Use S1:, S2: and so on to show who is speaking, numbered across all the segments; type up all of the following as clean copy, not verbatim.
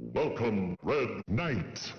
S1: Welcome, Red Knight.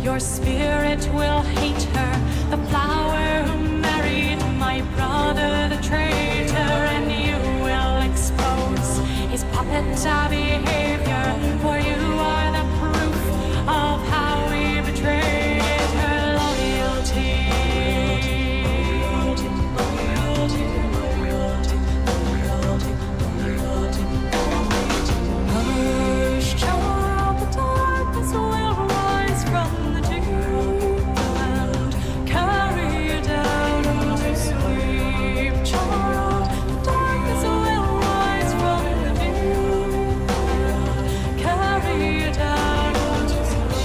S2: Your spirit will hate her, the flower who married my brother, the traitor, and you will expose his puppet behavior, for you are the proof of how we betrayed her loyalty. Hush, child, the darkness will rise from the deep and carry you down into sleep. Child, the darkness will rise from the deep and carry you down into sleep.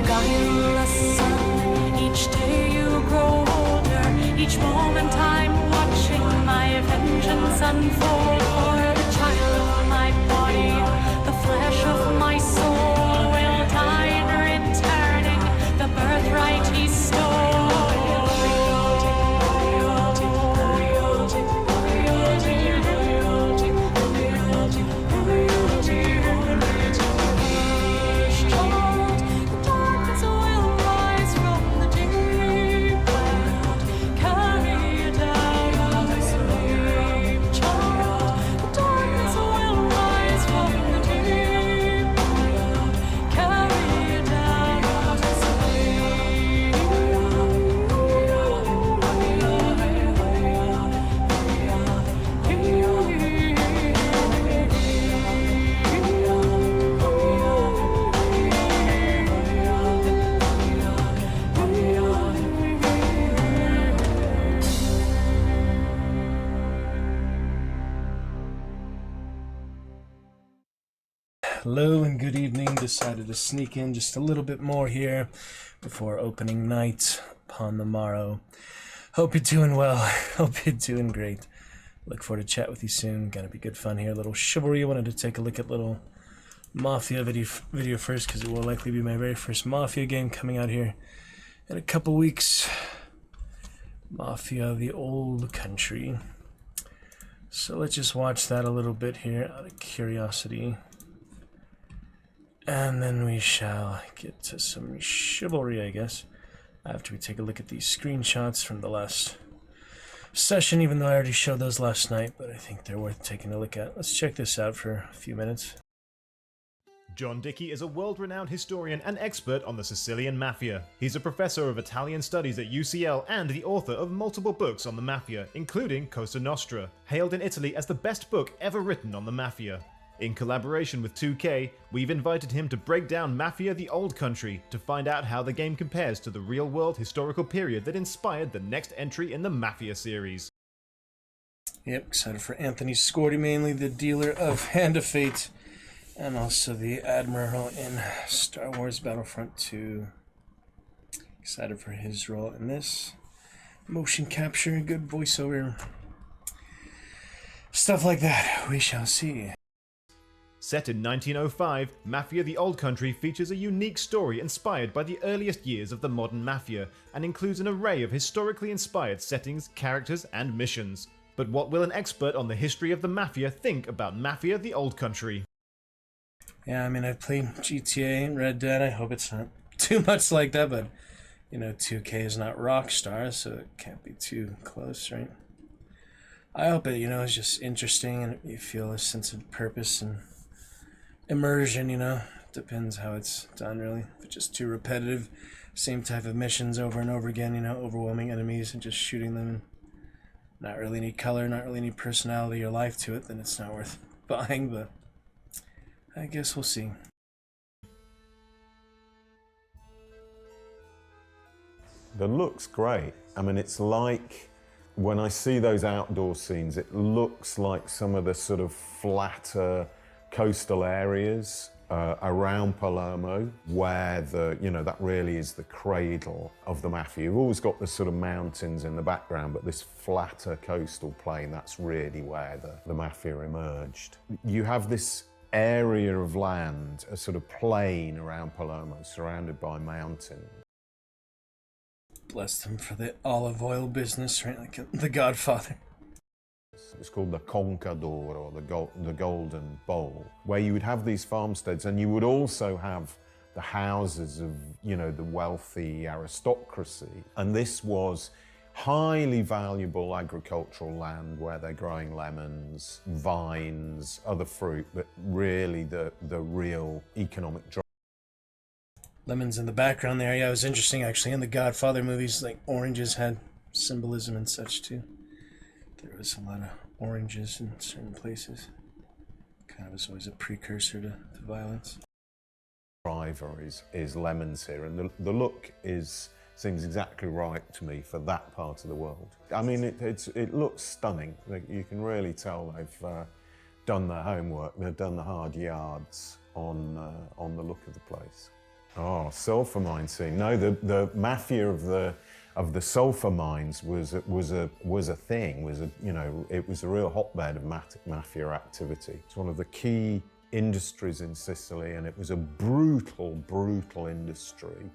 S2: Guileless son, each day you grow older, each moment I'm watching my vengeance unfold. For the child of my body, the flesh of my soul will die in returning the birthright he stole. The darkness will rise from the deep and carry you down to sleep. Child, the darkness will rise from the deep and carry you down to
S3: Hello and good evening. Decided to sneak in just a little bit more here before opening night upon the morrow. Hope you're doing well. Hope you're doing great. Look forward to chat with you soon. Gonna be good fun here. A little Chivalry. Wanted to take a look at little Mafia video first because it will likely be my very first Mafia game coming out here in a couple weeks. Mafia, the old country. So let's just watch that a little bit here out of curiosity. And then we shall get to some Chivalry, I guess, after we take a look at these screenshots from the last session, even though I already showed those last night, but I think they're worth taking a look at. Let's check this out for a few minutes.
S4: John Dickey is a world-renowned historian and expert on the Sicilian Mafia. He's a professor of Italian studies at UCL and the author of multiple books on the Mafia, including Cosa Nostra, hailed in Italy as the best book ever written on the Mafia. In collaboration with 2K, we've invited him to break down Mafia the Old Country to find out how the game compares to the real-world historical period that inspired the next entry in the Mafia series.
S3: Yep, excited for Anthony Scordi, mainly the dealer of Hand of Fate, and also the Admiral in Star Wars Battlefront 2. Excited for his role in this. Motion capture, good voiceover. Stuff like that, we shall see.
S4: Set in 1905, Mafia the Old Country features a unique story inspired by the earliest years of the modern Mafia, and includes an array of historically inspired settings, characters, and missions. But what will an expert on the history of the Mafia think about Mafia the Old Country?
S3: Yeah, I mean, I've played GTA and Red Dead. I hope it's not too much like that, but, you know, 2K is not Rockstar, so it can't be too close, right? I hope it, you know, is just interesting and you feel a sense of purpose and immersion, you know. Depends how it's done, really. If it's just too repetitive, same type of missions over and over again, you know, overwhelming enemies and just shooting them, and not really any color, not really any personality or life to it, then it's not worth buying, but I guess we'll see.
S5: The look's great. I mean, it's like, when I see those outdoor scenes, it looks like some of the sort of flatter coastal areas around Palermo, where that really is the cradle of the Mafia. You've always got the sort of mountains in the background, but this flatter coastal plain, that's really where the Mafia emerged. You have this area of land, a sort of plain around Palermo, surrounded by mountains.
S3: Bless them for the olive oil business, right? Like The Godfather.
S5: It's called the Concador, or the Golden Bowl, where you would have these farmsteads, and you would also have the houses of, you know, the wealthy aristocracy. And this was highly valuable agricultural land where they're growing lemons, vines, other fruit, but really the real economic drive.
S3: Lemons in the background there. Yeah, it was interesting actually. In the Godfather movies, like oranges had symbolism and such too. There was a lot of oranges in certain places. Kind of was always a precursor to violence.
S5: Driver is lemons here, and the look seems exactly right to me for that part of the world. I mean, it looks stunning. Like, you can really tell they've done their homework. They've done the hard yards on the look of the place. Oh, sulfur mine scene. No, the Mafia of the sulfur mines was a thing. It was a real hotbed of Mafia activity. It's one of the key industries in Sicily, and it was a brutal industry.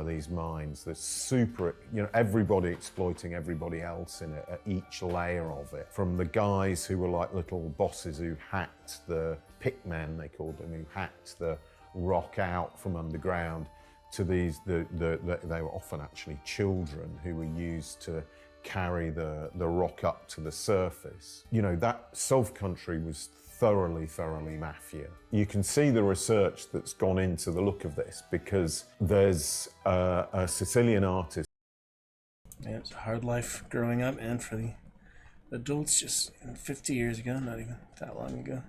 S5: These mines, they're super, everybody exploiting everybody else in it at each layer of it. From the guys who were like little bosses who hacked the pickmen, they called them, who hacked the rock out from underground, to these, they were often actually children who were used to carry the rock up to the surface. You know, that South Country was thoroughly Mafia. You can see the research that's gone into the look of this, because there's a Sicilian artist.
S3: Yeah, it was a hard life growing up, and for the adults just 50 years ago, not even that long ago.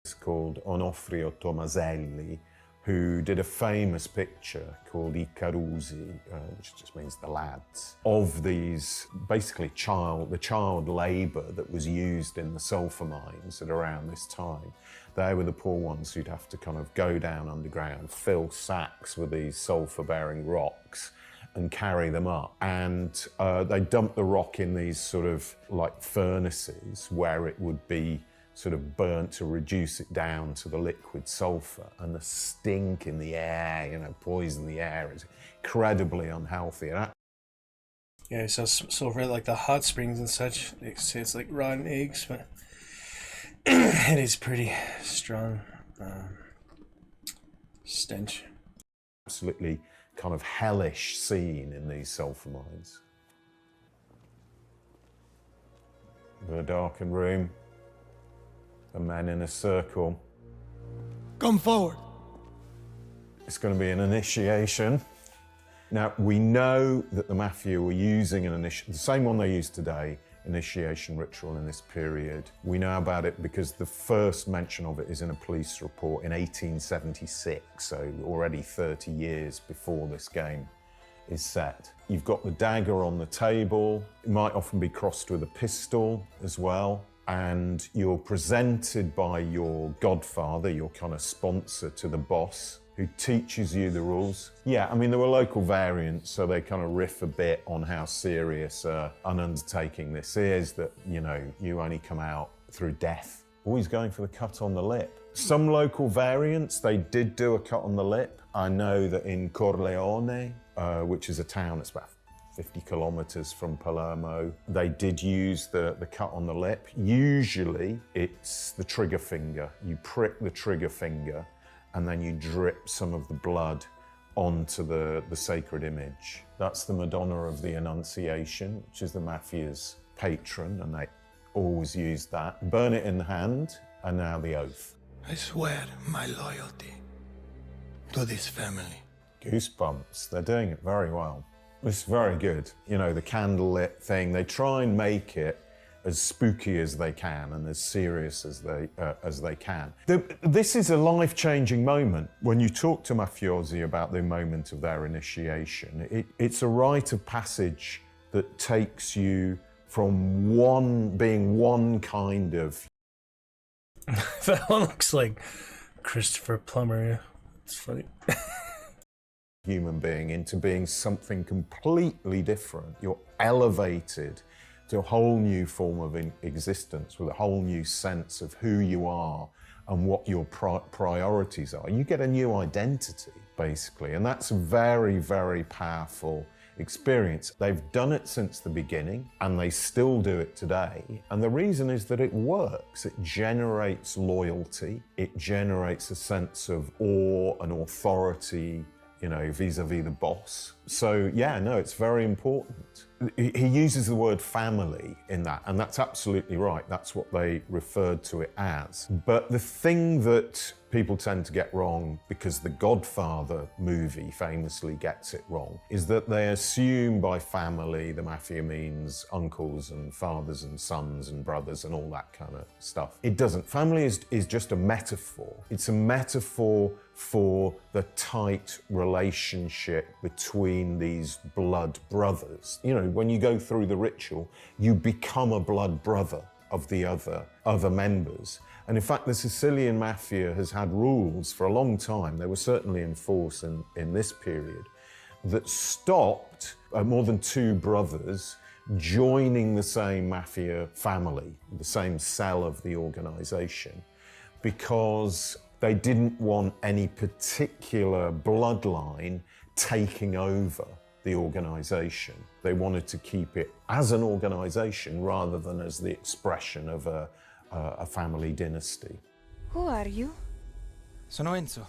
S5: It's called Onofrio Tomaselli, who did a famous picture called I Carusi, which just means the lads, of these, basically the child labour that was used in the sulphur mines at around this time. They were the poor ones who'd have to kind of go down underground, fill sacks with these sulphur-bearing rocks and carry them up. And they dumped the rock in these sort of like furnaces where it would be sort of burnt to reduce it down to the liquid sulphur, and the stink in the air, poison in the air, is incredibly unhealthy.
S3: Yeah, so sulphur, like the hot springs and such, they say it's like rotten eggs, but it is pretty strong stench.
S5: Absolutely kind of hellish scene in these sulphur mines. The darkened room. The men in a circle.
S6: Come forward.
S5: It's going to be an initiation. Now, we know that the Mafia were using the same one they use today, initiation ritual in this period. We know about it because the first mention of it is in a police report in 1876, so already 30 years before this game is set. You've got the dagger on the table. It might often be crossed with a pistol as well. And you're presented by your godfather, your kind of sponsor to the boss, who teaches you the rules. Yeah, I mean, there were local variants, so they kind of riff a bit on how serious an undertaking this is, that, you only come out through death. Always going for the cut on the lip. Some local variants, they did do a cut on the lip. I know that in Corleone, which is a town that's about 50 kilometers from Palermo. They did use the cut on the lip. Usually it's the trigger finger. You prick the trigger finger and then you drip some of the blood onto the sacred image. That's the Madonna of the Annunciation, which is the Mafia's patron, and they always use that. Burn it in the hand, and now the oath.
S6: I swear my loyalty to this family.
S5: Goosebumps. They're doing it very well. It's very good. You know, the candlelit thing, they try and make it as spooky as they can and as serious as they can. This is a life-changing moment. When you talk to mafiosi about the moment of their initiation, it's a rite of passage that takes you from being one kind of...
S3: That one looks like Christopher Plummer. It's funny.
S5: human being into being something completely different. You're elevated to a whole new form of existence with a whole new sense of who you are and what your priorities are. You get a new identity, basically, and that's a very, very powerful experience. They've done it since the beginning and they still do it today. And the reason is that it works. It generates loyalty. It generates a sense of awe and authority, you know, vis-a-vis the boss. So yeah, no, it's very important. He uses the word family in that, and that's absolutely right. That's what they referred to it as. But the thing that people tend to get wrong, because the Godfather movie famously gets it wrong, is that they assume by family the mafia means uncles and fathers and sons and brothers and all that kind of stuff. It doesn't. Family is just a metaphor. It's a metaphor for the tight relationship between these blood brothers. You know, when you go through the ritual, you become a blood brother of the other members. And in fact, the Sicilian Mafia has had rules for a long time. They were certainly in force in this period that stopped more than two brothers joining the same mafia family, the same cell of the organization, because they didn't want any particular bloodline taking over the organization. They wanted to keep it as an organization rather than as the expression of a family dynasty.
S7: Who are you?
S8: Sono Enzo.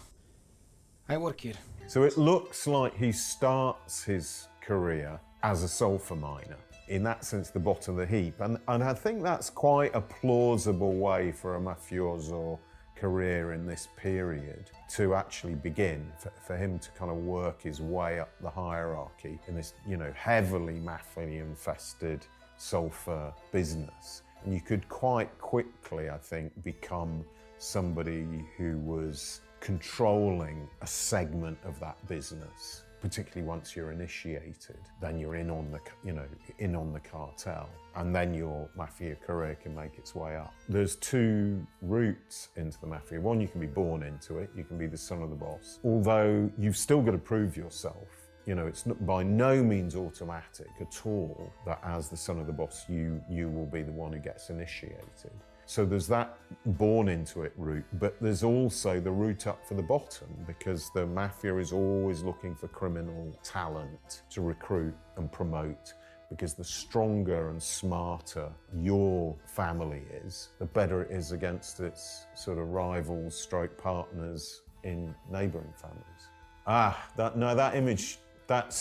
S8: I work here.
S5: So it looks like he starts his career as a sulfur miner. In that sense, the bottom of the heap. And I think that's quite a plausible way for a mafioso career in this period to actually begin, for him to kind of work his way up the hierarchy in this, you know, heavily mafia-infested sulfur business. And you could quite quickly, I think, become somebody who was controlling a segment of that business, particularly once you're initiated. Then you're in on the, you know, in on the cartel, and then your mafia career can make its way up. There's two routes into the mafia. One, you can be born into it. You can be the son of the boss, although you've still got to prove yourself. You know, it's not, by no means automatic at all that as the son of the boss, you will be the one who gets initiated. So there's that born into it route, but there's also the route up for the bottom, because the mafia is always looking for criminal talent to recruit and promote, because the stronger and smarter your family is, the better it is against its sort of rivals stroke partners in neighbouring families. That image, that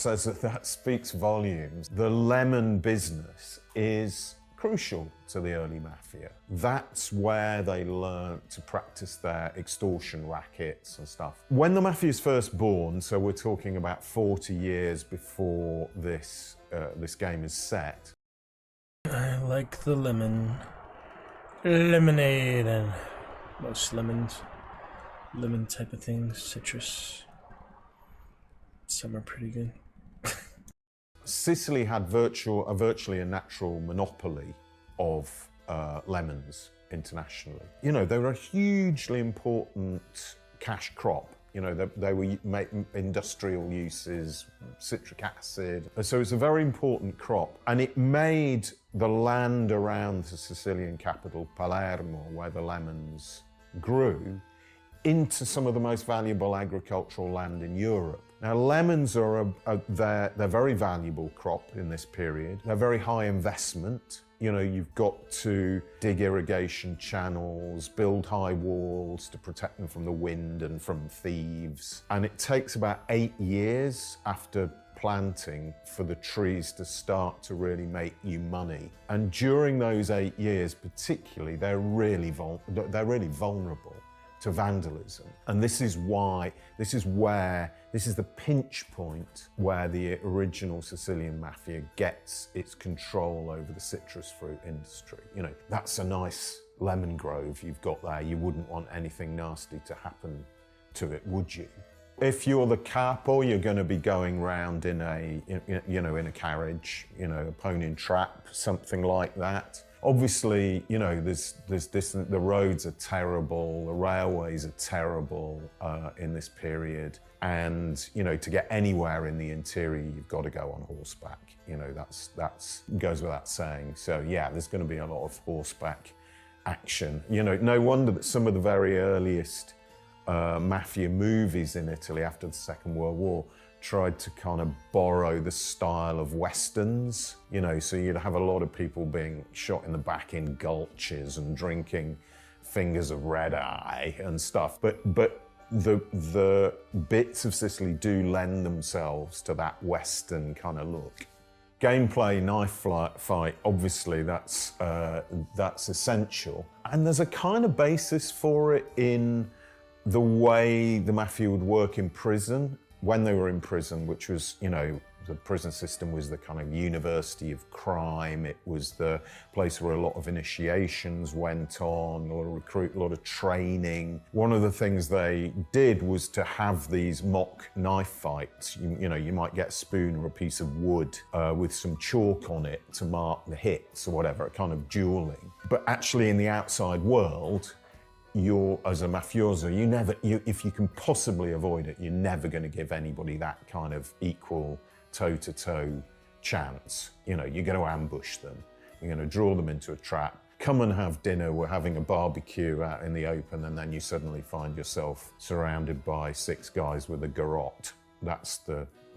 S5: speaks volumes. The lemon business is crucial to the early mafia. That's where they learnt to practice their extortion rackets and stuff. When the mafia is first born, so we're talking about 40 years before this game is set.
S3: I like the lemonade, and most lemon type of things, citrus. Some are pretty good.
S5: Sicily had virtually a natural monopoly of lemons internationally. You know, they were a hugely important cash crop. You know, they were industrial uses, citric acid. So it's a very important crop. And it made the land around the Sicilian capital, Palermo, where the lemons grew, into some of the most valuable agricultural land in Europe. Now, lemons are they're very valuable crop in this period. They're very high investment. You know, you've got to dig irrigation channels, build high walls to protect them from the wind and from thieves. And it takes about 8 years after planting for the trees to start to really make you money. And during those 8 years particularly, they're really vulnerable to vandalism. And this is the pinch point where the original Sicilian Mafia gets its control over the citrus fruit industry. You know, that's a nice lemon grove you've got there. You wouldn't want anything nasty to happen to it, would you? If you're the capo, you're going to be going round in a carriage, you know, a pony and trap, something like that. Obviously, you know, the roads are terrible, the railways are terrible in this period. And, you know, to get anywhere in the interior, you've got to go on horseback. You know, that's goes without saying. So yeah, there's going to be a lot of horseback action. You know, no wonder that some of the very earliest mafia movies in Italy after the Second World War tried to kind of borrow the style of westerns, you know, so you'd have a lot of people being shot in the back in gulches and drinking fingers of red eye and stuff. But the bits of Sicily do lend themselves to that western kind of look. Gameplay, knife fight, obviously that's essential. And there's a kind of basis for it in the way the mafia would work in prison. When they were in prison, which was, you know, the prison system was the kind of university of crime. It was the place where a lot of initiations went on, a lot of training. One of the things they did was to have these mock knife fights. You know, you might get a spoon or a piece of wood with some chalk on it to mark the hits or whatever, kind of dueling. But actually in the outside world, as a mafioso, if you can possibly avoid it, you're never going to give anybody that kind of equal toe-to-toe chance. You know, you're going to ambush them. You're going to draw them into a trap. Come and have dinner. We're having a barbecue out in the open, and then you suddenly find yourself surrounded by 6 guys with a garrote. That's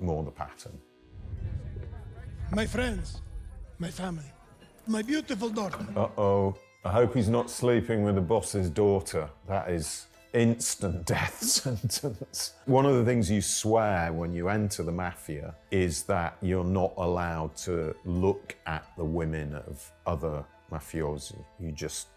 S5: more the pattern.
S6: My friends, my family, my beautiful daughter.
S5: Uh-oh. I hope he's not sleeping with the boss's daughter. That is instant death sentence. One of the things you swear when you enter the mafia is that you're not allowed to look at the women of other mafiosi. You just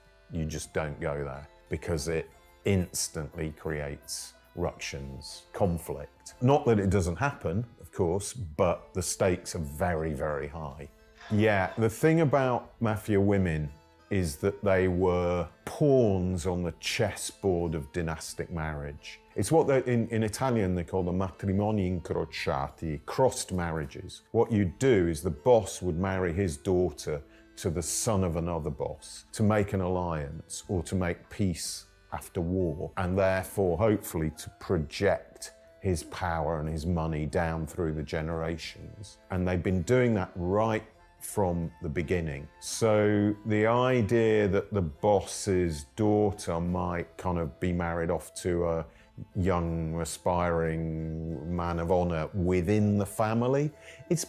S5: don't go there because it instantly creates ructions, conflict. Not that it doesn't happen, of course, but the stakes are very, very high. Yeah, the thing about mafia women is that they were pawns on the chessboard of dynastic marriage. It's what in Italian they call the matrimoni incrociati, crossed marriages. What you'd do is the boss would marry his daughter to the son of another boss to make an alliance or to make peace after war, and therefore hopefully to project his power and his money down through the generations. And they've been doing that right from the beginning. So the idea that the boss's daughter might kind of be married off to a young, aspiring man of honor within the family, it's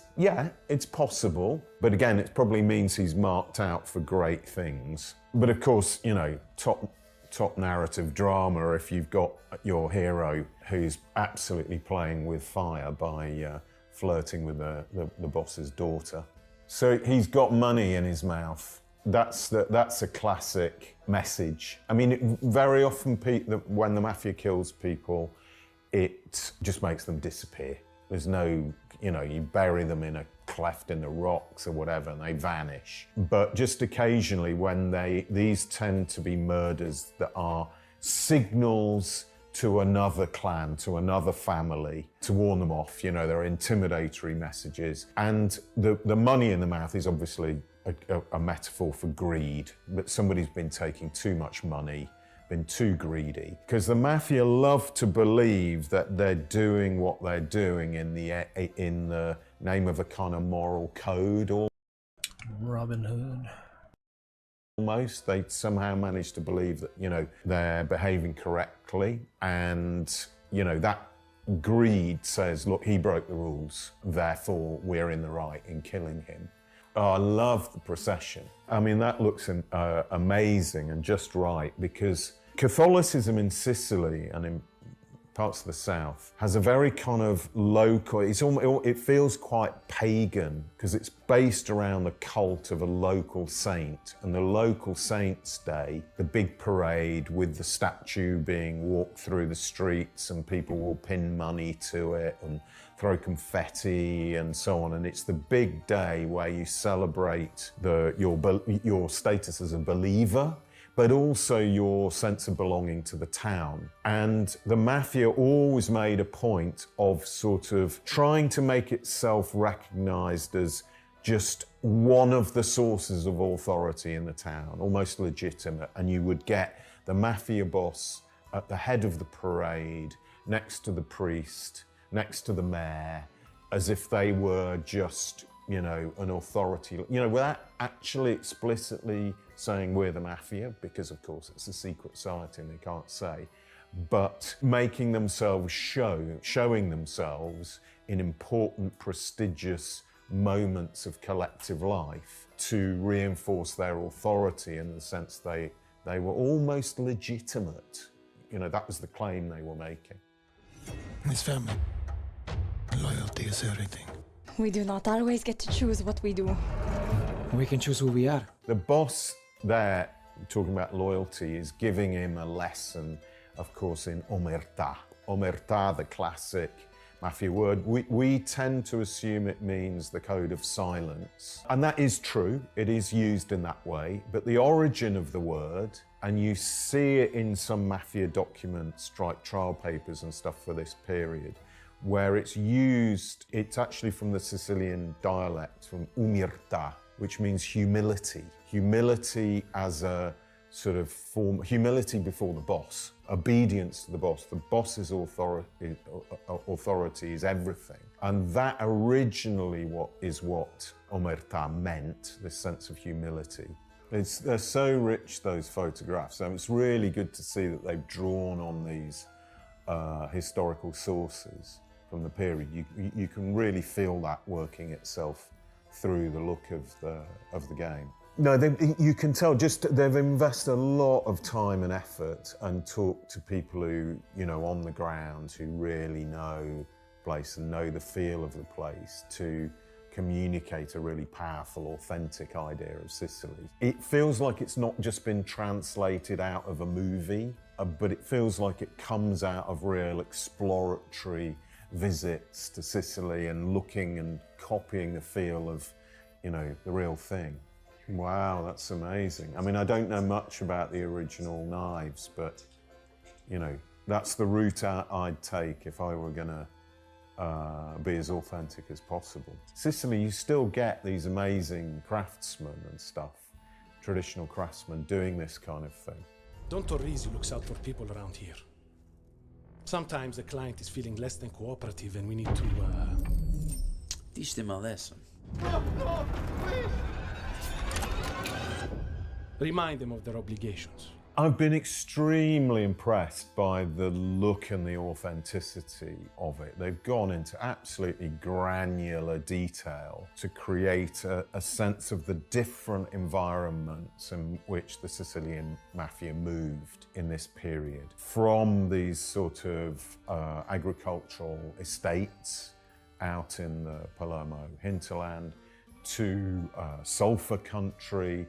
S5: possible. But again, it probably means he's marked out for great things. But of course, you know, top narrative drama if you've got your hero who's absolutely playing with fire by flirting with the boss's daughter. So he's got money in his mouth. That's a classic message. I mean, very often when the mafia kills people, it just makes them disappear. There's no, you know, you bury them in a cleft in the rocks or whatever and they vanish. But just occasionally when these tend to be murders that are signals to another clan, to another family, to warn them off. You know, there are intimidatory messages. And the money in the mouth is obviously a metaphor for greed, but somebody's been taking too much money, been too greedy. Because the mafia love to believe that they're doing what they're doing in the name of a kind of moral code or
S3: Robin Hood.
S5: Almost, they somehow manage to believe that, you know, they're behaving correctly, and, you know, that greed says, look, he broke the rules, therefore we're in the right in killing him. Oh, I love the procession. I mean, that looks amazing and just right, because Catholicism in Sicily and in parts of the south has a very kind of local, it feels quite pagan because it's based around the cult of a local saint, and the local saint's day, the big parade with the statue being walked through the streets and people will pin money to it and throw confetti and so on, and it's the big day where you celebrate your status as a believer, but also your sense of belonging to the town. And the Mafia always made a point of sort of trying to make itself recognized as just one of the sources of authority in the town, almost legitimate. And you would get the Mafia boss at the head of the parade, next to the priest, next to the mayor, as if they were just, you know, an authority, you know, without actually explicitly saying we're the Mafia, because of course it's a secret society and they can't say, but making themselves showing themselves in important, prestigious moments of collective life to reinforce their authority in the sense they were almost legitimate. You know, that was the claim they were making.
S6: His family. Loyalty is everything.
S7: We do not always get to choose what we do.
S8: We can choose who we are.
S5: The boss there, talking about loyalty, is giving him a lesson, of course, in omertà. Omertà, the classic Mafia word. We tend to assume it means the code of silence. And that is true, it is used in that way, but the origin of the word, and you see it in some Mafia documents, like trial papers and stuff for this period, where it's used, it's actually from the Sicilian dialect, from umirtà, which means humility. Humility as a sort of form, humility before the boss, obedience to the boss. The boss's authority is everything. And that originally what omertà meant, this sense of humility. They're so rich, those photographs. So it's really good to see that they've drawn on these historical sources from the period. You can really feel that working itself through the look of the game. No, you can tell they've invested a lot of time and effort and talked to people who, you know, on the ground, who really know the place and know the feel of the place to communicate a really powerful, authentic idea of Sicily. It feels like it's not just been translated out of a movie, but it feels like it comes out of real exploratory visits to Sicily and looking and copying the feel of, you know, the real thing. Wow, that's amazing. I mean, I don't know much about the original knives, but, you know, that's the route I'd take if I were gonna be as authentic as possible. Sicily, you still get these amazing craftsmen and stuff, traditional craftsmen doing this kind of thing.
S9: Don Torrisi looks out for people around here. Sometimes the client is feeling less than cooperative and we need to,
S10: teach them a lesson.
S9: Remind them of their obligations.
S5: I've been extremely impressed by the look and the authenticity of it. They've gone into absolutely granular detail to create a sense of the different environments in which the Sicilian Mafia moved in this period. From these sort of agricultural estates out in the Palermo hinterland to sulphur country,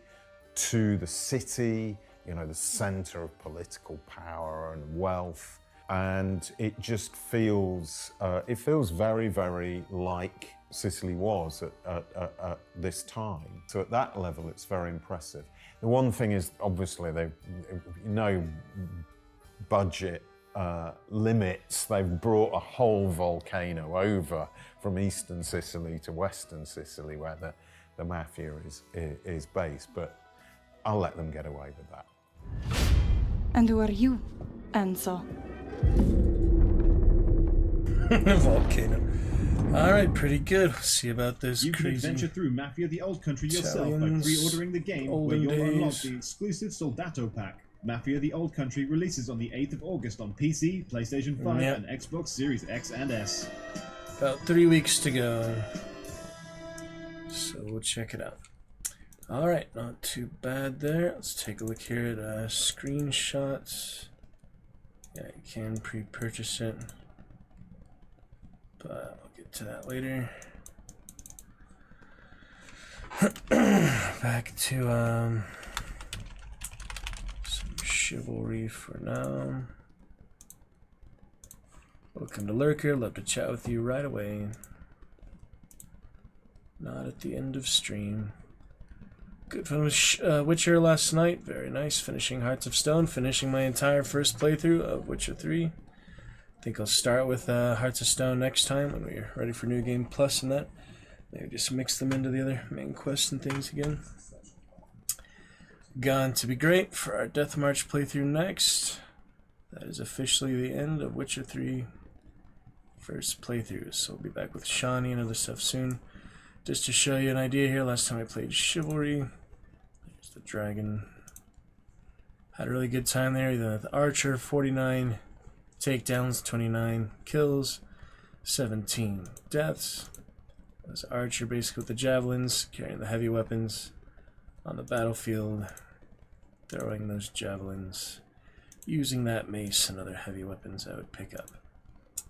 S5: to the city, you know, the center of political power and wealth. And it just feels, very, very like Sicily was at this time. So at that level, it's very impressive. The one thing is, obviously, they've no budget limits. They've brought a whole volcano over from eastern Sicily to western Sicily, where the Mafia is based. But I'll let them get away with that.
S7: And who are you, Enzo?
S3: Volcano. Alright, pretty good. See about this
S11: You can
S3: crazy
S11: adventure through Mafia the Old Country yourself by
S3: Italians,
S11: pre-ordering the game, where
S3: olden
S11: you'll unlock
S3: days.
S11: the exclusive Soldato pack.
S4: Mafia: The Old Country releases on the 8th of August on PC, PlayStation 5,
S3: Yep.
S4: and Xbox Series X and S.
S3: About 3 weeks to go. So we'll check it out. Alright, not too bad there. Let's take a look here at screenshots. Yeah, you can pre-purchase it, but I'll get to that later. Back to some Chivalry for now. Welcome to Lurker. Love to chat with you right away. Not at the end of stream. Good fun with Witcher last night. Very nice. Finishing Hearts of Stone. Finishing my entire first playthrough of Witcher 3. I think I'll start with Hearts of Stone next time when we're ready for New Game Plus and that. Maybe just mix them into the other main quests and things again. Going to be great for our Death March playthrough next. That is officially the end of Witcher 3 first playthrough. So we'll be back with Shawnee and other stuff soon. Just to show you an idea here, last time I played Chivalry, there's the dragon. Had a really good time there. The Archer, 49 takedowns, 29 kills, 17 deaths. This Archer basically with the javelins, carrying the heavy weapons on the battlefield, throwing those javelins, using that mace and other heavy weapons I would pick up.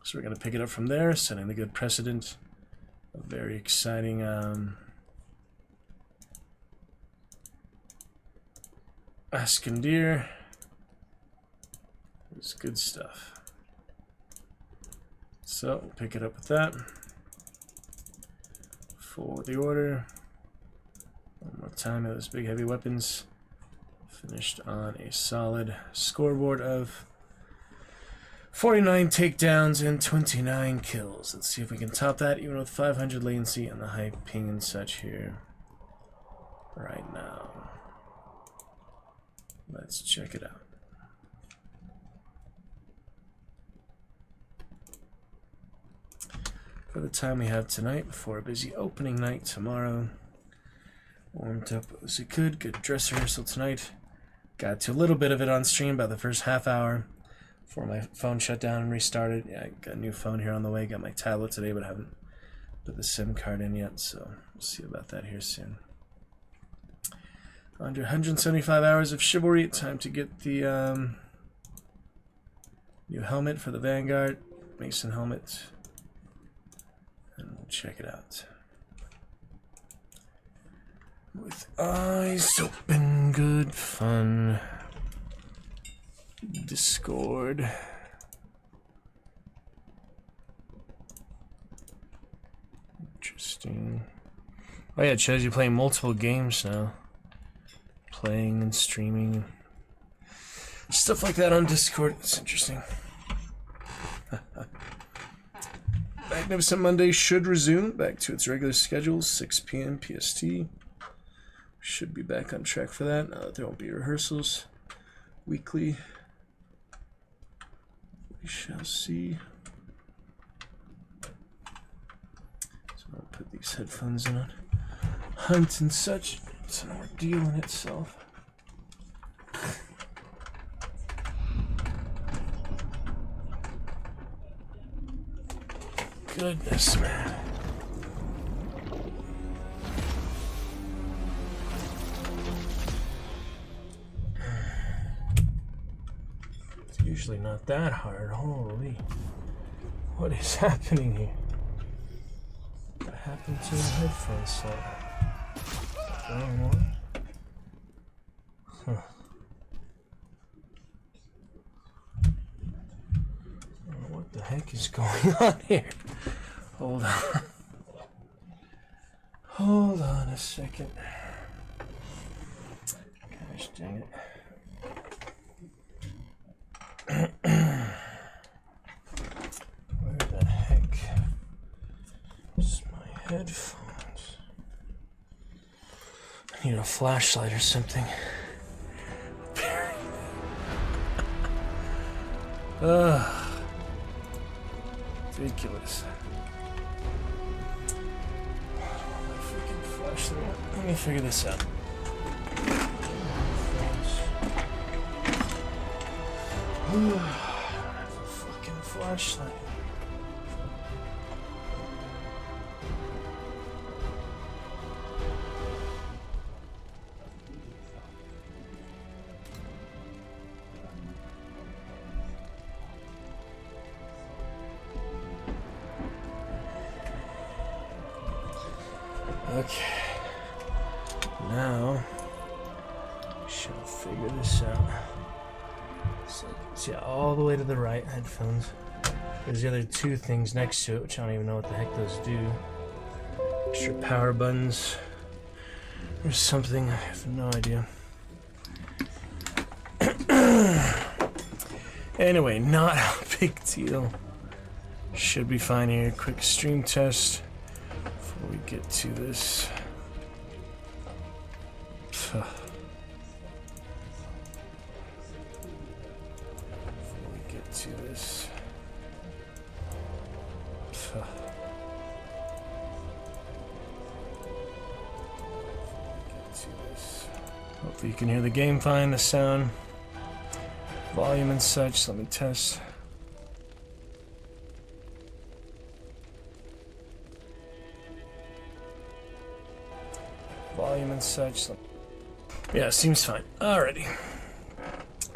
S3: So we're going to pick it up from there, setting the good precedent. A very exciting Askendir. It's good stuff. So we'll pick it up with that. For the order. One more time, those big heavy weapons. Finished on a solid scoreboard of 49 takedowns and 29 kills. Let's see if we can top that even with 500 latency and the high ping and such here. Right now. Let's check it out. For the time we have tonight before a busy opening night tomorrow. Warmed up as it could. Good dress rehearsal tonight. Got to a little bit of it on stream about the first half hour before my phone shut down and restarted. Yeah, I got a new phone here on the way. Got my tablet today, but I haven't put the SIM card in yet, so we'll see about that here soon. Under 175 hours of Chivalry. Time to get the new helmet for the Vanguard. Mason helmet. And we'll check it out. With eyes open, good fun. Discord. Interesting. Oh yeah, it shows you playing multiple games now. Playing and streaming. Stuff like that on Discord. It's interesting. Magnificent Monday should resume back to its regular schedule, 6 p.m. PST. Should be back on track for that. Now that there won't be rehearsals weekly. We shall see. So I'll put these headphones on. Hunt and such. It's an ordeal in itself. Goodness, man. It's usually not that hard. Holy. What is happening here? What happened to the headphone slot? Wrong one? Huh. I don't know what the heck is going on here. Hold on. Hold on a second. Gosh dang it. Where the heck is my headphones? I need a flashlight or something. Ridiculous. Let me figure this out. Fucking flashlight. Okay. Now, we shall figure this out. So, yeah, all the way to the right, headphones. There's the other two things next to it, which I don't even know what the heck those do. Extra power buttons. Or something, I have no idea. Anyway, not a big deal. Should be fine here. Quick stream test before we get to this. Before we get to this. Hopefully you can hear the game fine, the sound, volume and such. Let me test. Volume and such. Yeah, seems fine. Alrighty.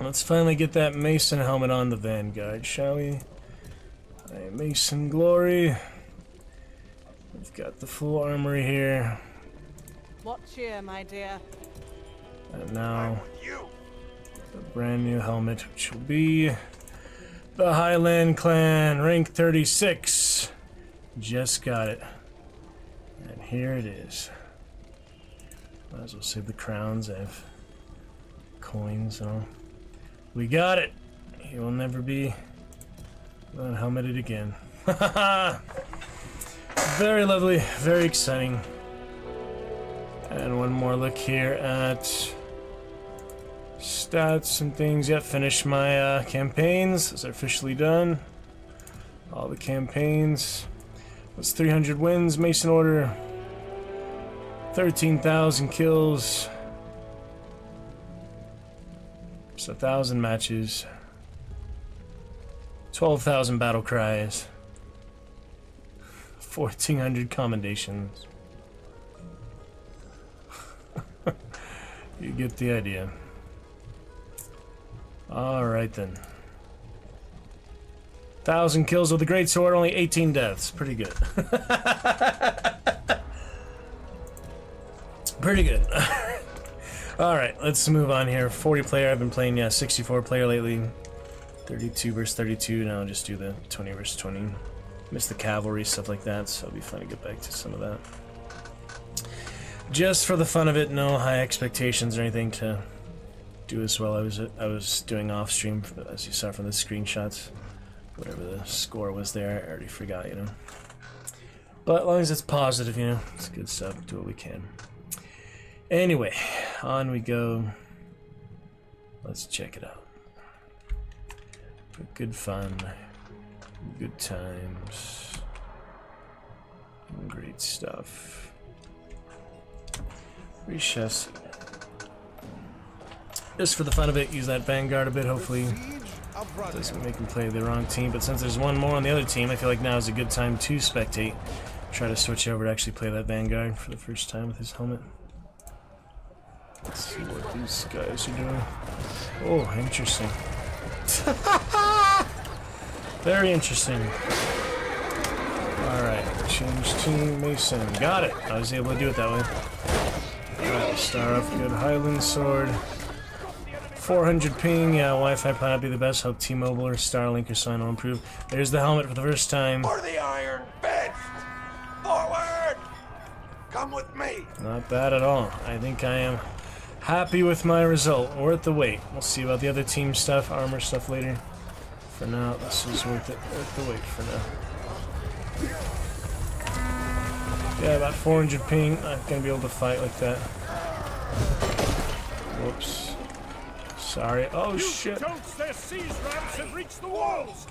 S3: Let's finally get that Mason helmet on the Vanguard, shall we? Hey, Mason Glory. We've got the full armory here.
S11: What cheer, my dear?
S3: And now, the brand new helmet, which will be the Highland Clan, rank 36. Just got it. And here it is. Might as well save the crowns. I have coins and all. We got it! He will never be unhelmeted again. Very lovely, very exciting. And one more look here at stats and things. Yep, finished my campaigns. Those are officially done. All the campaigns. That's 300 wins, Mason Order. 13,000 kills. Just 1,000 matches. 12,000 battle cries. 1,400 commendations. You get the idea. Alright then. 1,000 kills with the great sword, only 18 deaths. Pretty good. Pretty good. Alright, let's move on here. 40 player, I've been playing, 64 player lately. 32 versus 32, now I'll just do the 20 versus 20. Missed the cavalry, stuff like that, so it'll be fun to get back to some of that. Just for the fun of it, no high expectations or anything to do as well. I was doing off stream, as you saw from the screenshots. Whatever the score was there, I already forgot, you know. But as long as it's positive, you know, it's good stuff. Do what we can. Anyway, on we go. Let's check it out. For good fun, good times, and great stuff. Chassis. Just for the fun of it, use that Vanguard a bit, hopefully. Doesn't make him play the wrong team, but since there's one more on the other team, I feel like now is a good time to spectate. Try to switch over to actually play that Vanguard for the first time with his helmet. Let's see what these guys are doing. Oh, interesting. Very interesting. Alright, change team, Mason. Got it! I was able to do it that way. Alright, start off good. Highland Sword. 400 ping, yeah, Wi-Fi might not be the best. Hope T-Mobile or Starlink or something will improve. There's the helmet for the first time.
S12: For the Iron Fist! Forward! Come with me!
S3: Not bad at all. I think I am happy with my result. Worth the wait. We'll see about the other team stuff, armor stuff later. For now, this is worth it. Worth the wait for now. Yeah, about 400 ping. Not gonna be able to fight like that. Whoops. Sorry. Oh shit.
S12: Their siege ramps have reached the walls!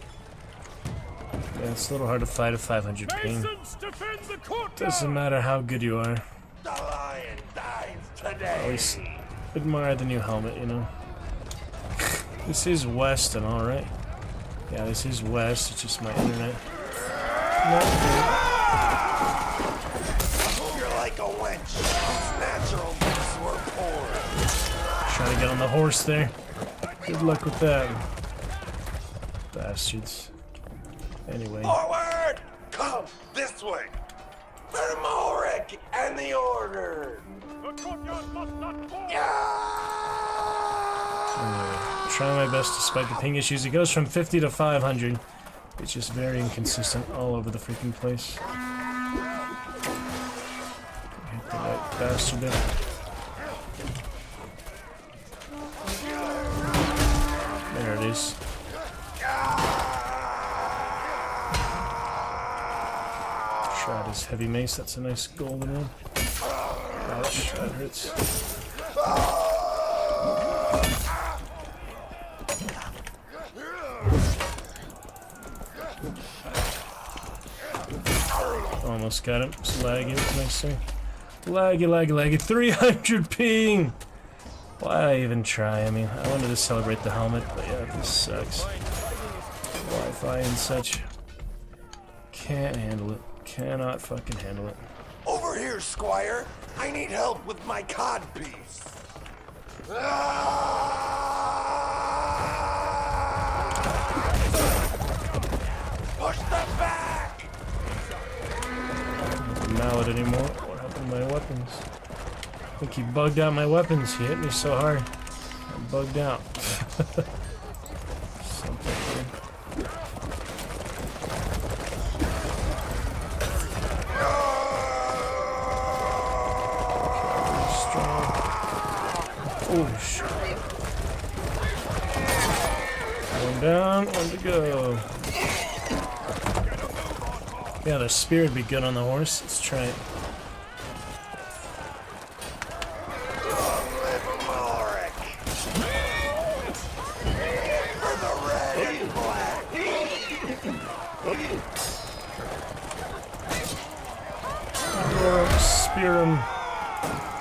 S3: Yeah, it's a little hard to fight at 500 ping. Doesn't matter how good you are.
S12: The lion dies today!
S3: Always admire the new helmet, you know. This is west and all right. Yeah, this is west. It's just my internet. Not good.
S12: You're like a wench. It's natural because we're poor.
S3: Trying to get on the horse there. Good luck with that. Bastards. Anyway.
S12: Forward! Come this way. For Ulrich and the Order.
S3: Anyway, trying my best despite the ping issues. It goes from 50 to 500. It's just very inconsistent all over the freaking place. Hit the right bastard there. There it is. Try this heavy mace. That's a nice golden one. Ouch, that hurts. Almost got him. It's laggy. It's nice thing. Laggy. 300 ping! Why even try? I mean, I wanted to celebrate the helmet, but yeah, this sucks. Wi-Fi and such. Can't handle it. Cannot fucking handle it.
S12: Over here, Squire. I need help with my codpiece. Push them back!
S3: Mallet anymore. What happened to my weapons? I think he bugged out my weapons. He hit me so hard. I'm bugged out. Something here. Oh shit. One down, one to go. Yeah, the spear would be good on the horse. Let's try it.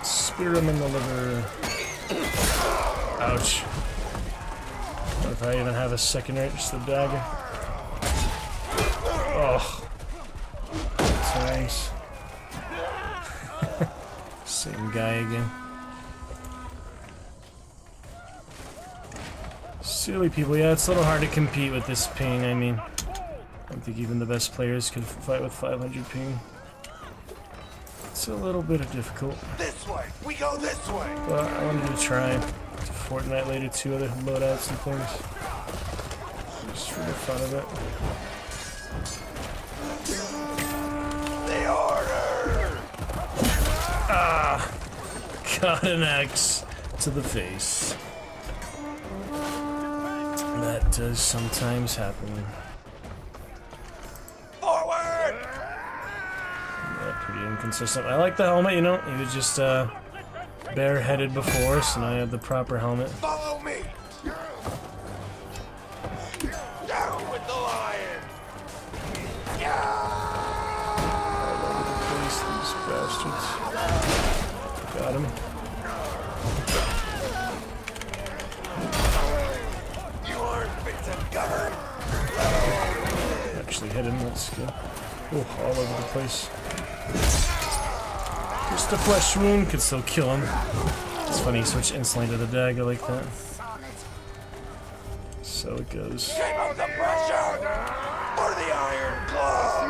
S3: Spear him in the liver. Ouch. What if I even have a second right? Just the dagger. Oh. That's nice. Same guy again. Silly people. Yeah, it's a little hard to compete with this ping. I mean, I don't think even the best players could fight with 500 ping. It's a little bit difficult.
S12: This way. We go this way.
S3: But I wanted to try to Fortnite later, 2 other loadouts and things. Just for the fun of it.
S12: The Order!
S3: Ah! Got an axe to the face. That does sometimes happen.
S12: Forward!
S3: Yeah, pretty inconsistent. I like the helmet, you know. He was just bareheaded before, so now I have the proper helmet.
S12: Follow me! Down with the lion!
S3: Place these bastards. Got him.
S12: You aren't fit to govern!
S3: Actually hit him, that's good. Oh, all over the place. Just a flesh wound could still kill him. It's funny, he switched instantly to the dagger like that. So it goes.
S12: Keep up the pressure! For the Iron Claw!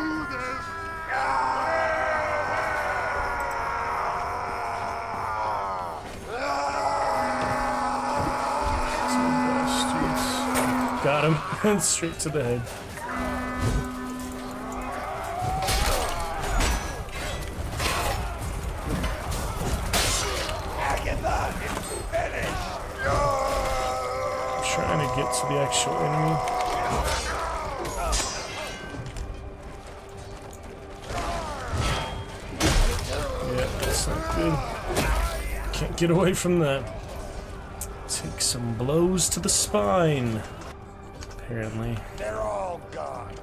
S3: Got him. Straight to the head. Trying to get to the actual enemy. Yeah, that's not good. Can't get away from that. Take some blows to the spine. Apparently.
S12: They're all gone.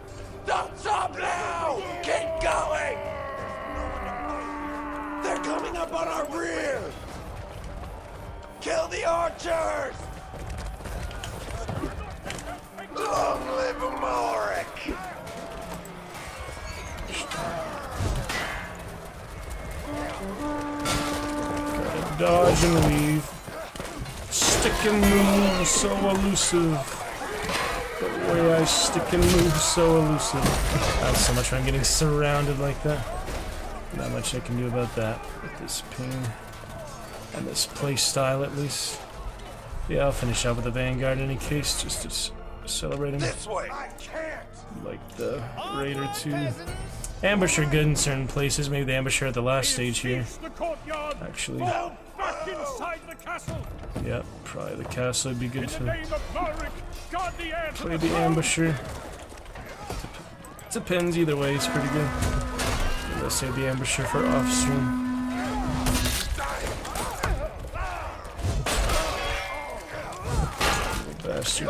S12: Don't stop now! Keep going! They're coming up on our rear! Kill the archers!
S3: dodge and weave. Stick and move, so elusive. The way I stick and move, so elusive. Not so much when I'm getting surrounded like that. Not much I can do about that with this ping. And this play style, at least. Yeah, I'll finish up with the Vanguard in any case, just to celebrate him.
S12: This way. I can't.
S3: Like the Raider 2. Ambush are good in certain places. Maybe the ambusher at the last stage here. Actually. Yep, probably the castle would be good to play the ambusher. Depends either way, it's pretty good. Let's save the ambusher for off stream. Bastard.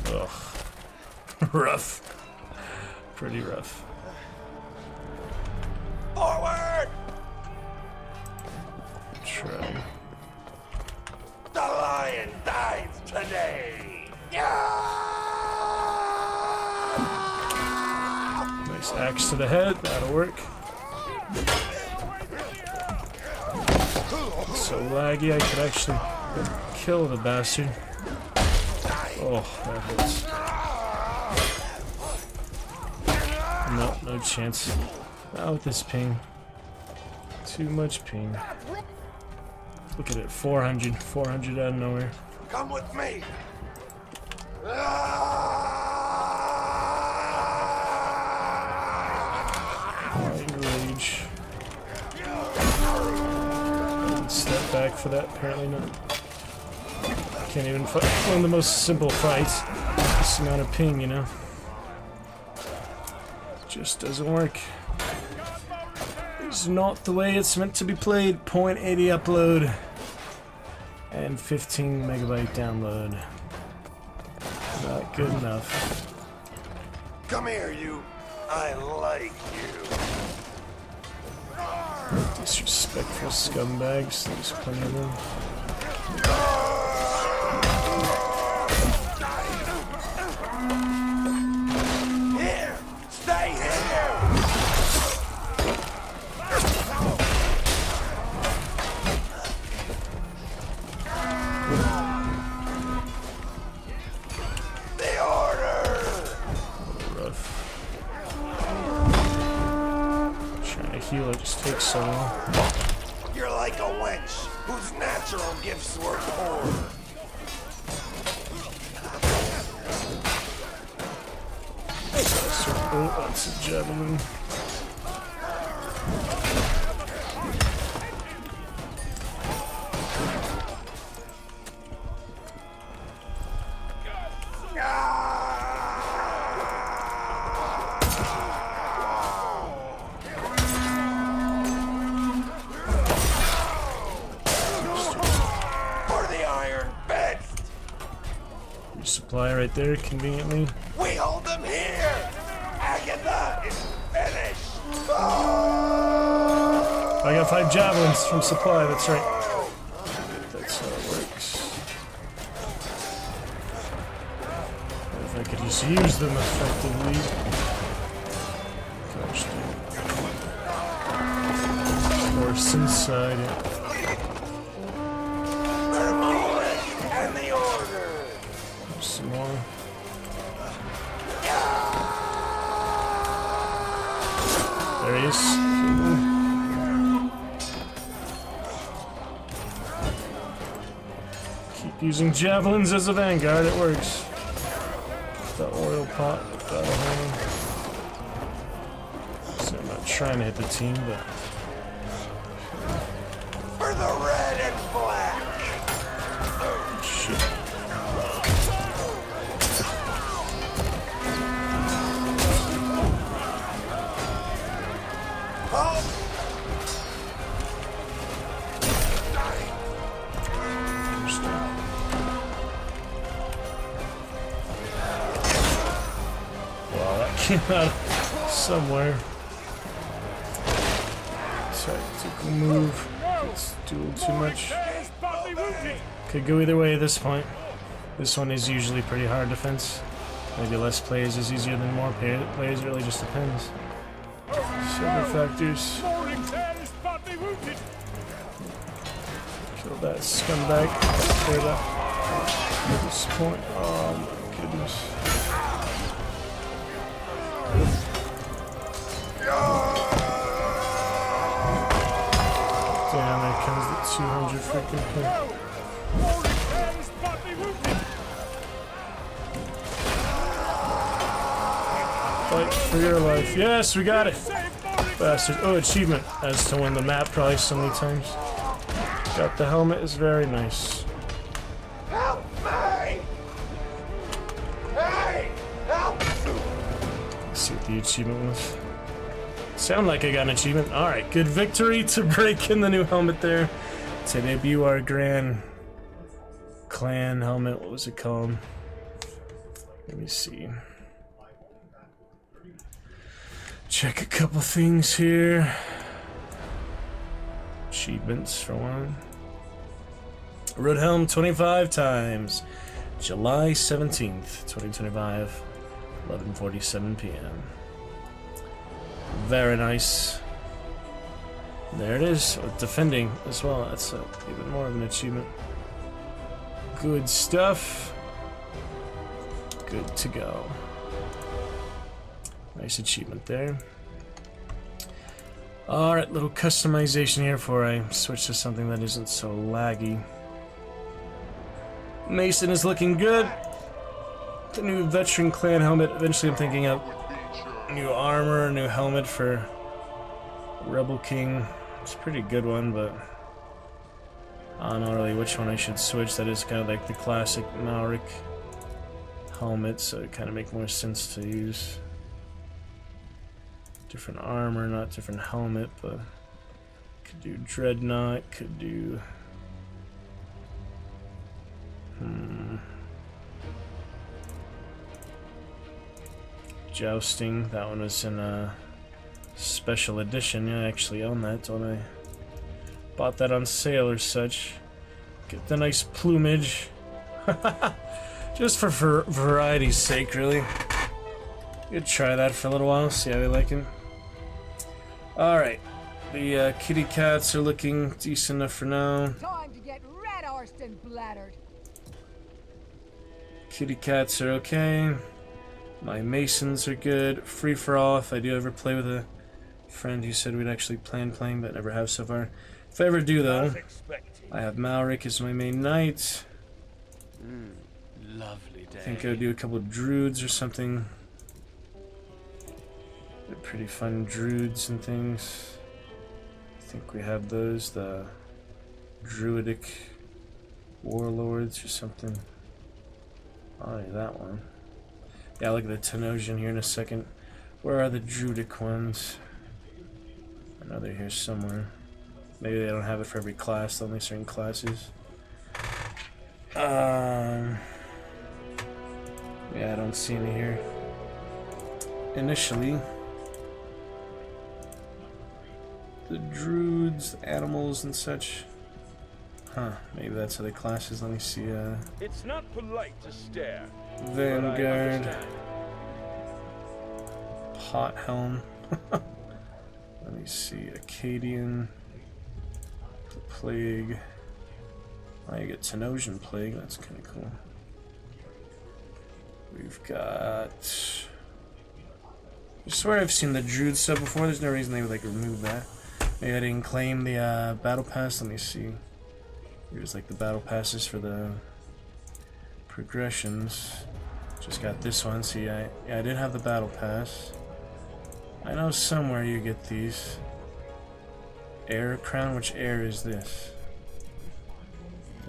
S3: Ugh. Rough. Pretty rough.
S12: Forward!
S3: Try.
S12: The lion dies today!
S3: Nice axe to the head, that'll work. So laggy, I could actually kill the bastard. Oh, that hurts. No, no chance. Not with this ping. Too much ping. Look at it, 400 out of nowhere.
S12: Come with me!
S3: Rage. Step back for that, apparently not. Can't even fight one of the most simple fights. This amount of ping, you know. Just doesn't work. It's not the way it's meant to be played. 0.80 upload and 15 megabyte download. Not good enough.
S12: Come here, you. I like you.
S3: Disrespectful scumbags. There's plenty of them.
S12: Here! Stay here! The order!
S3: Rough. Trying to heal it just takes so long.
S12: You're like a wench whose natural gifts were poor.
S3: Oh, that's a javelin.
S12: For the iron fist!
S3: Supply right there, conveniently.
S12: We hold them here! Agatha is finished!
S3: I got 5 javelins from supply, that's right. That's how it works. If I could just use them effectively. Gosh, dude. Force inside it.
S12: And the order!
S3: Some more. There he is. Keep using javelins as a vanguard, it works. The oil pot, that'll hold him. So I'm not trying to hit the team, but.
S12: For the red and black!
S3: Shit. Wow, that came out somewhere. Tactical move. It's doing too much. Could go either way at this point. This one is usually pretty hard defense. Maybe less players is easier than more players. It really just depends. Several factors. that scumbag for that at this point. Oh my goodness. Damn, there comes the 200 freaking hit. Fight for your life. Yes, we got it! Bastard. Oh, achievement as to win the map probably so many times. Got the helmet, is very nice.
S12: Help me! Hey! Help!
S3: Let's see what the achievement was. Sound like I got an achievement. Alright, good victory to break in the new helmet there. To debut our grand clan helmet. What was it called? Let me see. Check a couple things here. Achievements for one. Road helm 25 times. July 17th, 2025. 11:47 p.m. Very nice. There it is. Defending as well. That's even more of an achievement. Good stuff. Good to go. Nice achievement there. Alright, little customization here before I switch to something that isn't so laggy. Mason is looking good. The new veteran clan helmet. Eventually I'm thinking of new armor, new helmet for Rebel King. It's a pretty good one, but I don't know really which one I should switch. That is kind of like the classic Malric helmet, so it kind of makes more sense to use different armor, not different helmet, but could do Dreadnought, could do Jousting. That one was in a special edition. Yeah, I actually own that, don't I? Bought that on sale or such. Get the nice plumage. Just for variety's sake, really. Could try that for a little while, see how we like it. Alright. The kitty cats are looking decent enough for now.
S13: Time to get red-arsed and bladdered.
S3: Kitty cats are okay. My Masons are good. Free for all if I do ever play with a friend who said we'd actually plan playing, but never have so far. If I ever do, though, I have Malric as my main knight.
S10: Lovely day.
S3: I think I would do a couple of druids or something. They're pretty fun druids and things. I think we have those, the druidic warlords or something. Oh, yeah, that one. Yeah, look at the Tenosian here in a second. Where are the druidic ones? I know they're here somewhere. Maybe they don't have it for every class, only certain classes. Yeah, I don't see any here. Initially. The druids, the animals and such. Huh, maybe that's other classes. Let me see,
S14: It's not polite to stare.
S3: Vanguard. Pot helm. Let me see, Acadian. The Plague. Oh, you get Tenosian Plague, that's kinda cool. We've got... I swear I've seen the Druid stuff before, there's no reason they would like remove that. Maybe I didn't claim the battle pass, let me see. Here's like the battle passes for the progressions. Just got this one, see I did have the battle pass. I know somewhere you get these. Air crown, which air is this?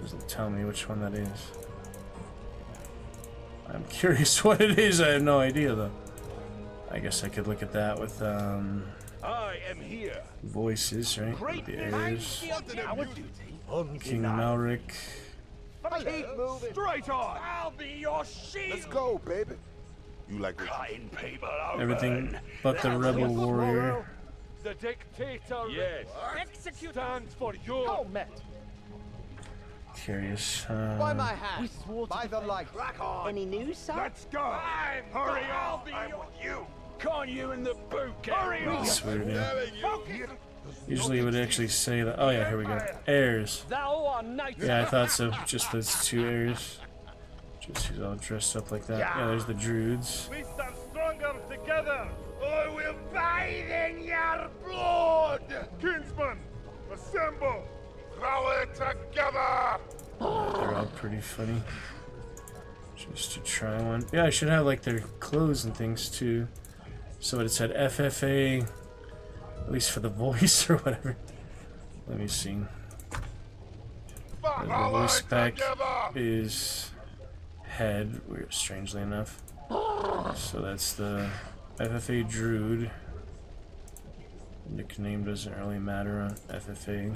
S3: Doesn't tell me which one that is. I'm curious what it is, I have no idea though. I guess I could look at that with
S14: I am here.
S3: voices, right? With the airs. King
S14: Undeniable.
S3: Malric.
S14: Keep moving. Straight on. I'll be your shield.
S12: Let's go, baby. You like this?
S14: Kind people over.
S3: Everything but the rebel warrior.
S14: The dictator. Yes. Execute. Stands for you. Oh, Matt.
S3: Curious.
S15: By my hand. By the light.
S14: Crack on.
S15: Any news, sir?
S14: Let's go. Hurry up. I'm with you. Con you in the boot. Hurry up.
S3: That's weird, yeah. Usually it would actually say that. Oh yeah, here we go. Heirs. Yeah, I thought so. Just those two heirs. Just who's all dressed up like that. Yeah, there's the druids.
S14: We stand stronger together. I will bathe in your blood. Kinsmen, assemble. Rally together.
S3: They're all pretty funny. Just to try one. Yeah, I should have like their clothes and things too. So it said FFA, at least for the voice or whatever. Let me see. The voice pack is head, weird, strangely enough. So that's the FFA Druid. Nickname doesn't really matter on FFA.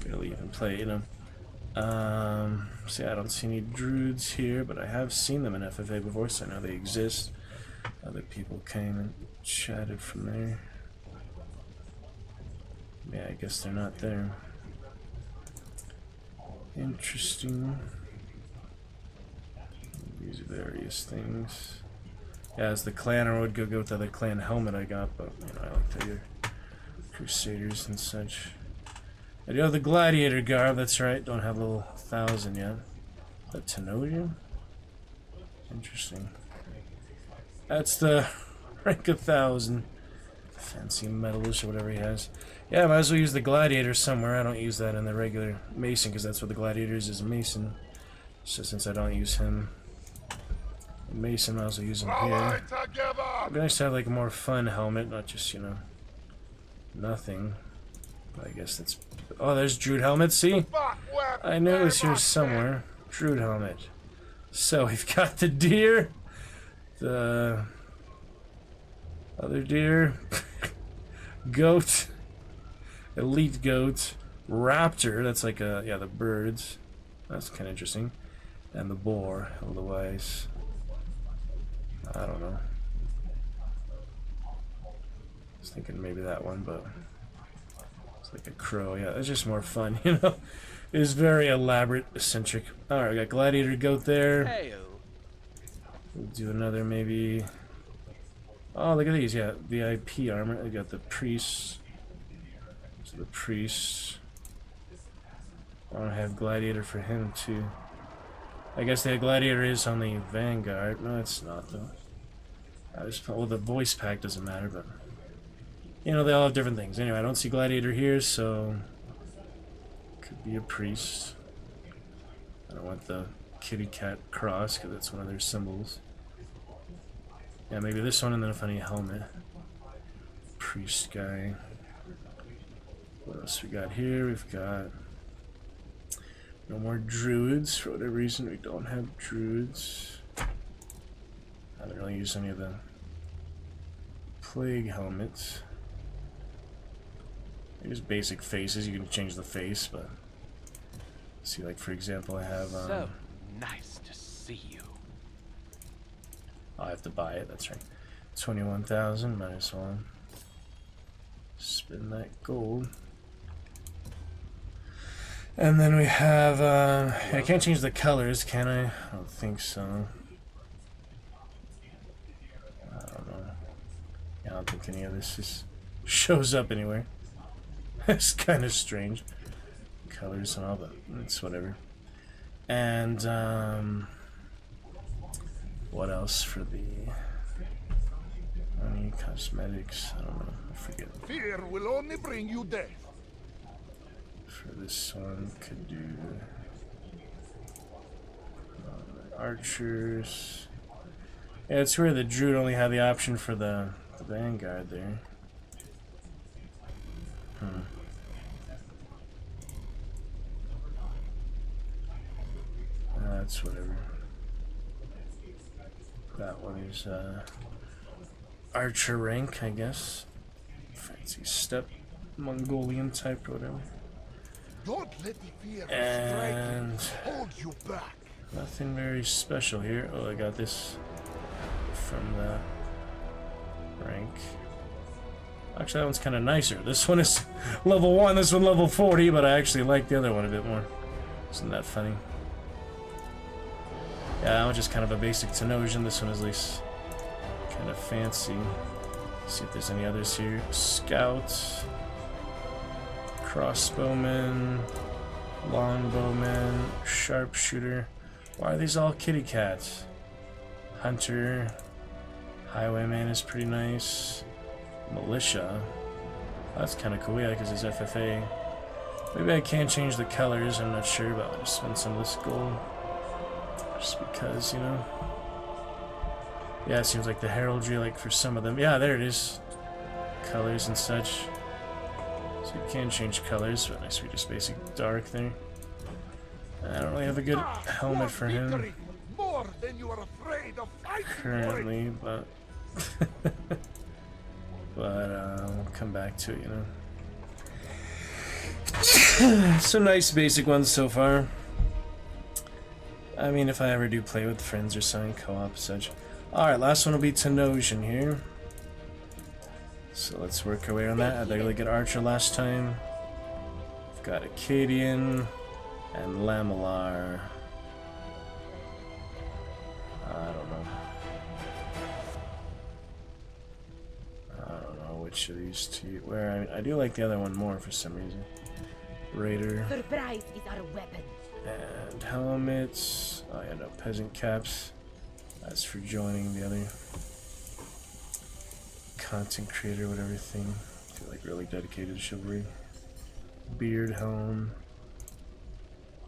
S3: Barely even play, you know. See, I don't see any druids here, but I have seen them in FFA before, so I know they exist. Other people came and chatted from there. Yeah, I guess they're not there. Interesting. These various things. Yeah, as the clan, I would go with the other clan helmet I got, but you know, I like the Crusaders and such. I do have the Gladiator garb, that's right. Don't have level 1000 yet. Is that Tenosia? Interesting. That's the rank 1000. Fancy medalist or whatever he has. Yeah, I might as well use the Gladiator somewhere. I don't use that in the regular Mason because that's what the Gladiator is a Mason. So since I don't use him in Mason, I might as well use him here. It'd be nice to have like a more fun helmet, not just, you know, nothing. But I guess that's... Oh, there's Druid helmet, see? I knew it was here somewhere. Druid helmet. So we've got the deer, the other deer, goat, elite goat, raptor, that's like a, yeah, the birds. That's kind of interesting. And the boar, otherwise, I don't know. I was thinking maybe that one, but it's like a crow. Yeah, it's just more fun, you know? It's very elaborate, eccentric. Alright, we got gladiator goat there.
S14: Hey-o.
S3: We'll do another maybe. Oh, look at these. Yeah, VIP armor. We got the priests. So the priests. I want to have gladiator for him too. I guess the gladiator is on the Vanguard. No, it's not though. I just, well, the voice pack doesn't matter, but you know, they all have different things. Anyway, I don't see gladiator here, so could be a priest. I don't want the kitty cat cross because that's one of their symbols. Yeah, maybe this one, and then a funny helmet. Priest guy. What else we got here? We've got no more druids. For whatever reason, we don't have druids. I don't really use any of the plague helmets. They're just basic faces. You can change the face, but see, like for example, I have.
S14: So nice to see you.
S3: I have to buy it. That's right. 21,000 minus 1. Spend that gold. And then we have. I can't change the colors, can I? I don't think so. I don't know. Yeah, I don't think any of this just shows up anywhere. It's kind of strange. Colors and all, but it's whatever. And what else for the money, cosmetics? I don't know. I forget.
S14: Fear will only bring you death.
S3: For this one, could do archers. Yeah, it's where the druid only had the option for the Vanguard there. That's whatever. That one is archer rank, I guess. Fancy step, Mongolian type or whatever.
S14: Don't let the fear
S3: And
S14: hold you back.
S3: Nothing very special here. Oh, I got this from the rank. Actually, that one's kind of nicer. This one is level 1, this one level 40, but I actually like the other one a bit more. Isn't that funny? Yeah, that one's just kind of a basic Tenosian. This one is at least kind of fancy. See if there's any others here. Scout, crossbowman, longbowman, sharpshooter. Why are these all kitty cats? Hunter, highwayman is pretty nice. Militia. That's kind of cool, yeah, because it's FFA. Maybe I can't change the colors, I'm not sure, but I'll just spend some of this gold. Just because, you know. Yeah, it seems like the heraldry, like for some of them. Yeah, there it is. Colors and such. So you can change colors, but nice, we just basic dark there. I don't really have a good helmet for him currently, but we'll come back to it, you know. Some nice basic ones so far. I mean, if I ever do play with friends or something, co-op such. Alright, last one will be Tenosian here. So let's work our way on that. I had a really good archer last time. We've got Acadian and Lamellar. I don't know which of these two. Where I do like the other one more for some reason. Raider.
S16: Surprise is our weapon.
S3: And helmets. Oh yeah, no, peasant caps. That's for joining the other content creator, whatever thing. I feel like really dedicated to chivalry. Beard helm.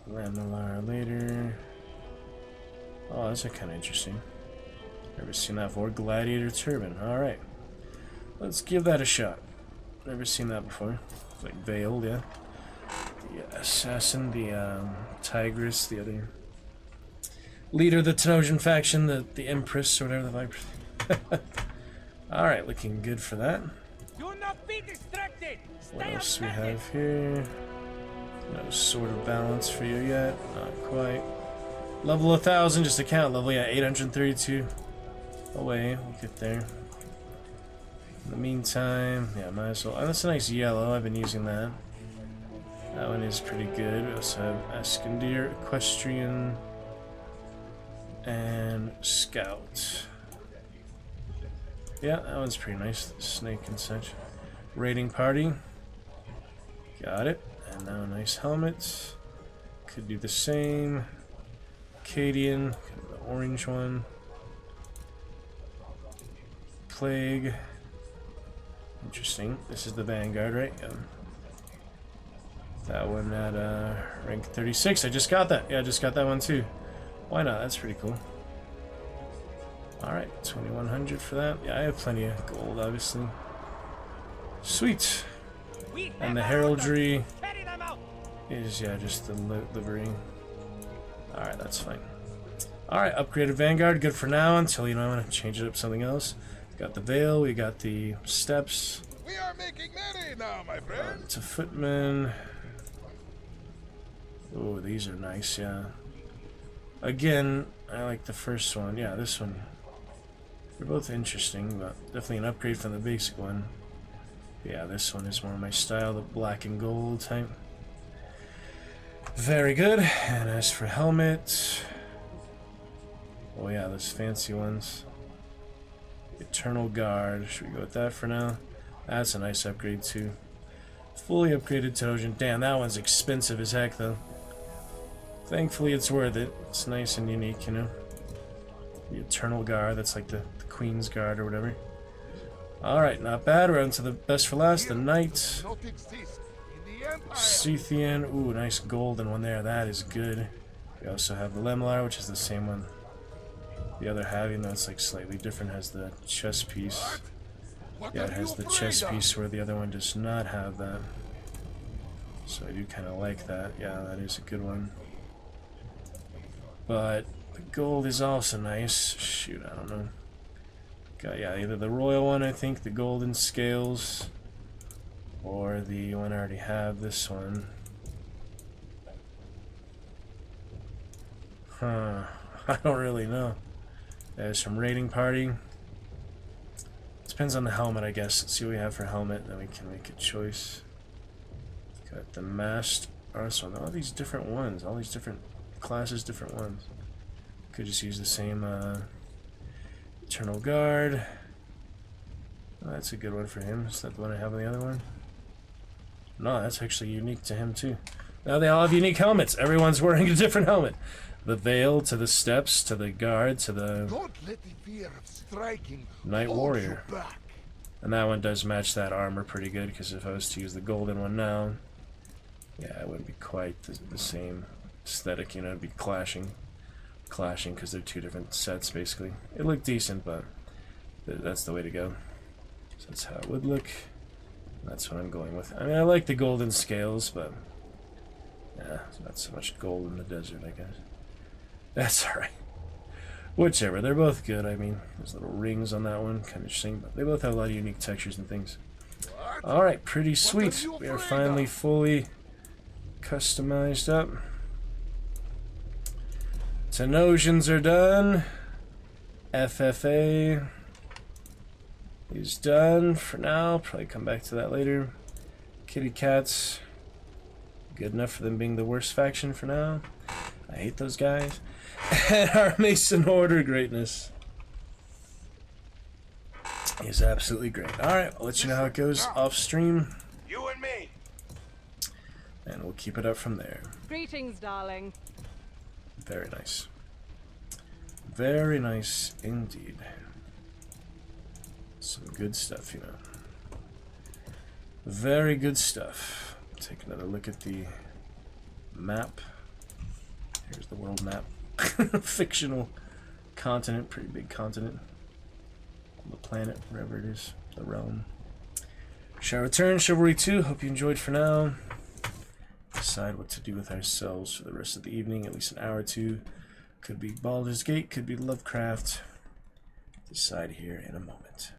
S3: Lamellar later. Oh, that's kind of interesting. Never seen that before. Gladiator turban. Alright. Let's give that a shot. Never seen that before. Like veiled, yeah. The assassin, the tigress, the other leader of the Tenosian faction, the empress or whatever the viper. Alright, looking good for that.
S14: Do not be distracted.
S3: What else we have here? No sword of balance for you yet. Not quite. Level 1000, just a count level, yeah, 832 away. We'll get there. In the meantime, yeah, might as well. Oh, that's a nice yellow. I've been using that. That one is pretty good. We also have Escondier, Equestrian, and Scout. Yeah, that one's pretty nice. Snake and such. Raiding party. Got it. And now a nice helmet. Could do the same. Acadian, the orange one. Plague. Interesting. This is the Vanguard, right? Yeah. That one at rank 36. I just got that. Yeah, I just got that one too. Why not? That's pretty cool. Alright, 2100 for that. Yeah, I have plenty of gold, obviously. Sweet. And the heraldry is, yeah, just the livery. Alright, that's fine. Alright, upgraded Vanguard. Good for now until, you know, I want to change it up something else. We got the veil. We got the steps.
S12: We are making merry now, my friend.
S3: It's a footman. Oh, these are nice, yeah. Again, I like the first one. Yeah, this one. They're both interesting, but definitely an upgrade from the basic one. Yeah, this one is more my style, the black and gold type. Very good. And as for helmet, oh yeah, those fancy ones. Eternal Guard. Should we go with that for now? That's a nice upgrade too. Fully upgraded Tenosian. Damn, that one's expensive as heck though. Thankfully it's worth it. It's nice and unique, you know. The Eternal Guard, that's like the Queen's Guard or whatever. Alright, not bad. We're on to the best for last, the Knight. Scythian. Ooh, nice golden one there. That is good. We also have the Lamellar, which is the same one. The other half, even though it's like slightly different, has the chest piece. Yeah, it has the chest piece where the other one does not have that. So I do kind of like that. Yeah, that is a good one. But the gold is also nice. Shoot, I don't know. Got, yeah, either the royal one, I think, the golden scales, or the one I already have, this one. Huh. I don't really know. There's some raiding party. Depends on the helmet, I guess. Let's see what we have for helmet, then we can make a choice. Got the masked arsenal. All these different ones, all these different classes, different ones. Could just use the same Eternal Guard. Oh, that's a good one for him. Is that the one I have on the other one? No, that's actually unique to him too. Now they all have unique helmets. Everyone's wearing a different helmet. The Veil to the Steps to the Guard to the
S6: Don't let the fear of striking
S3: Knight
S6: hold
S3: Warrior.
S6: you back.
S3: And that one does match that armor pretty good, because if I was to use the golden one now, yeah, it wouldn't be quite the same aesthetic, you know, it'd be clashing because they're two different sets basically. It looked decent, but that's the way to go. So that's how it would look. That's what I'm going with. I mean, I like the golden scales, but yeah, it's not so much gold in the desert, I guess. That's alright. Whichever, they're both good. I mean, there's little rings on that one, kind of interesting, but they both have a lot of unique textures and things. Alright, pretty sweet. We are finally fully customized up. Tenosians are done. FFA is done for now. Probably come back to that later. Kitty Cats, good enough for them being the worst faction for now. I hate those guys. And our Mason Order greatness is absolutely great. Alright, I'll let you know how it goes off stream.
S12: You and me.
S3: And we'll keep it up from there.
S11: Greetings, darling.
S3: Very nice. Very nice indeed. Some good stuff, you know. Very good stuff. Take another look at the map. Here's the world map. Fictional continent, pretty big continent. The planet, wherever it is, the realm. Shall return, Chivalry 2. Hope you enjoyed for now. Decide what to do with ourselves for the rest of the evening, at least an hour or two. Could be Baldur's Gate, could be Lovecraft. Decide here in a moment.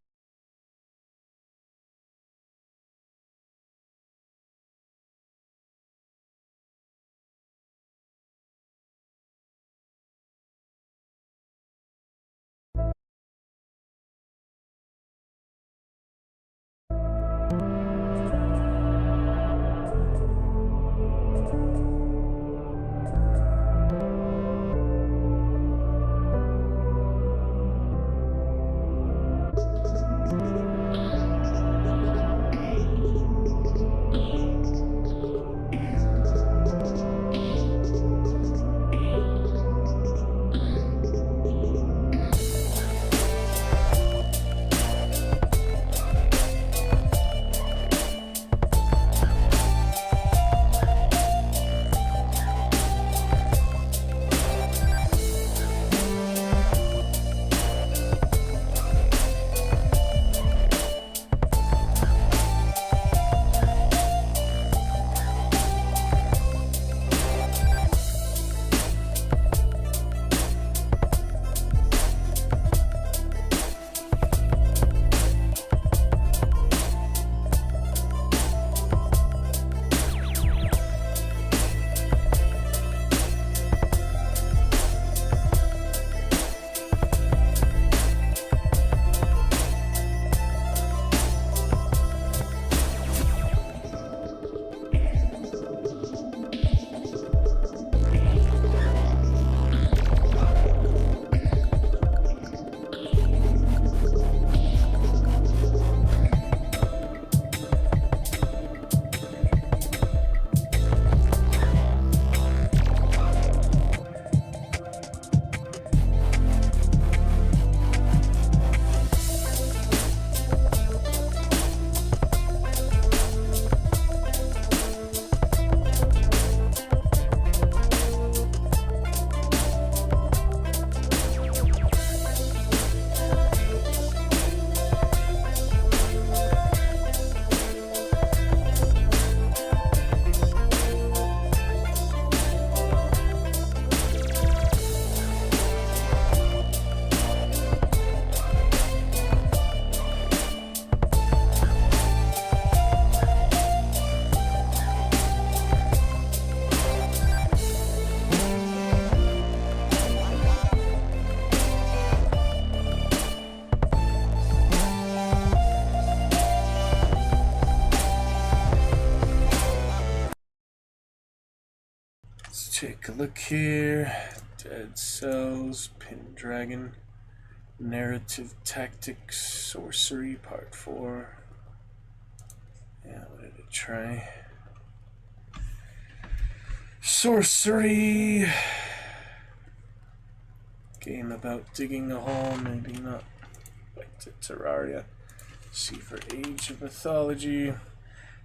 S3: Take a look here. Dead Cells, Pin Dragon. Narrative Tactics Sorcery Part 4. Yeah, what did it try? Sorcery! Game about digging a hole, maybe not like to Terraria. See for Age of Mythology.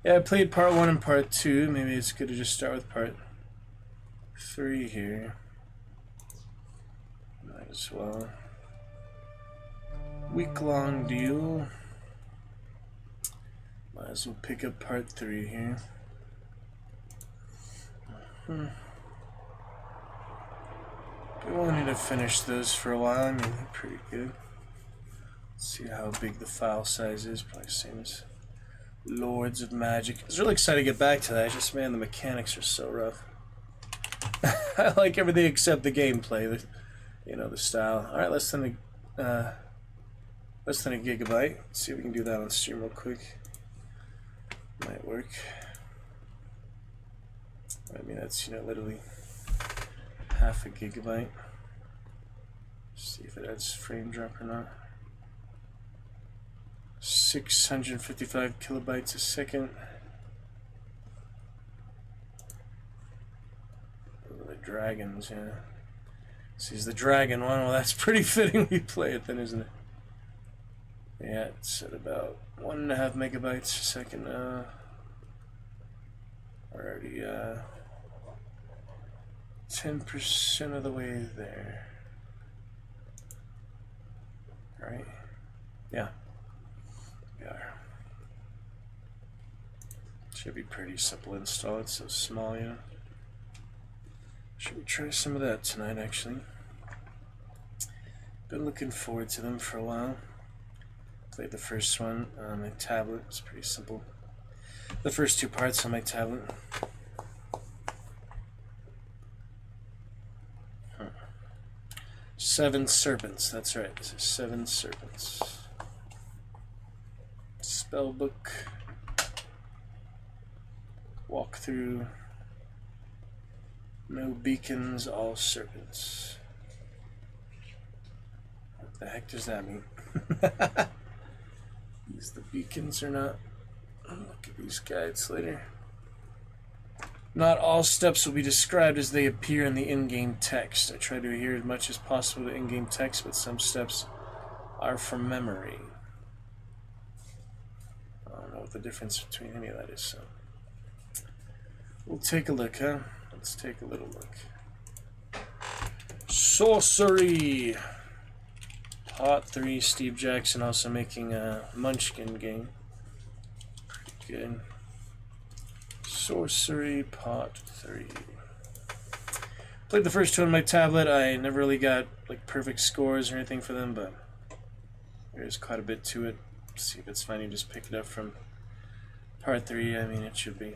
S3: Yeah, I played Part 1 and Part 2. Maybe it's good to just start with Part 3 here. Might as well. Week-long deal. Might as well pick up Part 3 here. Been wanting to finish those for a while. I mean, they're pretty good. Let's see how big the file size is. Probably same as Lords of Magic. I was really excited to get back to that. Just, man, the mechanics are so rough. I like everything except the gameplay. The style. All right, less than a gigabyte. Let's see if we can do that on stream real quick. Might work. I mean, that's, literally half a gigabyte. See if it adds frame drop or not. 655 kilobytes a second. Oh, the dragons, yeah. This is the dragon one. Well, that's pretty fitting we play it then, isn't it? Yeah, it's at about 1.5 megabytes a second. Already 10% of the way there. Right? Yeah. We are. Should be pretty simple to install. It's so small, Should we try some of that tonight, actually? Been looking forward to them for a while. Played the first one on my tablet. It's pretty simple. The first 2 parts on my tablet. 7 serpents. That's right. This is 7 serpents. Spellbook. Walkthrough. No beacons, all serpents. What the heck does that mean? Use the beacons or not? Look at these guides later. Not all steps will be described as they appear in the in-game text. I try to adhere as much as possible to in-game text, but some steps are from memory. I don't know what the difference between any of that is, so we'll take a look, huh? Let's take a little look. Sorcery! Part 3, Steve Jackson also making a Munchkin game. Pretty good. Sorcery Part 3. Played the first 2 on my tablet. I never really got like perfect scores or anything for them, but there's quite a bit to it. See if it's fine. You just pick it up from Part 3. I mean, it should be.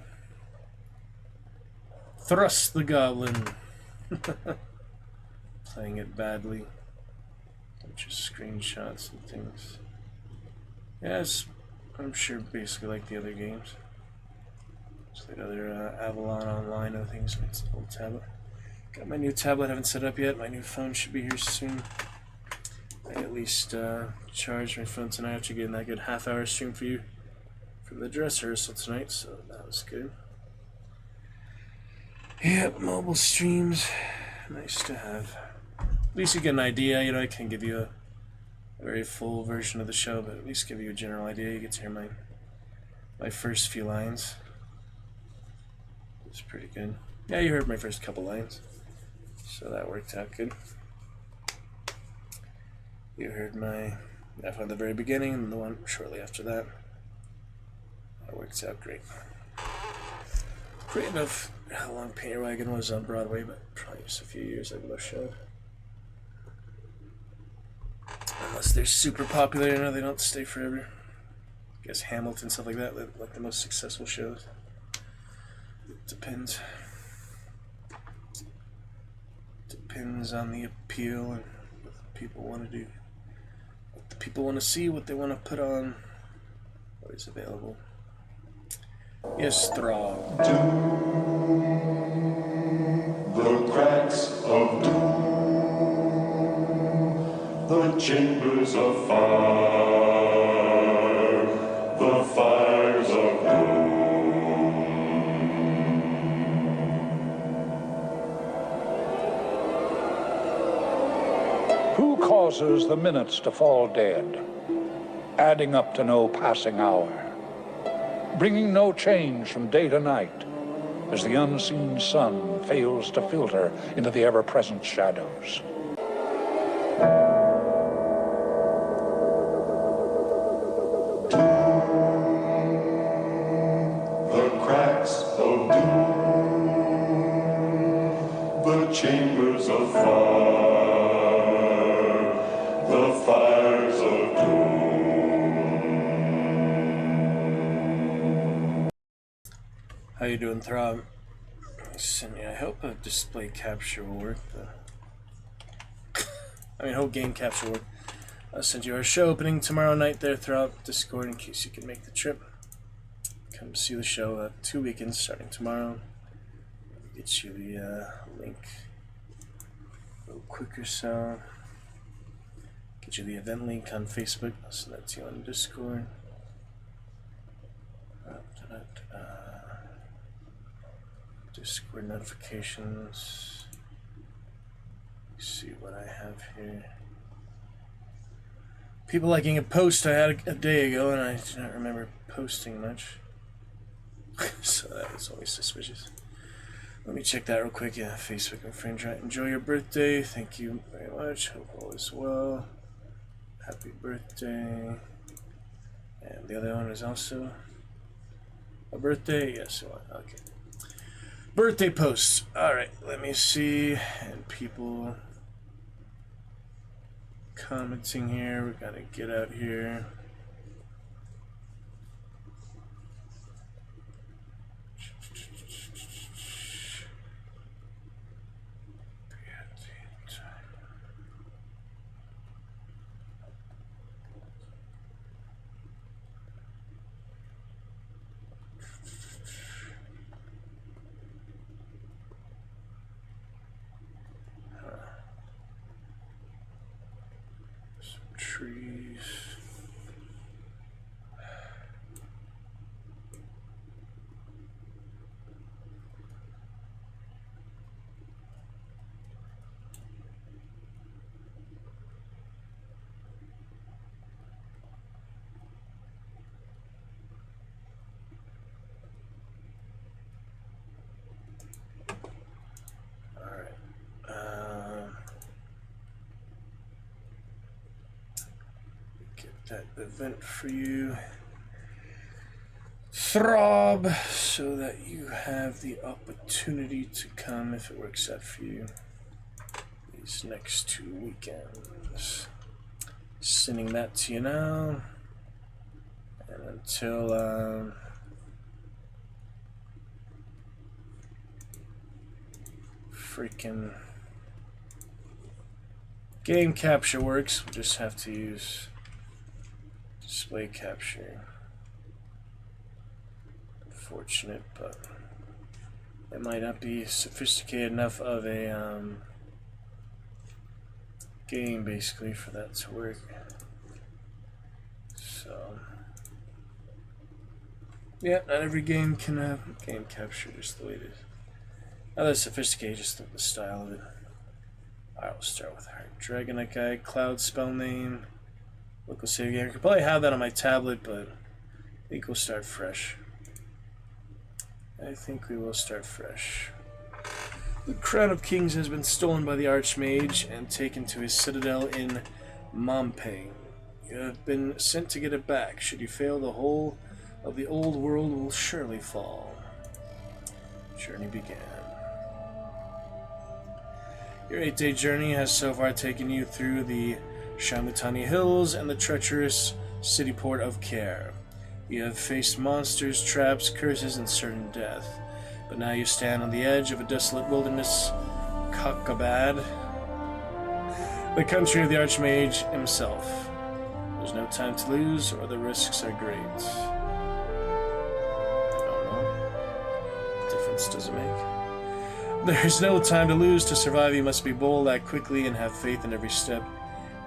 S3: Thrust the Goblin. Playing it badly. Bunch of screenshots and things. Yes, I'm sure basically like the other games. Just like other Avalon Online and things. It's an old tablet. Got my new tablet, haven't set up yet. My new phone should be here soon. I at least charged my phone tonight after getting that good half-hour stream for you from the dress rehearsal tonight, so that was good. Yep, mobile streams, nice to have. At least you get an idea, I can't give you a very full version of the show, but at least give you a general idea. You get to hear my first few lines. It's pretty good. Yeah, you heard my first couple lines, so that worked out good. You heard that one at the very beginning and the one shortly after that. That works out great. Great enough how long Paint Your Wagon was on Broadway, but probably just a few years ago show. Unless they're super popular, they don't stay forever. I guess Hamilton, stuff like that, like the most successful shows. It depends. Depends on the appeal and what people want to do. What the people want to see, what they want to put on, what is available. Yes, Throg.
S1: The cracks of doom The chambers of fire, the fires of doom.
S16: Who causes the minutes to fall dead, adding up to no passing hour, bringing no change from day to night, as the unseen sun fails to filter into the ever-present shadows?
S1: The cracks of doom, the chambers of fire, the fires of doom.
S3: How you doing, Throb? I hope a display capture will work, but I mean, hope game capture will work. I'll send you our show opening tomorrow night there throughout Discord in case you can make the trip. Come see the show 2 weekends starting tomorrow. Get you the link real quick or so. Get you the event link on Facebook. I'll send that to you on Discord. Discord notifications. Let's see what I have here. People liking a post I had a day ago, and I do not remember posting much. So that was always suspicious. Let me check that real quick. Yeah, Facebook and friends. Right. Enjoy your birthday. Thank you very much. Hope all is well. Happy birthday. And the other one is also a birthday. Yes, okay. Birthday posts. Alright, let me see. And people commenting here. We gotta get out here. Trees. All right. That event for you, Throb, so that you have the opportunity to come if it works out for you these next 2 weekends. Sending that to you now, and until freaking game capture works, we'll just have to use display capture. Unfortunate, but it might not be sophisticated enough of a game basically for that to work. So yeah, not every game can have game capture just the way it is. Not that sophisticated, just the style of it. Alright, we'll start with our Dragonite guy, Cloud spell name. Local save game. I could probably have that on my tablet, but I think we'll start fresh. I think we will start fresh. The Crown of Kings has been stolen by the Archmage and taken to his citadel in Mompe. You have been sent to get it back. Should you fail, the whole of the old world will surely fall. Journey began. Your 8-day journey has so far taken you through the Shamutani Hills and the treacherous city port of Care. You have faced monsters, traps, curses, and certain death. But now you stand on the edge of a desolate wilderness, Kakabad, the country of the Archmage himself. There's no time to lose, or the risks are great. I don't know. What difference does it make? There's no time to lose. To survive, you must be bold, act quickly, and have faith in every step.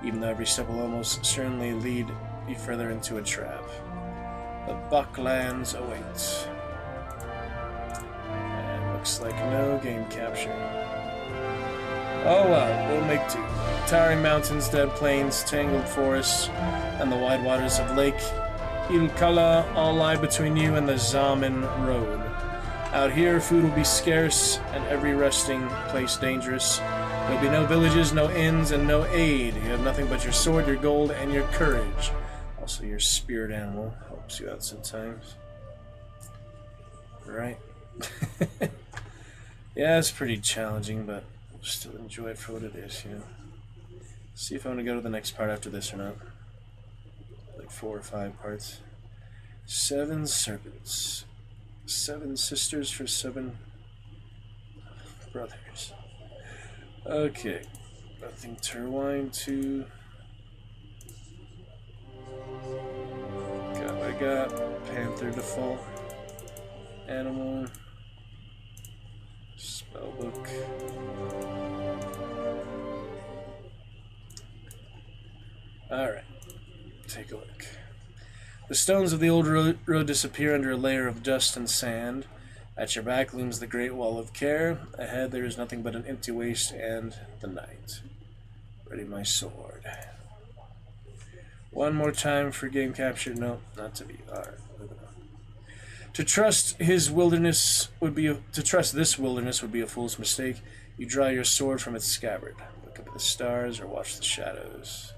S3: even though every step will almost certainly lead you further into a trap. The Bucklands await. And looks like no game capture. Oh well, we'll make do. Towering mountains, dead plains, tangled forests, and the wide waters of Lake Ilkala all lie between you and the Zaman Road. Out here, food will be scarce, and every resting place dangerous. There'll be no villages, no inns, and no aid. You have nothing but your sword, your gold, and your courage. Also, your spirit animal helps you out sometimes. Right? Yeah, it's pretty challenging, but I'll still enjoy it for what it is, you know. See if I want to go to the next part after this or not. Like 4 or 5 parts. 7 serpents. 7 sisters for 7 brothers. Okay. Nothing Turwine to... Got what I got. Panther default. Animal. Spellbook. Alright. Take a look. The stones of the old road disappear under a layer of dust and sand. At your back looms the Great Wall of Care. Ahead there is nothing but an empty waste and the night. Ready my sword. One more time for game capture. No, not to be. Alright, moving on. To trust this wilderness would be a fool's mistake. You draw your sword from its scabbard. Look up at the stars or watch the shadows.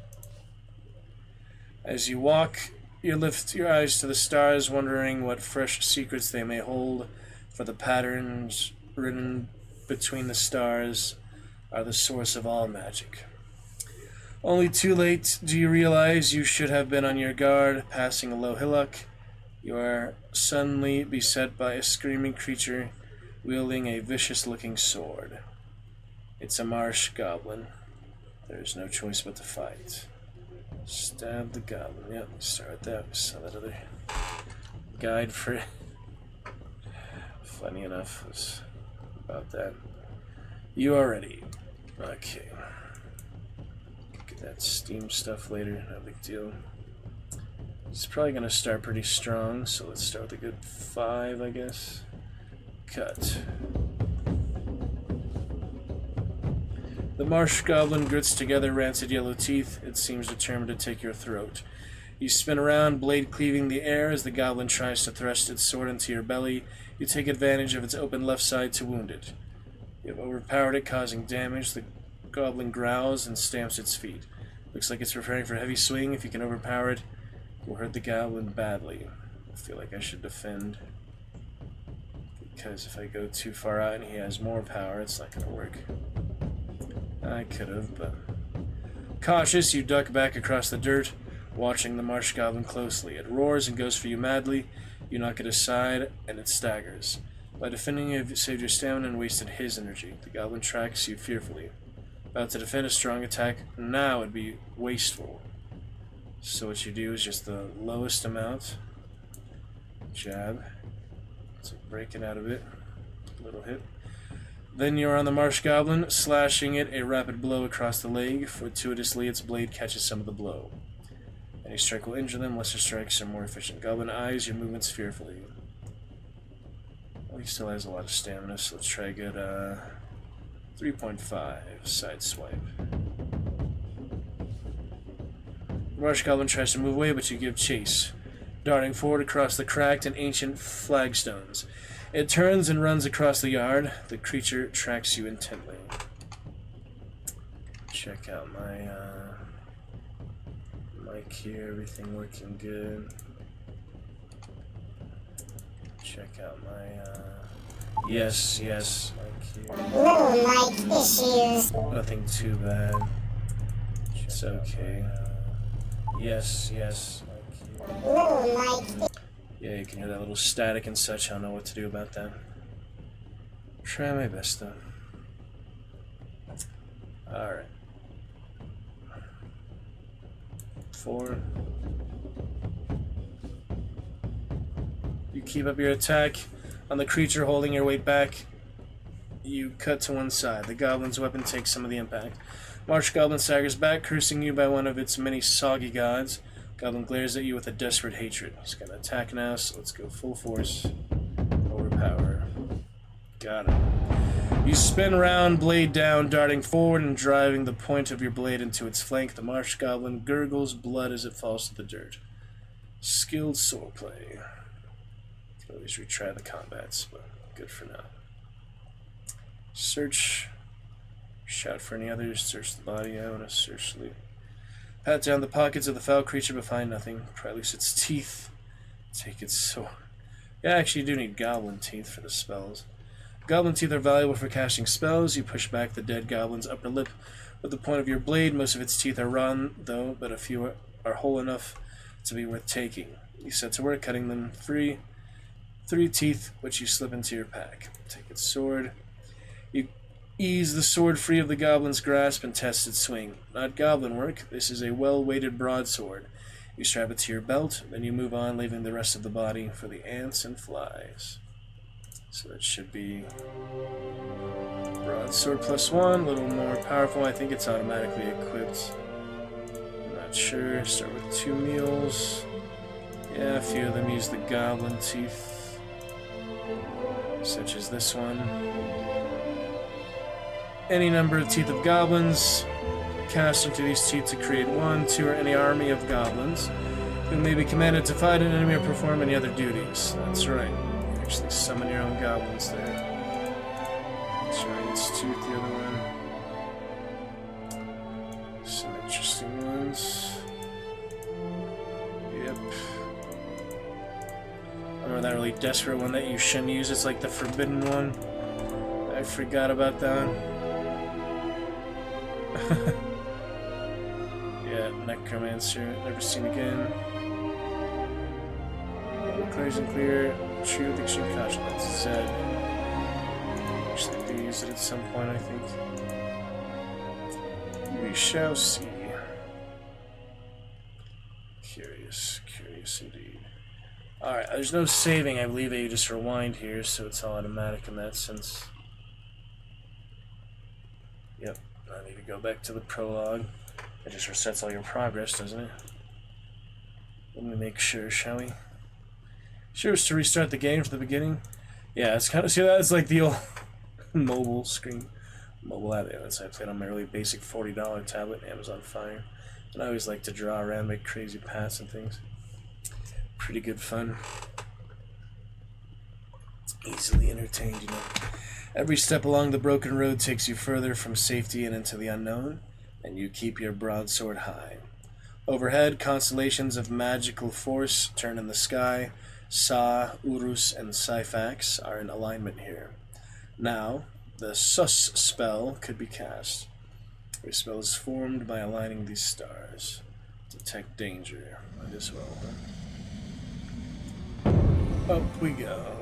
S3: As you walk, you lift your eyes to the stars, wondering what fresh secrets they may hold, for the patterns written between the stars are the source of all magic. Only too late do you realize you should have been on your guard. Passing a low hillock, you are suddenly beset by a screaming creature wielding a vicious-looking sword. It's a marsh goblin. There is no choice but to fight. Stab the goblin. Yep, start with that. We saw that other guide for it. Funny enough, was about that. You are ready. Okay. Get that Steam stuff later. No big deal. It's probably going to start pretty strong, so let's start with a good 5, I guess. Cut. The marsh goblin grits together rancid yellow teeth. It seems determined to take your throat. You spin around, blade cleaving the air as the goblin tries to thrust its sword into your belly. You take advantage of its open left side to wound it. You have overpowered it, causing damage. The goblin growls and stamps its feet. Looks like it's preparing for a heavy swing. If you can overpower it, will hurt the goblin badly. I feel like I should defend, because if I go too far out and he has more power, it's not going to work. I could have, but... Cautious, you duck back across the dirt, watching the marsh goblin closely. It roars and goes for you madly. You knock it aside, and it staggers. By defending, you have saved your stamina and wasted his energy. The goblin tracks you fearfully. About to defend a strong attack, now would be wasteful. So what you do is just the lowest amount. Jab. So break it out a bit. Little hit. Then you're on the marsh goblin, slashing it a rapid blow across the leg. Fortuitously, its blade catches some of the blow. Any strike will injure them, lesser strikes are more efficient. Goblin eyes your movements fearfully. Well, he still has a lot of stamina, so let's try a good 3.5 side swipe. The marsh goblin tries to move away, but you give chase, darting forward across the cracked and ancient flagstones. It turns and runs across the yard. The creature tracks you intently. Check out my mic here. Everything working good. Check out my yes, mic here.
S17: Little mic issues.
S3: Nothing too bad. It's okay. Yes, mic here.
S17: Little mic.
S3: Yeah, you can hear that little static and such. I don't know what to do about that. Try my best, though. Alright. 4. You keep up your attack on the creature, holding your weight back. You cut to one side. The goblin's weapon takes some of the impact. Marsh Goblin staggers back, cursing you by one of its many soggy gods. Goblin glares at you with a desperate hatred. He's gonna attack now, so let's go full force. Overpower. Got him. You spin round, blade down, darting forward and driving the point of your blade into its flank. The Marsh Goblin gurgles blood as it falls to the dirt. Skilled swordplay. Can always retry the combats, but good for now. Search. Shout for any others. Search the body. I want to search the... Pat down the pockets of the foul creature, but find nothing. Pry loose its teeth. Take its sword. Yeah, actually, you do need goblin teeth for the spells. Goblin teeth are valuable for casting spells. You push back the dead goblin's upper lip with the point of your blade. Most of its teeth are rotten, though, but a few are whole enough to be worth taking. You set to work, cutting them free. 3 teeth, which you slip into your pack. Take its sword. You ease the sword free of the goblin's grasp and test its swing. Not goblin work. This is a well-weighted broadsword. You strap it to your belt, then you move on, leaving the rest of the body for the ants and flies. So that should be broadsword +1, a little more powerful. I think it's automatically equipped. I'm not sure. Start with 2 meals. Yeah, a few of them use the goblin teeth, such as this one. Any number of teeth of goblins. Cast into these teeth to create 1, 2, or any army of goblins who may be commanded to fight an enemy or perform any other duties. That's right. You actually summon your own goblins there. Giant's Tooth, the other one. Some interesting ones. Yep. Remember that really desperate one that you shouldn't use? It's like the forbidden one. I forgot about that one. Yeah, Necromancer, never seen again. Clears and clear, tree with extreme caution, that's Zed. Actually, I do use it at some point, I think. We shall see. Curious, curious indeed. Alright, there's no saving, I believe that you just rewind here, so it's all automatic in that sense. Yep, I need to go back to the prologue. It just resets all your progress, doesn't it? Let me make sure, shall we? Sure is to restart the game from the beginning. Yeah, it's kind of, see that's like the old mobile screen. Mobile app, yeah, I played on my really basic $40 tablet, Amazon Fire. And I always like to draw around, make crazy paths and things. Pretty good fun. Easily entertained, you know. Every step along the broken road takes you further from safety and into the unknown, and you keep your broadsword high. Overhead, constellations of magical force turn in the sky. Sa, Urus, and Syphax are in alignment here. Now, the Sus spell could be cast. The spell is formed by aligning these stars. Detect danger. Might as well. Up we go.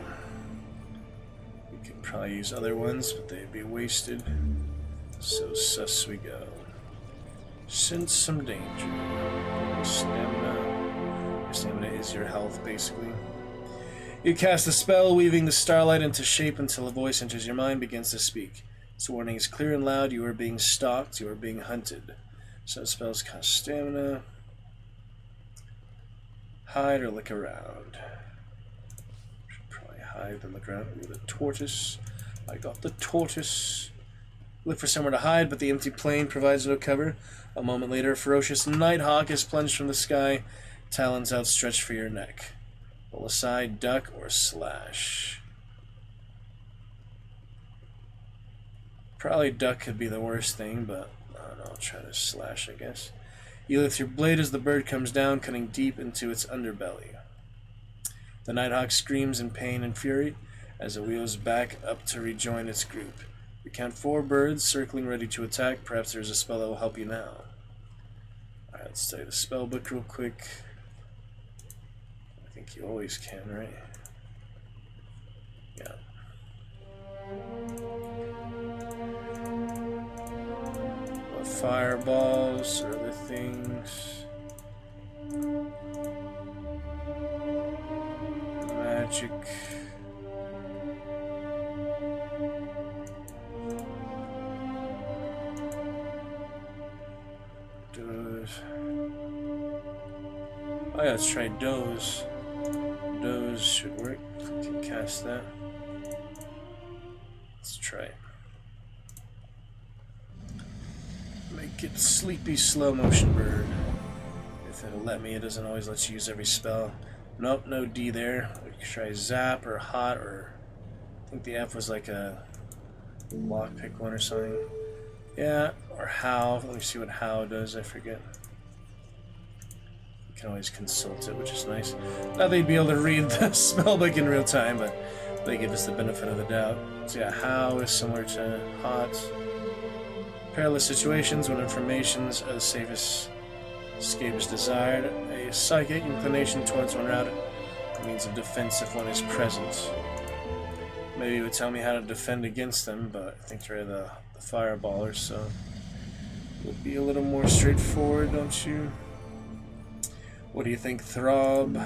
S3: We could probably use other ones, but they'd be wasted. So sus we go. Sense some danger. Stamina. Your stamina is your health, basically. You cast a spell, weaving the starlight into shape until a voice enters your mind, begins to speak. Its warning is clear and loud. You are being stalked. You are being hunted. Some spells cost stamina. Hide or look around. Should probably hide and look around. Ooh, the tortoise. I got the tortoise. Look for somewhere to hide, but the empty plain provides no cover. A moment later, a ferocious nighthawk is plunged from the sky, talons outstretched for your neck. Pull aside, duck, or slash. Probably duck could be the worst thing, but I don't know, I'll try to slash, I guess. You lift your blade as the bird comes down, cutting deep into its underbelly. The nighthawk screams in pain and fury as it wheels back up to rejoin its group. You count 4 birds circling ready to attack. Perhaps there's a spell that will help you now. Alright, let's study the spell book real quick. I think you always can, right? Yeah. Fireballs or other things. Magic. Doze. Oh yeah, let's try Doze. Doze should work. We can cast that. Let's try it. Make it sleepy slow motion bird. If it'll let me, it doesn't always let you use every spell. Nope, no D there. We can try Zap or Hot or... I think the F was like a lockpick one or something. Yeah, or How. Let me see what How does, I forget. You can always consult it, which is nice. Now they'd be able to read the spellbook in real time, but they give us the benefit of the doubt. So yeah, How is similar to Hot. Perilous situations when information's safest escape is desired. A psychic inclination towards one route, a means of defense if one is present. Maybe it would tell me how to defend against them, but I think they're the fireballers, so it would be a little more straightforward, don't you? What do you think, Throb?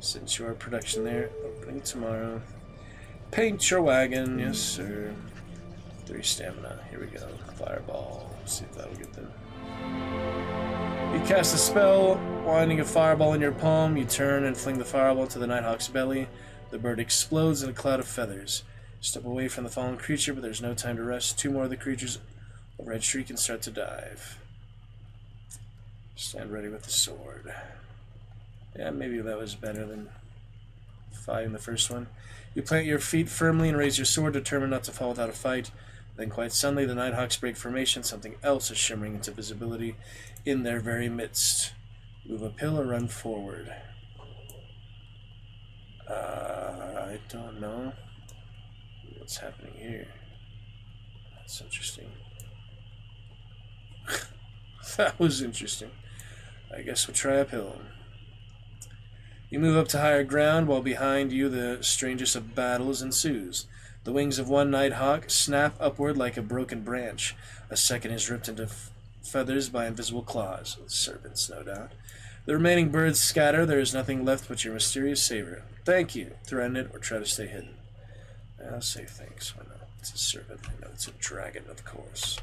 S3: Since your production there, opening tomorrow. Paint your wagon, yes sir. 3 stamina. Here we go. Fireball. Let's see if that'll get them. You cast a spell, winding a fireball in your palm. You turn and fling the fireball to the Nighthawk's belly. The bird explodes in a cloud of feathers. Step away from the fallen creature, but there's no time to rest. 2 more of the creatures will red shriek and start to dive. Stand ready with the sword. Yeah, maybe that was better than fighting the first one. You plant your feet firmly and raise your sword, determined not to fall without a fight. Then quite suddenly the Nighthawks break formation. Something else is shimmering into visibility in their very midst. Move uphill or run forward. I don't know what's happening here. That's interesting. That was interesting. I guess we'll try uphill. You move up to higher ground, while behind you the strangest of battles ensues. The wings of one Nighthawk snap upward like a broken branch. A second is ripped into feathers by invisible claws. Serpents, no doubt. The remaining birds scatter. There is nothing left but your mysterious savior. Thank you. Threaten it or try to stay hidden. I'll say thanks. Why not? It's a serpent. I know it's a dragon, of course.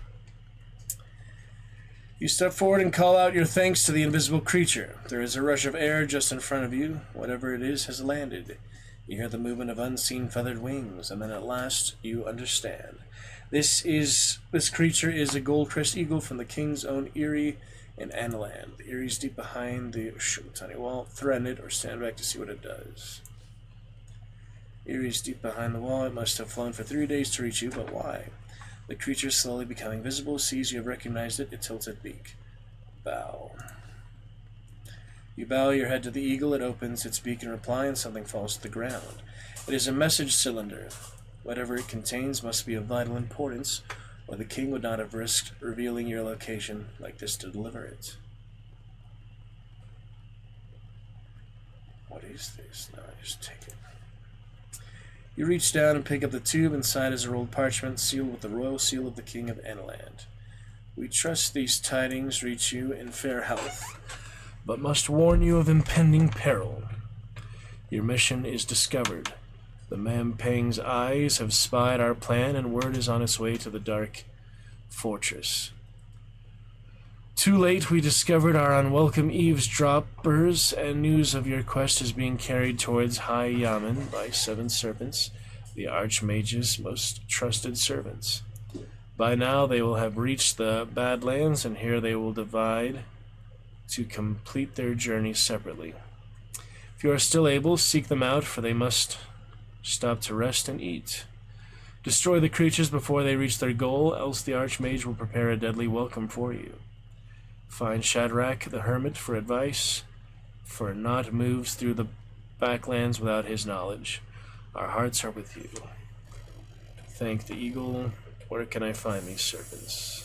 S3: You step forward and call out your thanks to the invisible creature. There is a rush of air just in front of you. Whatever it is has landed. You hear the movement of unseen feathered wings, and then at last you understand. This creature is a gold-crest eagle from the king's own eyrie in Analand. The eyrie's deep behind the tiny wall. Threaten it or stand back to see what it does. Eyrie's deep behind the wall. It must have flown for 3 days to reach you, but why? The creature, slowly becoming visible, sees you have recognized it. It tilts its beak. Bow. You bow your head to the eagle. It opens its beak in reply, and something falls to the ground. It is a message cylinder. Whatever it contains must be of vital importance, or the king would not have risked revealing your location like this to deliver it. What is this? No, I just take it. You reach down and pick up the tube. Inside is a rolled parchment sealed with the royal seal of the King of Analand. We trust these tidings reach you in fair health, but must warn you of impending peril. Your mission is discovered. The Mampang's eyes have spied our plan, and word is on its way to the Dark Fortress. Too late, we discovered our unwelcome eavesdroppers, and news of your quest is being carried towards High Yamen by 7 serpents, the Archmage's most trusted servants. By now they will have reached the Badlands, and here they will divide to complete their journey separately. If you are still able, seek them out, for they must stop to rest and eat. Destroy the creatures before they reach their goal, else the Archmage will prepare a deadly welcome for you. Find Shadrach the Hermit for advice, for naught moves through the backlands without his knowledge. Our hearts are with you. Thank the eagle. Where can I find these serpents?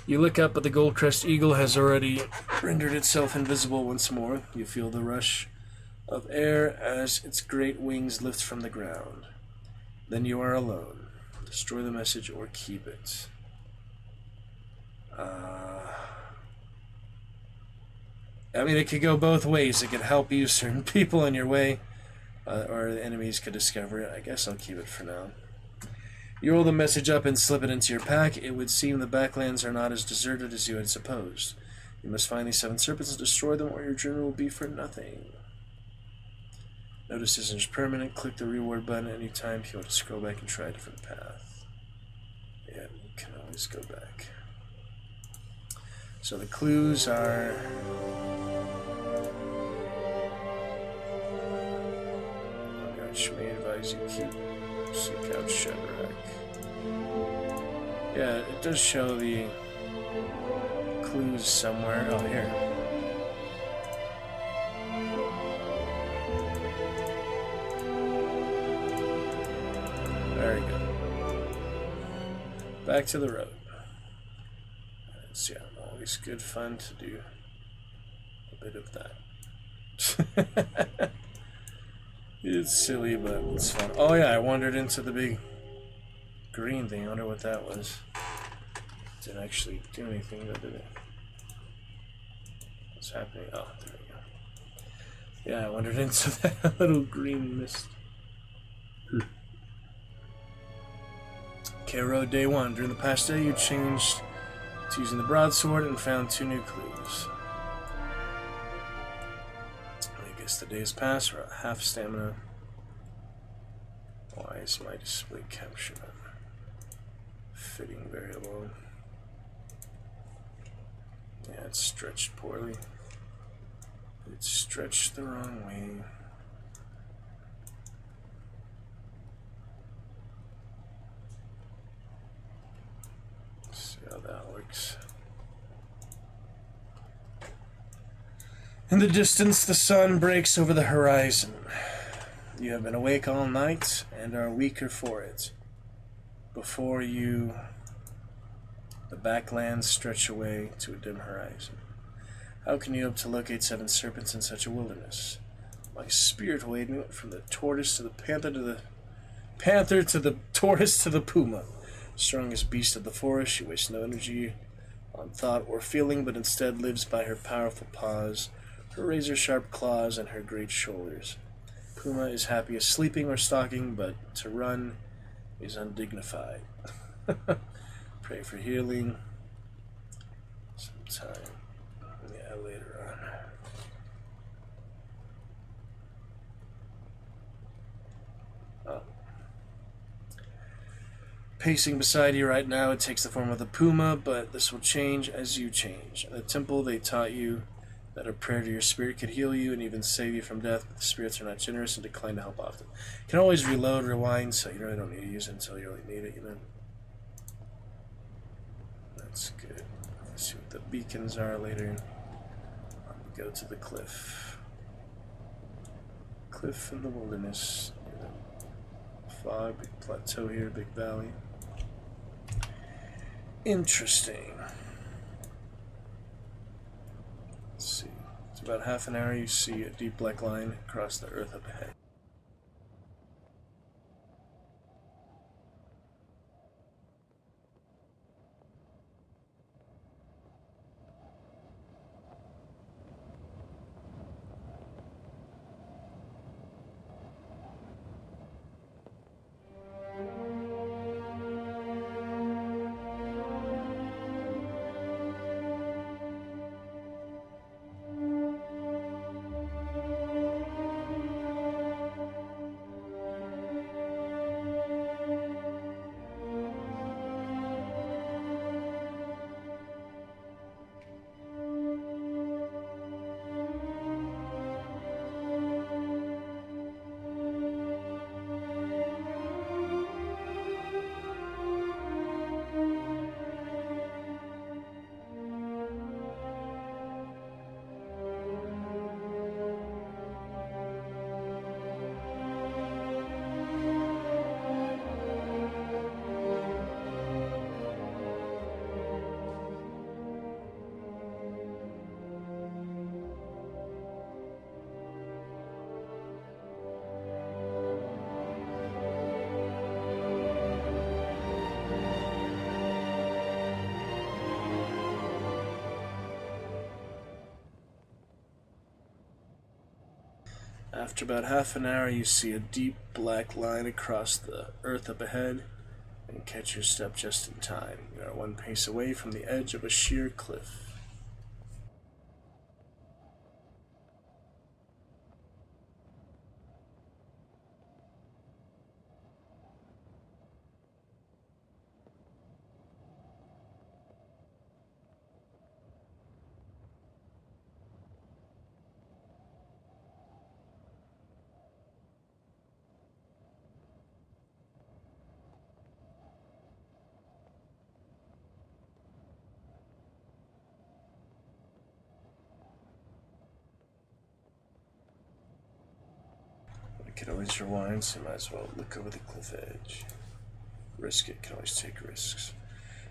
S3: You look up, but the gold-crest eagle has already rendered itself invisible once more. You feel the rush of air as its great wings lift from the ground. Then you are alone. Destroy the message or keep it. I mean, it could go both ways. It could help you certain people in your way, or the enemies could discover it. I guess I'll keep it for now. You roll the message up and slip it into your pack. It would seem the Backlands are not as deserted as you had supposed. You must find these 7 serpents and destroy them, or your journey will be for nothing. No decision is permanent. Click the reward button anytime if you want to scroll back and try a different path. Yeah, you can always go back. So the clues are... She may advise you seek out Shadrach. Yeah, it does show the clues somewhere. Oh, here. Very good. Back to the road. It's always good fun to do a bit of that. It's silly, but it's fun. Oh yeah, I wandered into the big green thing. I wonder what that was. Didn't actually do anything, though, did it? What's happening? Oh, there we go. Yeah, I wandered into that little green mist. Okay, road day 1. During the past day, you changed to using the broadsword and found 2 new clues. I guess the days pass. We're at half stamina. Why is my display capture not fitting very low? Yeah, it's stretched poorly. It's stretched the wrong way. Let's see how that works. In the distance, the sun breaks over the horizon. You have been awake all night and are weaker for it. Before you, the backlands stretch away to a dim horizon. How can you hope to locate 7 serpents in such a wilderness? My spirit weighed me from the tortoise to the panther to the tortoise to the puma. Strongest beast of the forest, she wastes no energy on thought or feeling, but instead lives by her powerful paws, her razor-sharp claws, and her great shoulders. Puma is happiest sleeping or stalking, but to run is undignified. Pray for healing sometime. Yeah, later on. Oh. Pacing beside you right now, it takes the form of the puma, but this will change as you change. At the temple, they taught you that a prayer to your spirit could heal you and even save you from death, but the spirits are not generous and decline to help often. You can always reload, rewind, so you really don't need to use it until you really need it, That's good. Let's see what the beacons are later. Go to the cliff. Cliff in the wilderness. Fog, big plateau here, big valley. Interesting. Let's see. It's about half an hour. You see a deep black line across the earth up ahead. After about half an hour, you see a deep black line across the earth up ahead. and catch your step just in time. You are one pace away from the edge of a sheer cliff. Can always rewind, so might as well look over the cliff edge. Risk it, can always take risks.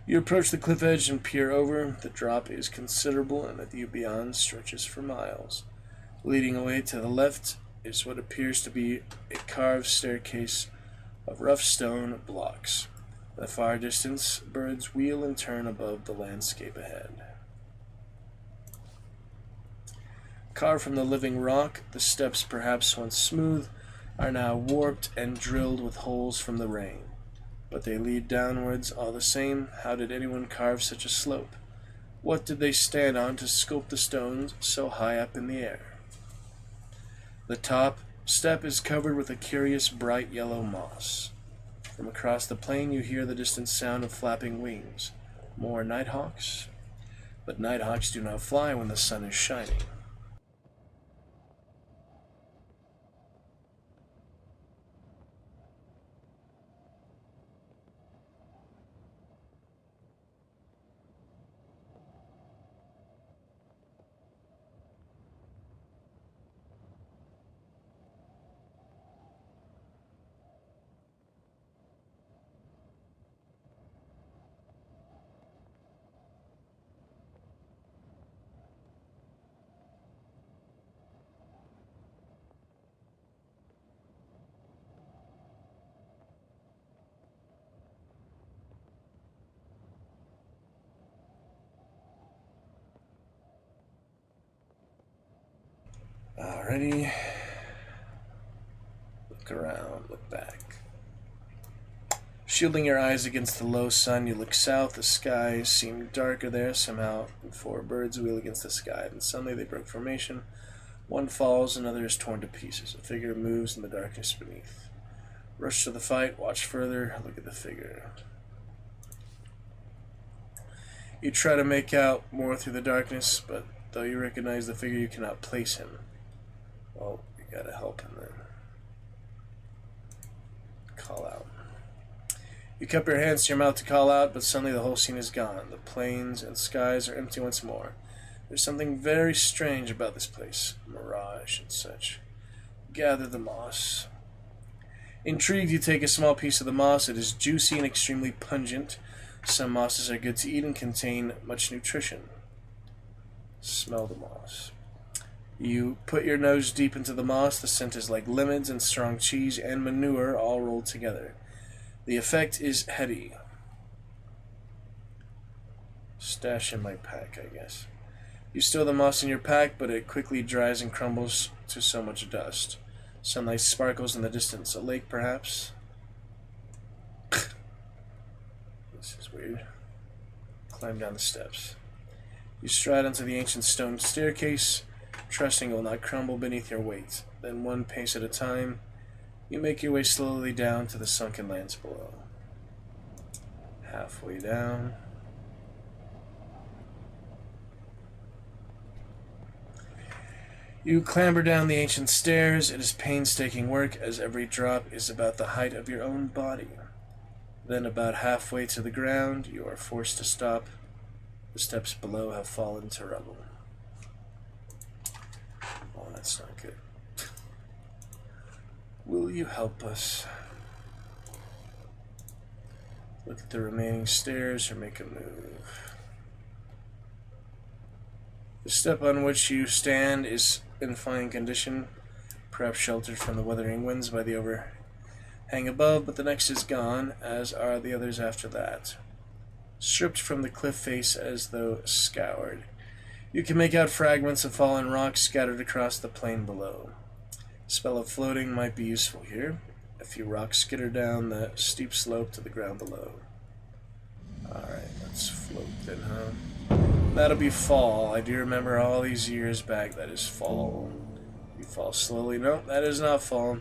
S3: You approach the cliff edge and peer over. The drop is considerable, and the view beyond stretches for miles. Leading away to the left is what appears to be a carved staircase of rough stone blocks. In the far distance, birds wheel and turn above the landscape ahead. Carved from the living rock, the steps, perhaps once smooth, are now warped and drilled with holes from the rain. But they lead downwards all the same. How did anyone carve such a slope? What did they stand on to sculpt the stones so high up in the air? The top step is covered with a curious bright yellow moss. From across the plain you hear the distant sound of flapping wings. More nighthawks? But nighthawks do not fly when the sun is shining. Alrighty. Look around, look back. Shielding your eyes against the low sun, you look south. The skies seem darker there somehow. Four birds wheel against the sky. Then suddenly they broke formation. One falls, another is torn to pieces. A figure moves in the darkness beneath. Rush to the fight, watch further, look at the figure. You try to make out more through the darkness, but though you recognize the figure, you cannot place him. Well, you gotta help him then. Call out. You cup your hands to your mouth to call out, but suddenly the whole scene is gone. The plains and skies are empty once more. There's something very strange about this place. Mirage and such. Gather the moss. Intrigued, you take a small piece of the moss. It is juicy and extremely pungent. Some mosses are good to eat and contain much nutrition. Smell the moss. You put your nose deep into the moss. The scent is like lemons and strong cheese and manure all rolled together. The effect is heady. Stash in my pack, I guess. You stow the moss in your pack, but it quickly dries and crumbles to so much dust. Sunlight sparkles in the distance. A lake, perhaps? This is weird. Climb down the steps. You stride onto the ancient stone staircase, trusting it will not crumble beneath your weight. Then, one pace at a time, you make your way slowly down to the sunken lands below. Halfway down. You clamber down the ancient stairs. It is painstaking work, as every drop is about the height of your own body. Then, about halfway to the ground, you are forced to stop. The steps below have fallen to rubble. Oh, that's not good. Will you help us? Look at the remaining stairs or make a move. The step on which you stand is in fine condition, perhaps sheltered from the weathering winds by the overhang above, but the next is gone, as are the others after that. Stripped from the cliff face as though scoured. You can make out fragments of fallen rocks scattered across the plain below. A spell of floating might be useful here. A few rocks skitter down the steep slope to the ground below. Alright, let's float then, huh? That'll be fall. I do remember all these years back that is fall. You fall slowly. No, that is not fall.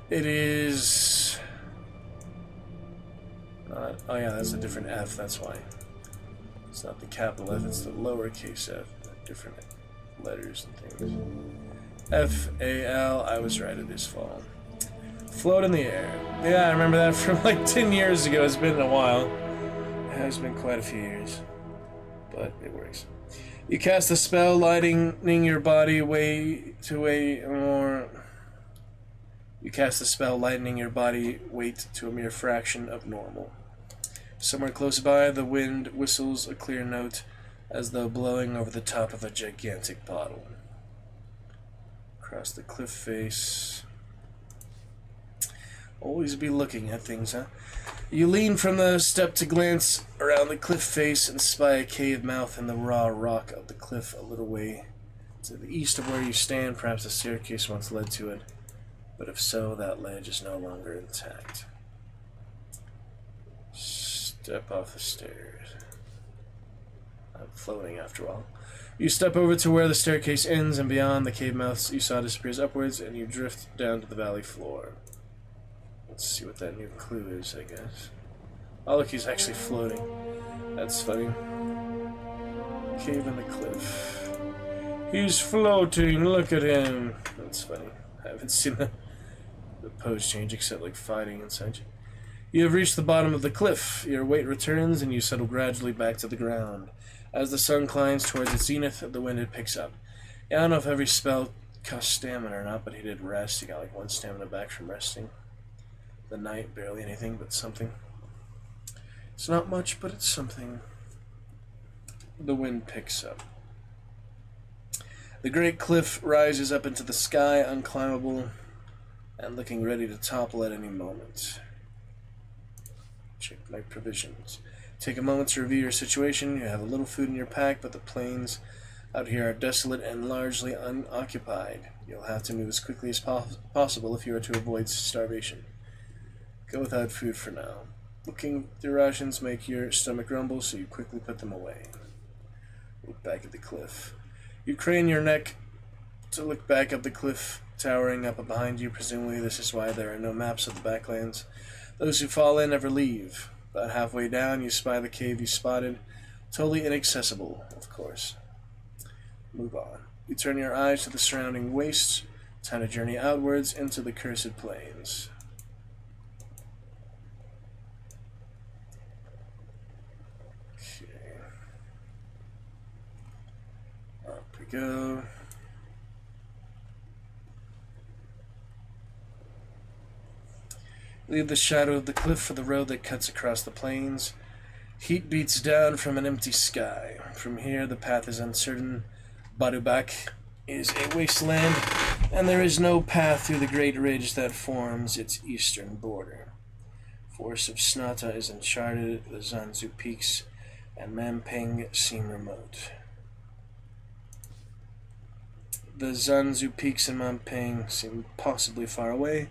S3: It is... oh yeah, that's a different F, that's why. It's not the capital F, it's the lowercase f. Different letters and things. F-A-L, I was right, it is fall. Float in the air. Yeah, I remember that from like 10 years ago. It's been a while. It has been quite a few years. But it works. You cast a spell lightening your body weight to a mere fraction of normal. Somewhere close by, the wind whistles a clear note as though blowing over the top of a gigantic bottle. Across the cliff face. Always be looking at things, huh? You lean from the step to glance around the cliff face and spy a cave mouth in the raw rock of the cliff a little way to the east of where you stand. Perhaps a staircase once led to it, but if so, that ledge is no longer intact. Step off the stairs. I'm floating after all. You step over to where the staircase ends, and beyond the cave mouth you saw disappears upwards, and you drift down to the valley floor. Let's see what that new clue is, I guess. Oh, look, he's actually floating. That's funny. Cave in the cliff. He's floating, look at him. That's funny. I haven't seen the pose change except like fighting and such. You have reached the bottom of the cliff. Your weight returns and you settle gradually back to the ground. As the sun climbs towards its zenith, the wind picks up. Yeah, I don't know if every spell costs stamina or not, but he did rest. He got like 1 stamina back from resting. The night, barely anything, but something. It's not much, but it's something. The wind picks up. The great cliff rises up into the sky, unclimbable, and looking ready to topple at any moment. Check my provisions. Take a moment to review your situation. You have a little food in your pack, but the plains out here are desolate and largely unoccupied. You'll have to move as quickly as possible if you are to avoid starvation. Go without food for now. Looking through rations make your stomach rumble, so you quickly put them away. Look back at the cliff. You crane your neck to look back up the cliff towering up behind you. Presumably this is why there are no maps of the backlands. Those who fall in never leave. About halfway down, you spy the cave you spotted. Totally inaccessible, of course. Move on. You turn your eyes to the surrounding wastes. Time to journey outwards into the cursed plains. Up we go. Leave the shadow of the cliff for the road that cuts across the plains. Heat beats down from an empty sky. From here, the path is uncertain. Badubak is a wasteland, and there is no path through the great ridge that forms its eastern border. Forest of Snata is uncharted. The Zanzu Peaks and Mamping seem remote. The Zanzu Peaks and Mamping seem possibly far away,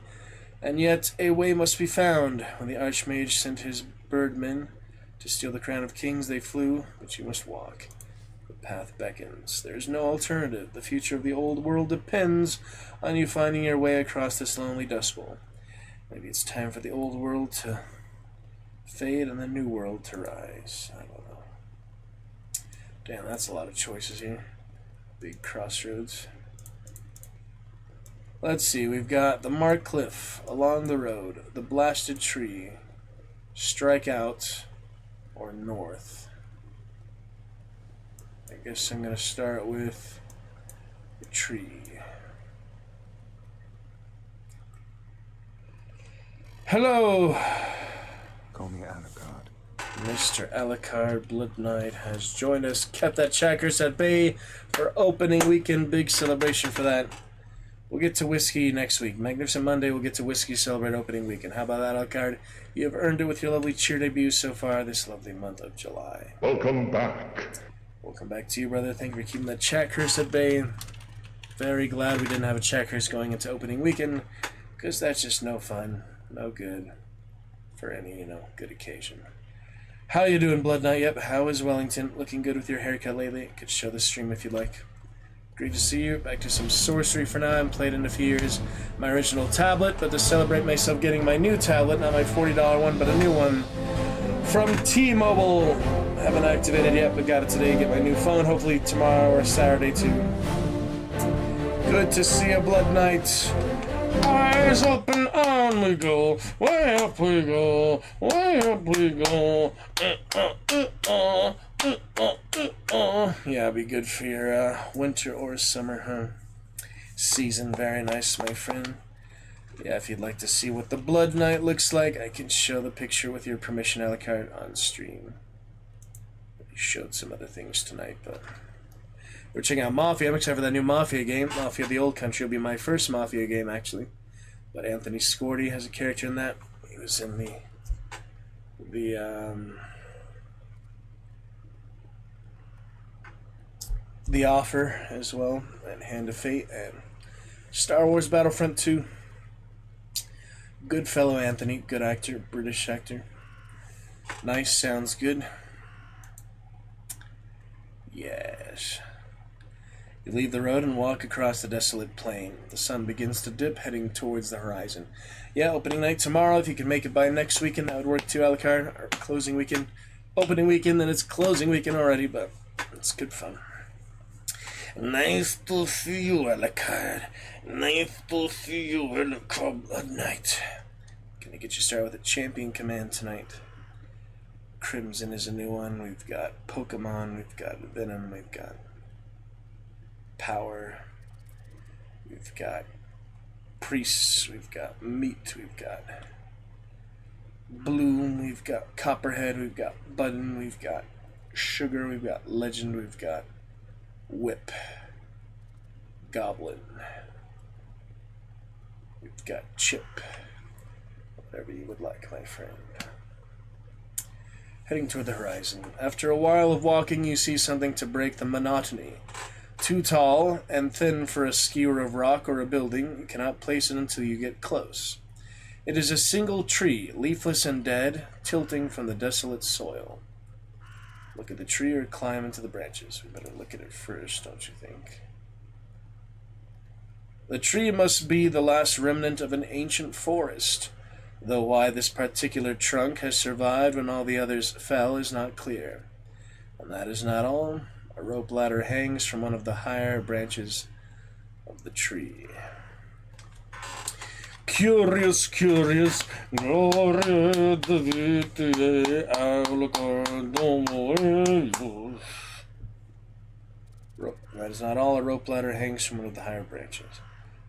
S3: and yet a way must be found. When the Archmage sent his birdmen to steal the crown of kings, they flew, but you must walk. The path beckons. There is no alternative. The future of the old world depends on you finding your way across this lonely dust bowl. Maybe it's time for the old world to fade and the new world to rise. I don't know. Damn, that's a lot of choices here. Big crossroads. Let's see, we've got the Mark Cliff, along the road, the blasted tree, strike out, or north. I guess I'm going to start with the tree. Hello!
S6: Call me Alucard.
S3: Mr. Alucard, Blood Knight, has joined us, kept that Checkers at bay for opening weekend, big celebration for that. We'll get to whiskey next week. Magnificent Monday, we'll get to whiskey, celebrate opening weekend. How about that, Alucard? You have earned it with your lovely cheer debut so far this lovely month of July.
S1: Welcome back.
S3: Welcome back to you, brother. Thank you for keeping that chat curse at bay. Very glad we didn't have a chat curse going into opening weekend, because that's just no fun. No good for any, good occasion. How you doing, Blood Knight? Yep, how is Wellington? Looking good with your haircut lately? Could show the stream if you'd like. Great to see you. Back to some Sorcery for now. I haven't played in a few years. My original tablet, but to celebrate myself getting my new tablet, not my $40 one, but a new one from T-Mobile. Haven't activated yet, but got it today. Get my new phone, hopefully tomorrow or Saturday too. Good to see you, Blood Knight. Eyes up and on we go, way up we go, way up we go. Yeah, be good for your winter or summer, season. Very nice, my friend. Yeah, if you'd like to see what the Blood Knight looks like, I can show the picture with your permission, Alucard, on stream. We showed some other things tonight, but we're checking out Mafia. I'm excited for that new Mafia game. Mafia the Old Country will be my first Mafia game, actually. But Anthony Scordy has a character in that. He was in the Offer as well, and Hand of Fate, and Star Wars Battlefront 2. Good fellow Anthony, good actor, British actor. Nice, sounds good. Yes. You leave the road and walk across the desolate plain. The sun begins to dip, heading towards the horizon. Yeah, opening night tomorrow. If you can make it by next weekend, that would work too, Alucard. Or closing weekend. Opening weekend, then it's closing weekend already, but it's good fun. Nice to see you, Alucard. Nice to see you, Alucard, Blood Knight. Gonna get you started with a champion command tonight. Crimson is a new one. We've got Pokemon. We've got Venom. We've got Power. We've got Priests. We've got Meat. We've got Bloom. We've got Copperhead. We've got Button. We've got Sugar. We've got Legend. We've got Whip. Goblin. We've got Chip. Whatever you would like, my friend. Heading toward the horizon. After a while of walking, you see something to break the monotony. Too tall and thin for a skewer of rock or a building, you cannot place it until you get close. It is a single tree, leafless and dead, tilting from the desolate soil. Look at the tree or climb into the branches. We better look at it first, don't you think? The tree must be the last remnant of an ancient forest, though why this particular trunk has survived when all the others fell is not clear. And that is not all. A rope ladder hangs from one of the higher branches of the tree. Curious, curious, gloria divine, that is not all. A rope ladder hangs from one of the higher branches.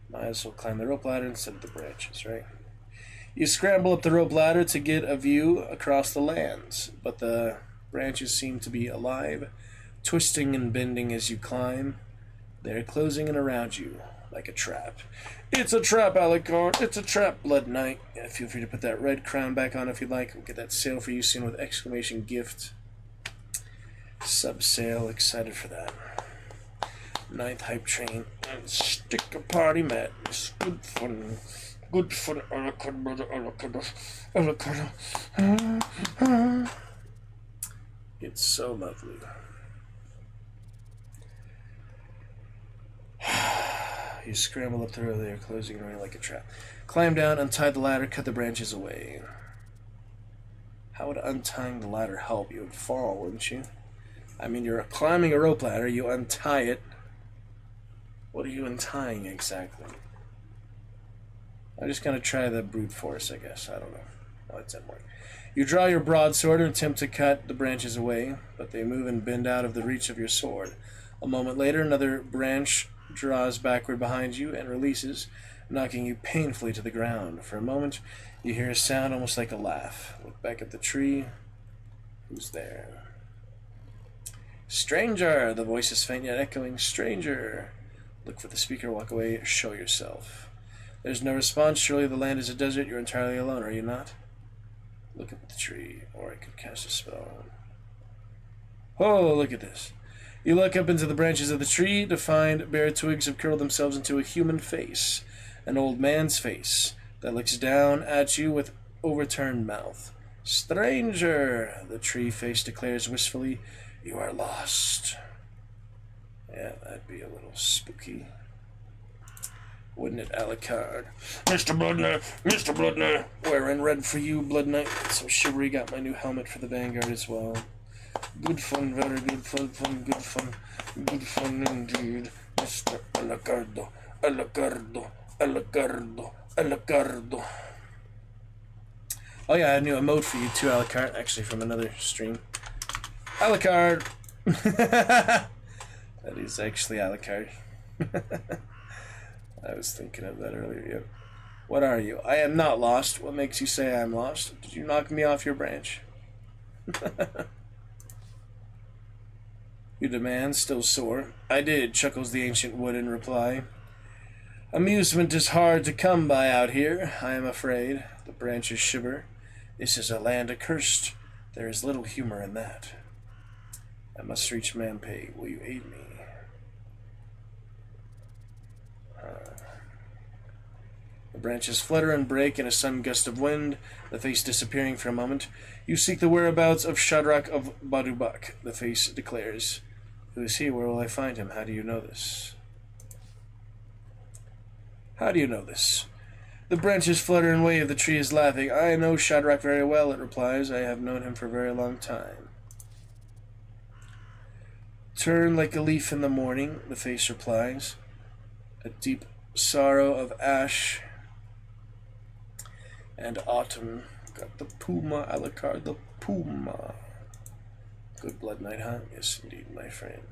S3: Might as well climb the rope ladder instead of the branches, right? You scramble up the rope ladder to get a view across the lands, but the branches seem to be alive, twisting and bending as you climb. They're closing in around you like a trap. It's a trap, Alucard. It's a trap, Blood Knight. Yeah, feel free to put that red crown back on if you'd like. We'll get that sale for you soon with exclamation gift. Sub sale. Excited for that. 9th hype train. And stick a party mat. It's good fun. Good fun, Alucard, brother, Alucard. Alucard. It's so lovely. You scramble up the road, they are closing around like a trap. Climb down, untie the ladder, cut the branches away. How would untying the ladder help? You would fall, wouldn't you? I mean, you're climbing a rope ladder, you untie it. What are you untying exactly? I'm just going to try the brute force, I guess. I don't know. Oh, it didn't work. You draw your broadsword and attempt to cut the branches away, but they move and bend out of the reach of your sword. A moment later, another branch draws backward behind you and releases, knocking you painfully to the ground. For a moment, you hear a sound almost like a laugh. Look back at the tree. Who's there? Stranger! The voice is faint yet echoing. Stranger! Look for the speaker, walk away, show yourself. There's no response. Surely the land is a desert. You're entirely alone, are you not? Look at the tree, or I could cast a spell. Oh, look at this. You look up into the branches of the tree to find bare twigs have curled themselves into a human face, an old man's face. that looks down at you with overturned mouth. Stranger, the tree face declares wistfully, you are lost. Yeah, that'd be a little spooky. Wouldn't it, Alucard? Mr. Bloodknight, Mr. Bloodknight, wearing red for you, Blood Knight. So Chivalry got my new helmet for the Vanguard as well. Good fun, very good fun, good fun indeed. Mr. Alucardo, Alucardo, Alucardo, Alucardo. Oh yeah, I had a new emote for you too, Alucard, actually from another stream. Alucard! That is actually Alucard. I was thinking of that earlier, yep. What are you? I am not lost. What makes you say I am lost? Did you knock me off your branch? You demand, still sore. I did, chuckles the ancient wood in reply. Amusement is hard to come by out here, I am afraid. The branches shiver. This is a land accursed. There is little humor in that. I must reach Manpay. Will you aid me? The branches flutter and break in a sudden gust of wind, the face disappearing for a moment. You seek the whereabouts of Shadrach of Badubak, the face declares. Who is he? Where will I find him? How do you know this? How do you know this? The branches flutter and wave, the tree is laughing. I know Shadrach very well, it replies. I have known him for a very long time. Turn like a leaf in the morning, the face replies. A deep sorrow of ash and autumn. Got the puma, Alucard, the puma. Good Blood Knight, huh? Yes, indeed, my friend.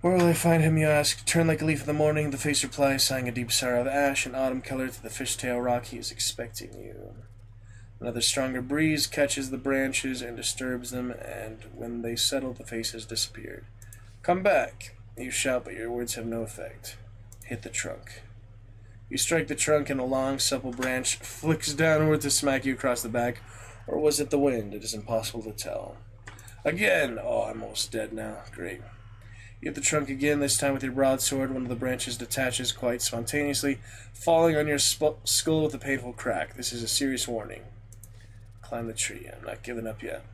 S3: Where will I find him, you ask? Turn like a leaf in the morning, the face replies, sighing a deep sorrow of ash and autumn color to the fishtail rock. He is expecting you. Another stronger breeze catches the branches and disturbs them, and when they settle, the face has disappeared. Come back! You shout, but your words have no effect. Hit the trunk. You strike the trunk, and a long, supple branch flicks downward to smack you across the back. Or was it the wind? It is impossible to tell. Again! Oh, I'm almost dead now. Great. You hit the trunk again, this time with your broadsword. One of the branches detaches quite spontaneously, falling on your skull with a painful crack. This is a serious warning. Climb the tree. I'm not giving up yet.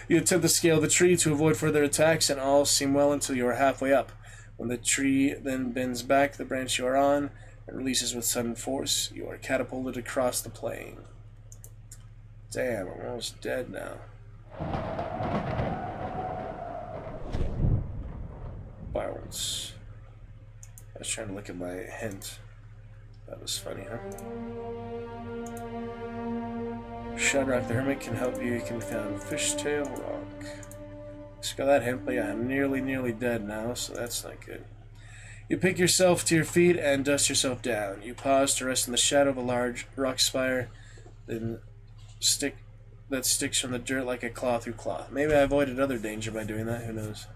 S3: You attempt to scale the tree to avoid further attacks, and all seem well until you are halfway up. When the tree then bends back the branch you are on and releases with sudden force, you are catapulted across the plain. Damn, I'm almost dead now. Bounce. I was trying to look at my hint. That was funny, huh? Shadrach the Hermit can help you. He can be found Fishtail Rock. Just got that hint, but yeah, I'm nearly dead now, so that's not good. You pick yourself to your feet and dust yourself down. You pause to rest in the shadow of a large rock spire, then that sticks from the dirt like a claw through cloth. Maybe I avoided other danger by doing that, who knows?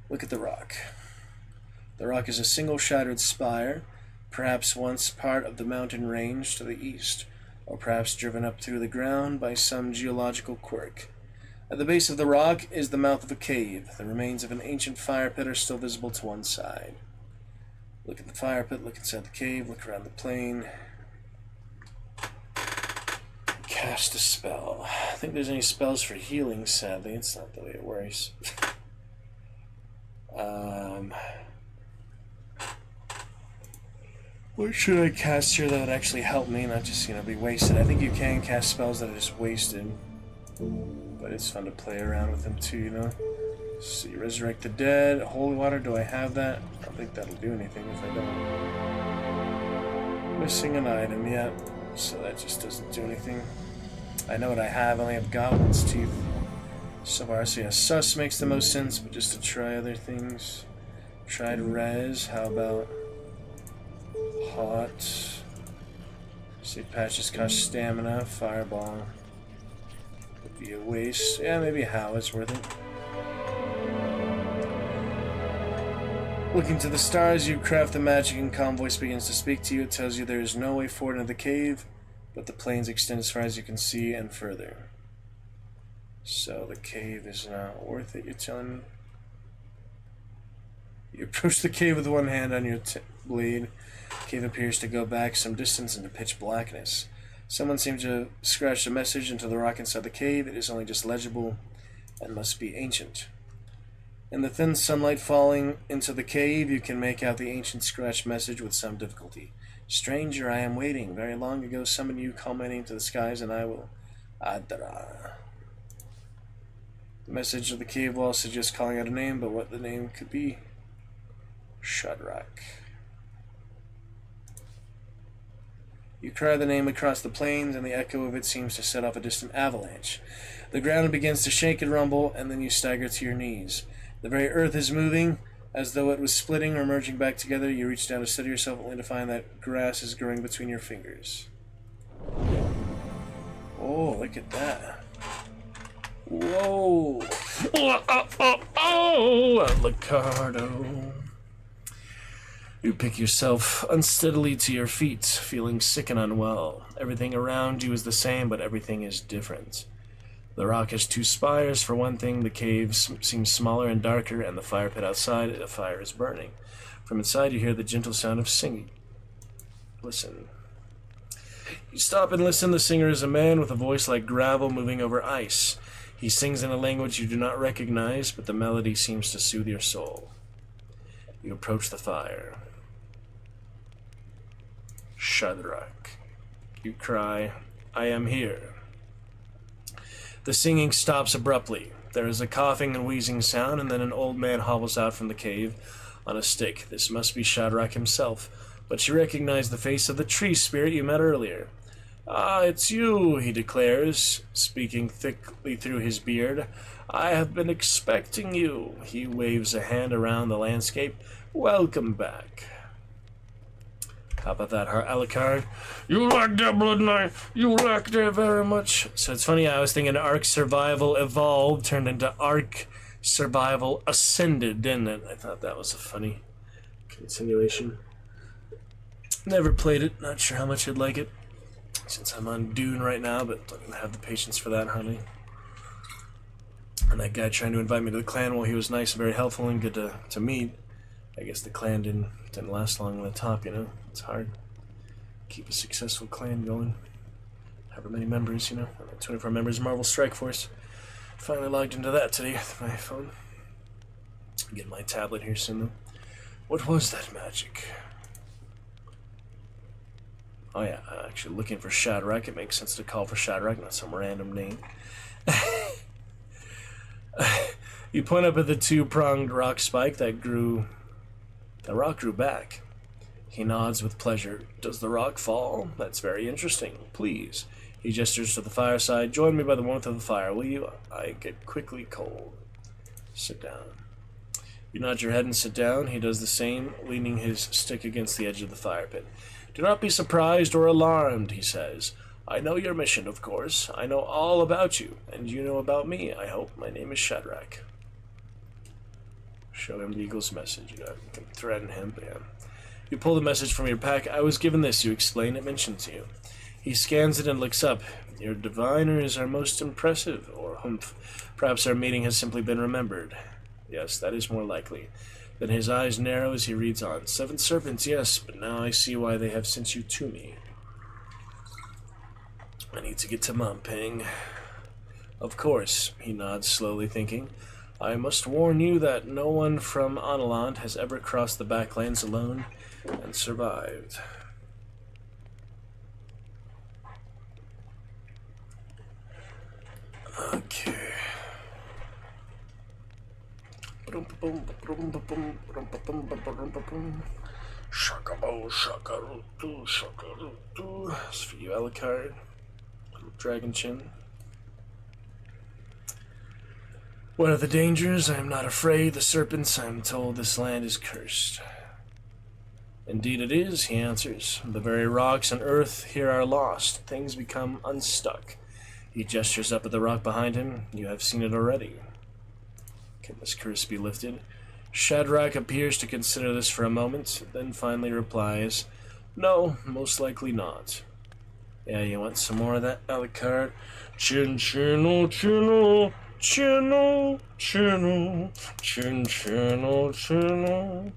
S3: Look at the rock. The rock is a single shattered spire, perhaps once part of the mountain range to the east, or perhaps driven up through the ground by some geological quirk. At the base of the rock is the mouth of a cave. The remains of an ancient fire pit are still visible to one side. Look at the fire pit, look inside the cave, look around the plain. Cast a spell. I don't think there's any spells for healing, sadly. It's not the way it works. What should I cast here that would actually help me, not just, be wasted? I think you can cast spells that are just wasted. But it's fun to play around with them too, So you resurrect the dead. Holy water, do I have that? I don't think that'll do anything if I don't. Missing an item yet, so that just doesn't do anything. I know what I have. I only have Goblin's Teeth. So far, so yeah, Sus makes the most sense, but just to try other things. Tried Res, how about Hot? See, patches cost stamina, Fireball. Would be a waste. Yeah, maybe How is worth it. Looking to the stars, you craft the magic and calm voice begins to speak to you. It tells you there is no way forward into the cave, but the plains extend as far as you can see and further. So the cave is not worth it, you're telling me? You approach the cave with one hand on your blade. The cave appears to go back some distance into pitch blackness. Someone seems to have scratched a message into the rock inside the cave. It is only just legible and must be ancient. In the thin sunlight falling into the cave, you can make out the ancient scratched message with some difficulty. Stranger, I am waiting. Very long ago summoned you, culminating to the skies, and I will... Adra. The message of the cave wall suggests calling out a name, but what the name could be... Shadrach. You cry the name across the plains, and the echo of it seems to set off a distant avalanche. The ground begins to shake and rumble, and then you stagger to your knees. The very earth is moving, as though it was splitting or merging back together. You reach down to steady yourself, only to find that grass is growing between your fingers. Oh, look at that. Whoa. Alucardo. You pick yourself unsteadily to your feet, feeling sick and unwell. Everything around you is the same, but everything is different. The rock has two spires. For one thing, the cave seems smaller and darker, and the fire pit outside, a fire is burning. From inside, you hear the gentle sound of singing. Listen. You stop and listen. The singer is a man with a voice like gravel moving over ice. He sings in a language you do not recognize, but the melody seems to soothe your soul. You approach the fire. Shadrach. You cry, I am here. The singing stops abruptly. There is a coughing and wheezing sound, and then an old man hobbles out from the cave on a stick. This must be Shadrach himself, but you recognize the face of the tree spirit you met earlier. Ah, it's you, he declares, speaking thickly through his beard. I have been expecting you. He waves a hand around the landscape. Welcome back. How about that, Alucard? You like that, Blood Knight? You like that very much. So it's funny, I was thinking Ark Survival Evolved turned into Ark Survival Ascended, didn't it? I thought that was a funny continuation. Never played it, not sure how much I'd like it, since I'm on Dune right now, but I don't have the patience for that, hardly. And that guy trying to invite me to the clan, well, he was nice and very helpful and good to meet. I guess the clan didn't last long on the top, you know? It's hard. Keep a successful clan going. However many members, you know? 24 members of Marvel Strike Force. Finally logged into that today with my phone. Get my tablet here soon, though. What was that magic? Oh yeah, actually looking for Shadrach. It makes sense to call for Shadrach, not some random name. You point up at the two-pronged rock spike that grew... The rock grew back. He nods with pleasure. Does the rock fall? That's very interesting. Please. He gestures to the fireside. Join me by the warmth of the fire, will you? I get quickly cold. Sit down. You nod your head and sit down. He does the same, leaning his stick against the edge of the fire pit. Do not be surprised or alarmed, he says. I know your mission, of course. I know all about you, and you know about me, I hope. My name is Shadrach. Show him the Eagle's message. You can threaten him, but yeah. You pull the message from your pack. I was given this, you explain. It mentions you. He scans it and looks up. Your diviners are most impressive, or humph. Perhaps our meeting has simply been remembered. Yes, that is more likely. Then his eyes narrow as he reads on. 7 serpents, yes, but now I see why they have sent you to me. I need to get to Momping. Of course, he nods slowly, thinking. I must warn you that no one from Analand has ever crossed the backlands alone and survived. Okay. Shakabo, shakarutu, shakarutu. That's for you, Alucard. Little dragon chin. What are the dangers? I am not afraid. The serpents, I am told this land is cursed. Indeed it is, he answers. The very rocks and earth here are lost. Things become unstuck. He gestures up at the rock behind him. You have seen it already. Can this curse be lifted? Shadrach appears to consider this for a moment, then finally replies, No, most likely not. Yeah, you want some more of that, Alucard? Chin, chin, oh, Channel, channel, chin, channel, channel,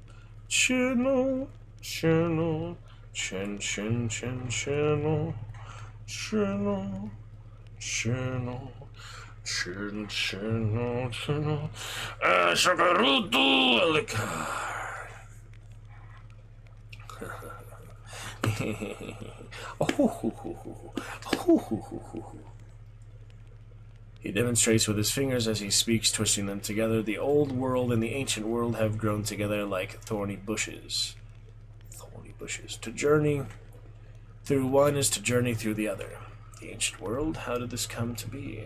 S3: channel, channel, chin, chin, chin, channel, channel, channel, chin, channel, channel, Shakarutu Alikar. He demonstrates with his fingers as he speaks, twisting them together. The old world and the ancient world have grown together like thorny bushes. Thorny bushes. To journey through one is to journey through the other. The ancient world? How did this come to be?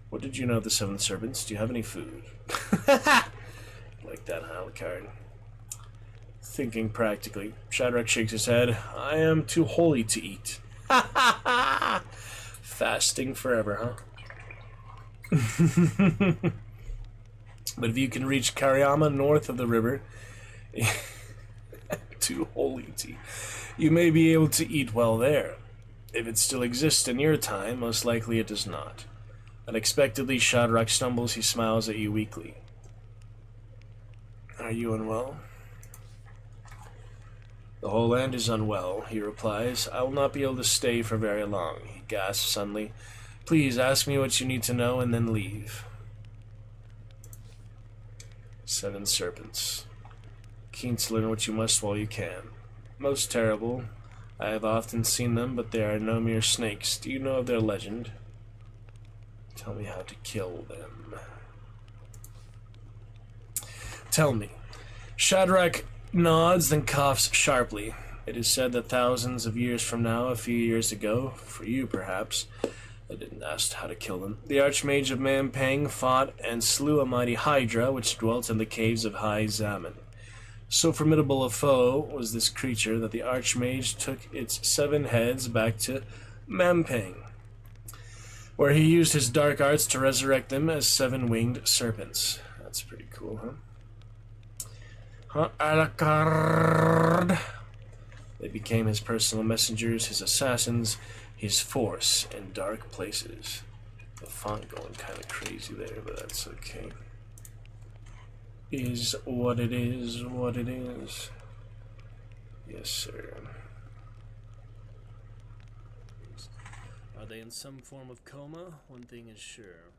S3: What did you know of the seven serpents? Do you have any food? Like that, Alucard. Thinking practically. Shadrach shakes his head. I am too holy to eat. Fasting forever, huh? But if you can reach Kariyama north of the river, too holy to eat, you may be able to eat well there. If it still exists in your time, most likely it does not. Unexpectedly, Shadrach stumbles. He smiles at you weakly. Are you unwell? The whole land is unwell, he replies. I will not be able to stay for very long. He gasps suddenly. Please ask me what you need to know and then leave. Seven serpents. Keen to learn what you must while you can. Most terrible. I have often seen them, but they are no mere snakes. Do you know of their legend? Tell me how to kill them. Tell me. Shadrach nods, then coughs sharply. It is said that thousands of years from now, a few years ago, for you perhaps, I didn't ask how to kill them, the Archmage of Mampang fought and slew a mighty Hydra which dwelt in the caves of High Zaman. So formidable a foe was this creature that the Archmage took its 7 heads back to Mampang, where he used his dark arts to resurrect them as 7-winged serpents. That's pretty cool, huh? Alucard. They became his personal messengers, his assassins, his force in dark places. The font going kind of crazy there, but that's okay. Is what it is, what it is. Yes, sir. Are they in some form of coma? One thing is sure.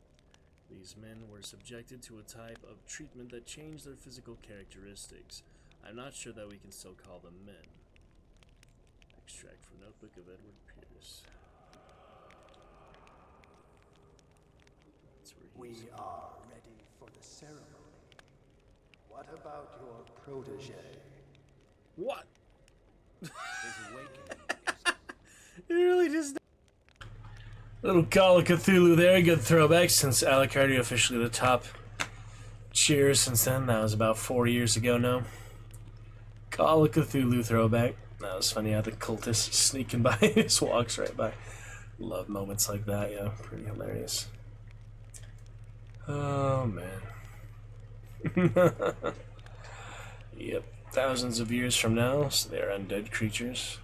S3: These men were subjected to a type of treatment that changed their physical characteristics. I'm not sure that we can still call them men. Extract from Notebook of Edward Pierce.
S18: We are ready for the ceremony. What about your protege?
S3: What?
S18: His awakening
S3: It really just... Little Call of Cthulhu there, good throwback since Alucard officially the top cheers since then. That was about 4 years ago now. Call of Cthulhu throwback. That was funny how the cultist sneaking by just walks right by. Love moments like that, yeah. Pretty hilarious. Oh, man. Yep. Thousands of years from now, so they are undead creatures.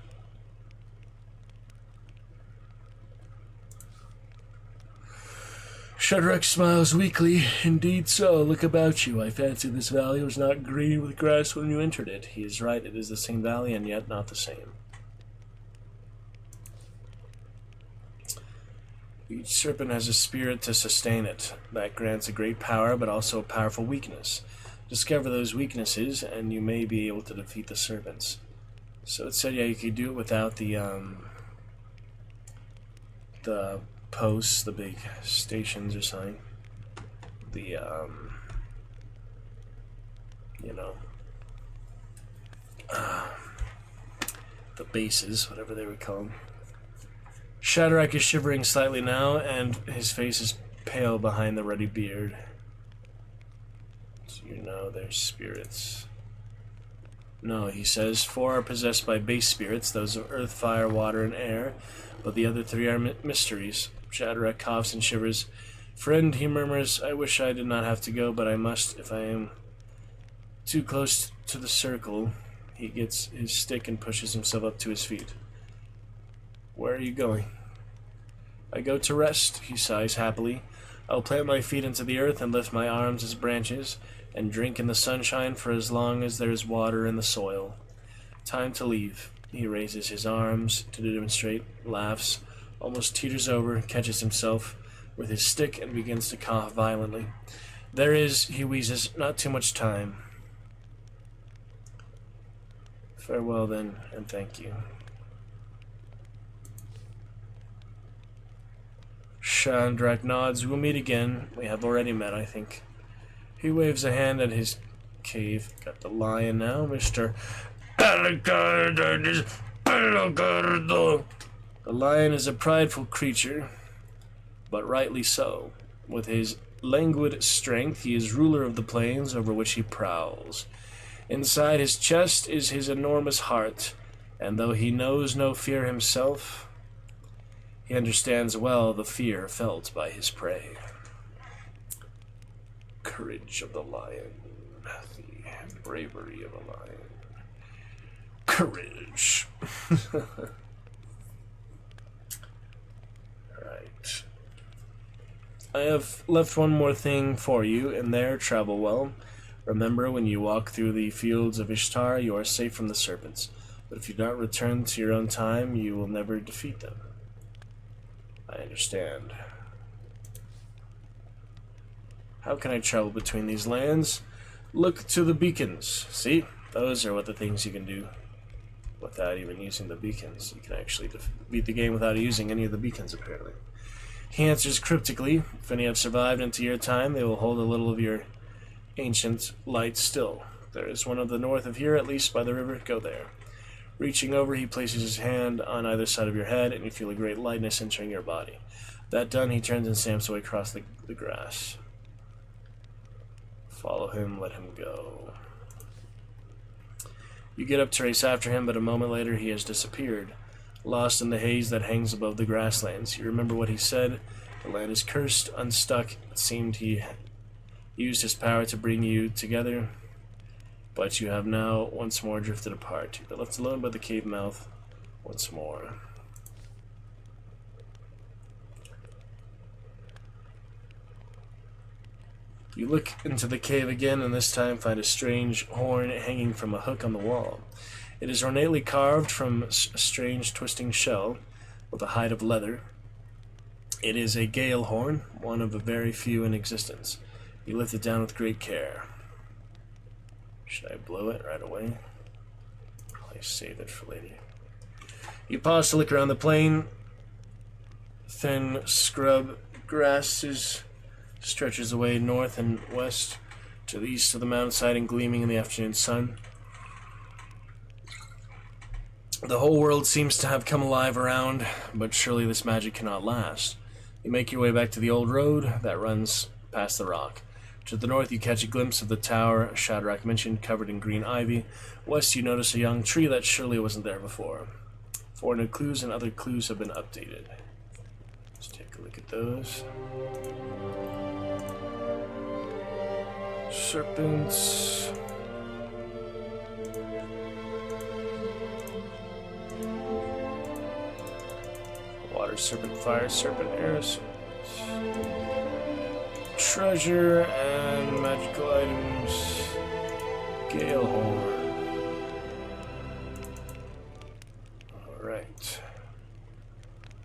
S3: Shadrach smiles weakly. Indeed so. Look about you. I fancy this valley was not green with grass when you entered it. He is right. It is the same valley, and yet not the same. Each serpent has a spirit to sustain it. That grants a great power, but also a powerful weakness. Discover those weaknesses, and you may be able to defeat the serpents. So it said, yeah, you could do it without the posts, the big stations or something. The, you know, the bases, whatever they would call them. Shadrach is shivering slightly now, and his face is pale behind the ruddy beard. So you know they're spirits. No, he says, 4 are possessed by base spirits, those of earth, fire, water, and air, but the other 3 are mysteries. Shadrach coughs and shivers. Friend, he murmurs, I wish I did not have to go, but I must if I am too close to the circle. He gets his stick and pushes himself up to his feet. Where are you going? I go to rest, he sighs happily. I will plant my feet into the earth and lift my arms as branches, and drink in the sunshine for as long as there is water in the soil. Time to leave. He raises his arms to demonstrate, laughs, almost teeters over, catches himself with his stick, and begins to cough violently. There is, he wheezes, not too much time. Farewell then, and thank you. Chandrak nods. We'll meet again. We have already met, I think. He waves a hand at his cave. Got the lion now, Mr. The lion is a prideful creature, but rightly so. With his languid strength, he is ruler of the plains over which he prowls. Inside his chest is his enormous heart, and though he knows no fear himself, he understands well the fear felt by his prey. Courage of the lion, the bravery of a lion. Courage. Right. I have left one more thing for you, and there travel well. Remember, when you walk through the fields of Ishtar, you are safe from the serpents. But if you do not return to your own time, you will never defeat them. I understand. How can I travel between these lands? Look to the beacons. See? Those are what the things you can do without even using the beacons. You can actually beat the game without using any of the beacons, apparently. He answers cryptically. If any have survived into your time, they will hold a little of your ancient light still. There is one of the north of here, at least by the river. Go there. Reaching over, he places his hand on either side of your head, and you feel a great lightness entering your body. That done, he turns and stamps away across the grass. Follow him, let him go. You get up to race after him, but a moment later he has disappeared, lost in the haze that hangs above the grasslands. You remember what he said. The land is cursed, unstuck. It seemed he used his power to bring you together, but you have now once more drifted apart. You've been left alone by the cave mouth once more. You look into the cave again, and this time find a strange horn hanging from a hook on the wall. It is ornately carved from a strange twisting shell with a hide of leather. It is a gale horn, one of a very few in existence. You lift it down with great care. Should I blow it right away? Probably save it for later. You pause to look around the plain. Thin scrub grasses stretches away north and west to the east of the mountainside and gleaming in the afternoon sun. The whole world seems to have come alive around, but surely this magic cannot last. You make your way back to the old road that runs past the rock. To the north you catch a glimpse of the tower Shadrach mentioned, covered in green ivy. West you notice a young tree that surely wasn't there before. 4 new clues and other clues have been updated. Let's take a look at those. Serpents. Water serpent, fire serpent, air serpent. Treasure and magical items. Gale horn. Alright.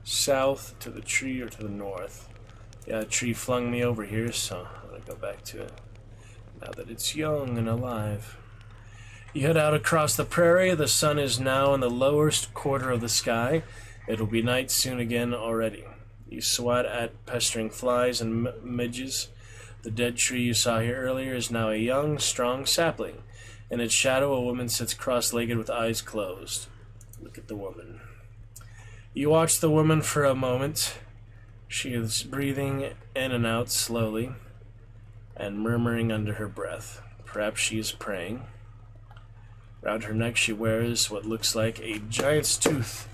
S3: South to the tree or to the north? Yeah, the tree flung me over here, so I'm gonna go back to it. Now that it's young and alive. You head out across the prairie. The sun is now in the lowest quarter of the sky. It'll be night soon again already. You swat at pestering flies and midges. The dead tree you saw here earlier is now a young, strong sapling. In its shadow, a woman sits cross-legged with eyes closed. Look at the woman. You watch the woman for a moment. She is breathing in and out slowly and murmuring under her breath. Perhaps she is praying. Round her neck she wears what looks like a giant's tooth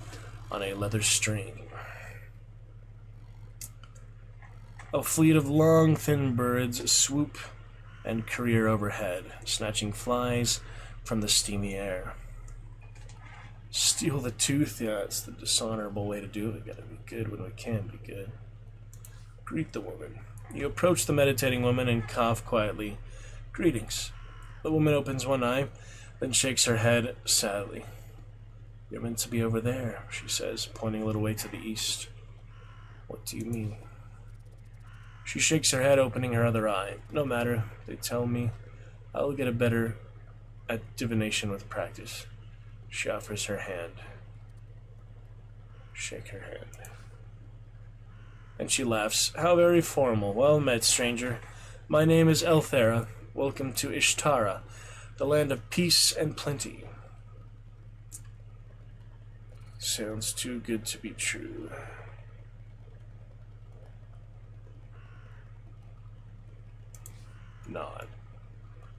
S3: on a leather string. A fleet of long, thin birds swoop and career overhead, snatching flies from the steamy air. Steal the tooth? Yeah, it's the dishonorable way to do it. We gotta be good when we can be good. Greet the woman. You approach the meditating woman and cough quietly. Greetings. The woman opens one eye, then shakes her head sadly. You're meant to be over there, she says, pointing a little way to the east. What do you mean? She shakes her head, opening her other eye. No matter, they tell me I'll get better at divination with practice. She offers her hand. Shake her hand. And she laughs. How very formal. Well met, stranger. My name is Elthera. Welcome to Ishtara, the land of peace and plenty. Sounds too good to be true. Nod.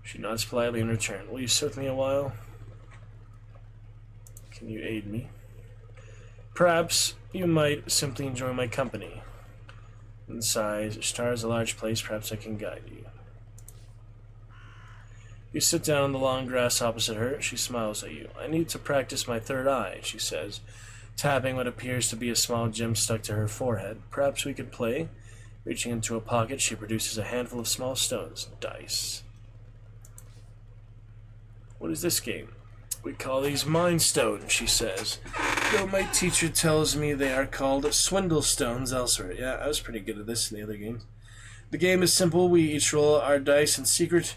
S3: She nods politely in return. Will you sit with me a while? Can you aid me? Perhaps you might simply enjoy my company. In size, Ishtar is a large place. Perhaps I can guide you. You sit down on the long grass opposite her. She smiles at you. I need to practice my third eye, she says, tapping what appears to be a small gem stuck to her forehead. Perhaps we could play. Reaching into a pocket, she produces a handful of small stones. Dice. What is this game? We call these Mind Stones, she says. Though my teacher tells me they are called Swindle Stones elsewhere. Yeah, I was pretty good at this in the other games. The game is simple. We each roll our dice in secret.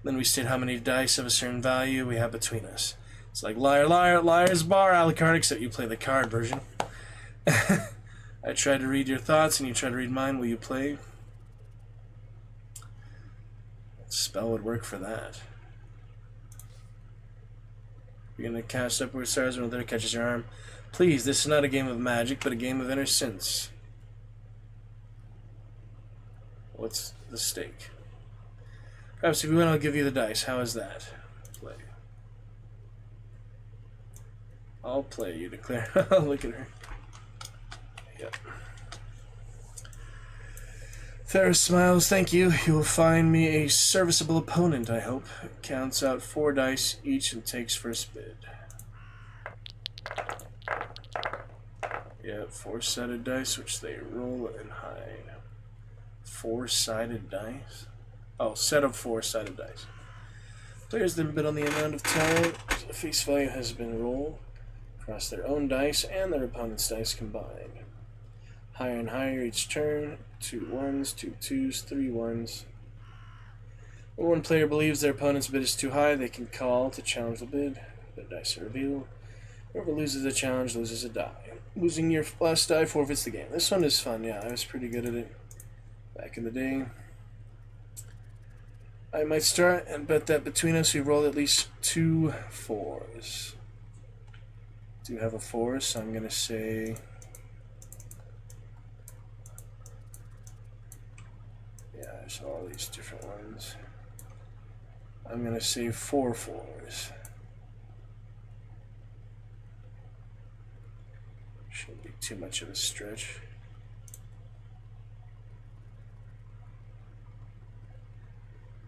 S3: Then we state how many dice of a certain value we have between us. It's like liar, liar, liar's bar, a la carte, except you play the card version. I try to read your thoughts, and you try to read mine. Will you play? What spell would work for that? You're going to cast upward stars when another catches your arm. Please, this is not a game of magic, but a game of inner sense. What's the stake? Perhaps if you win, I'll give you the dice. How is that? Play. I'll play, you declare. Look at her. Yep. Ferris smiles. Thank you. You will find me a serviceable opponent, I hope. Counts out 4 dice each and takes first bid. Yeah, 4-sided dice, which they roll and hide. 4-sided dice? Oh, set of 4-sided dice. Players then bid on the amount of time the face value has been rolled across their own dice and their opponent's dice combined. Higher and higher each turn. 2 1s, 2 2s, 3 1s. When one player believes their opponent's bid is too high, they can call to challenge the bid. The dice are revealed. Whoever loses the challenge loses a die. Losing your last die forfeits the game. This one is fun, yeah. I was pretty good at it back in the day. I might start and bet that between us we rolled at least 2 4s. Do have a 4, so I'm going to say... Yeah, there's all these different ones. I'm going to say 4 4s. Shouldn't be too much of a stretch.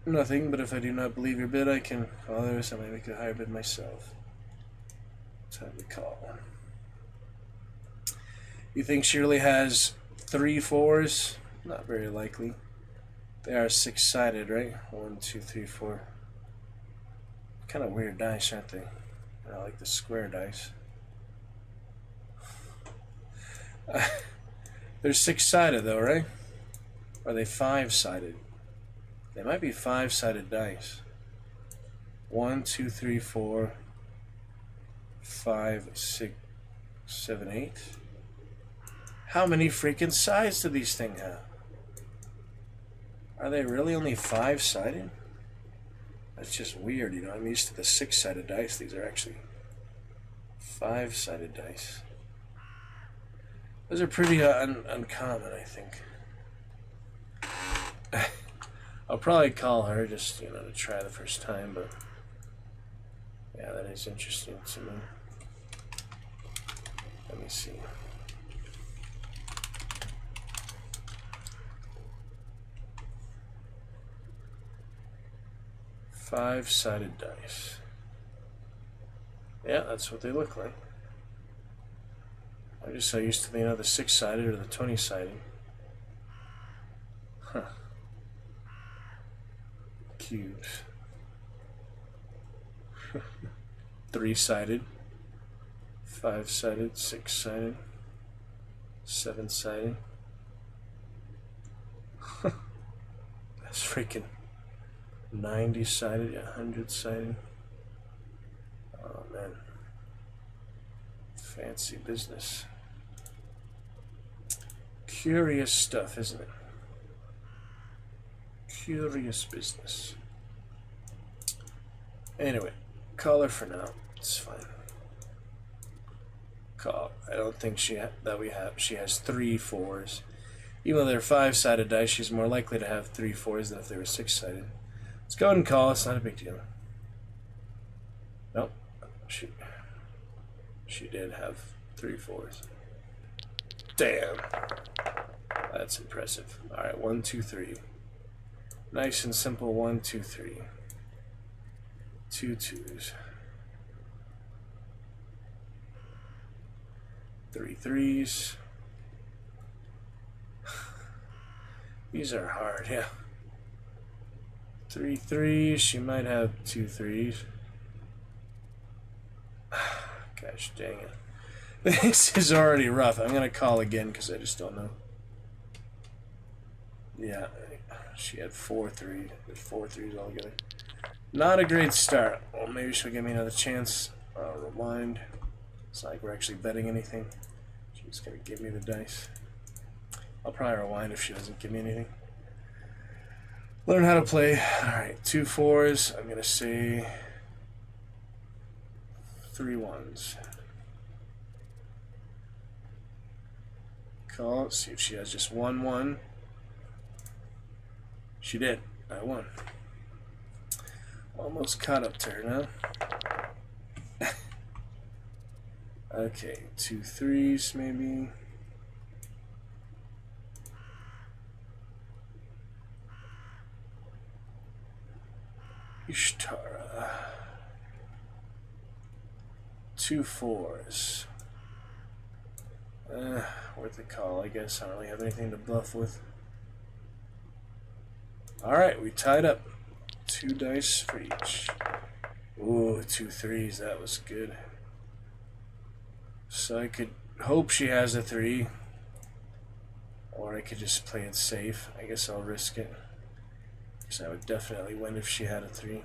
S3: Nothing, but if I do not believe your bid, I can call others. I might make a higher bid myself. Time to call. You think she really has 3 4s? Not very likely. They are 6-sided, right? 1, 2, 3, 4. Kind of weird dice, aren't they? I like the square dice. They're 6-sided though, right? Or are they 5-sided? They might be 5-sided dice. 1, 2, 3, 4, 5, 6, 7, 8. How many freaking sides do these things have? Are they really only 5-sided? That's just weird, you know. I'm used to the 6-sided dice. These are actually 5-sided dice. Those are pretty uncommon, I think. I'll probably call her just, you know, to try the first time, but yeah, that is interesting to me. Let me see. Five-sided dice. Yeah, that's what they look like. I'm just so used to the 6-sided or the 20-sided. Huh. Cubes. 3-sided. 5-sided. 6-sided. 7-sided. That's freaking 90-sided, 100-sided. Oh man. Fancy business. Curious stuff, isn't it? Curious business. Anyway, call her for now. It's fine. Call. I don't think she has 3 4s. Even though they're 5-sided dice, she's more likely to have 3 4s than if they were 6-sided. Let's go ahead and call. It's not a big deal. Nope. She did have 3 4s. Damn. That's impressive. Alright, 1 2 3. Nice and simple. 1 2 3. 2 2s. 3 3s. These are hard, yeah. 3 3s. She might have 2 3s. Gosh dang it. This is already rough. I'm going to call again because I just don't know. Yeah, she had 4 3s. There's 4 3s altogether. Not a great start. Well, maybe she'll give me another chance. I'll rewind. It's not like we're actually betting anything. She's going to give me the dice. I'll probably rewind if she doesn't give me anything. Learn how to play. Alright, 2 4s. I'm going to say 3 1s. Call. See if she has just 1 1. She did. I won. Almost caught up to her now. Okay, 2 3s maybe. Ishtara. 2 4s. Worth a call, I guess. I don't really have anything to bluff with. Alright, we tied up. 2 dice for each. Ooh, 2 3s. That was good. So I could hope she has a 3. Or I could just play it safe. I guess I'll risk it. Because I would definitely win if she had a 3.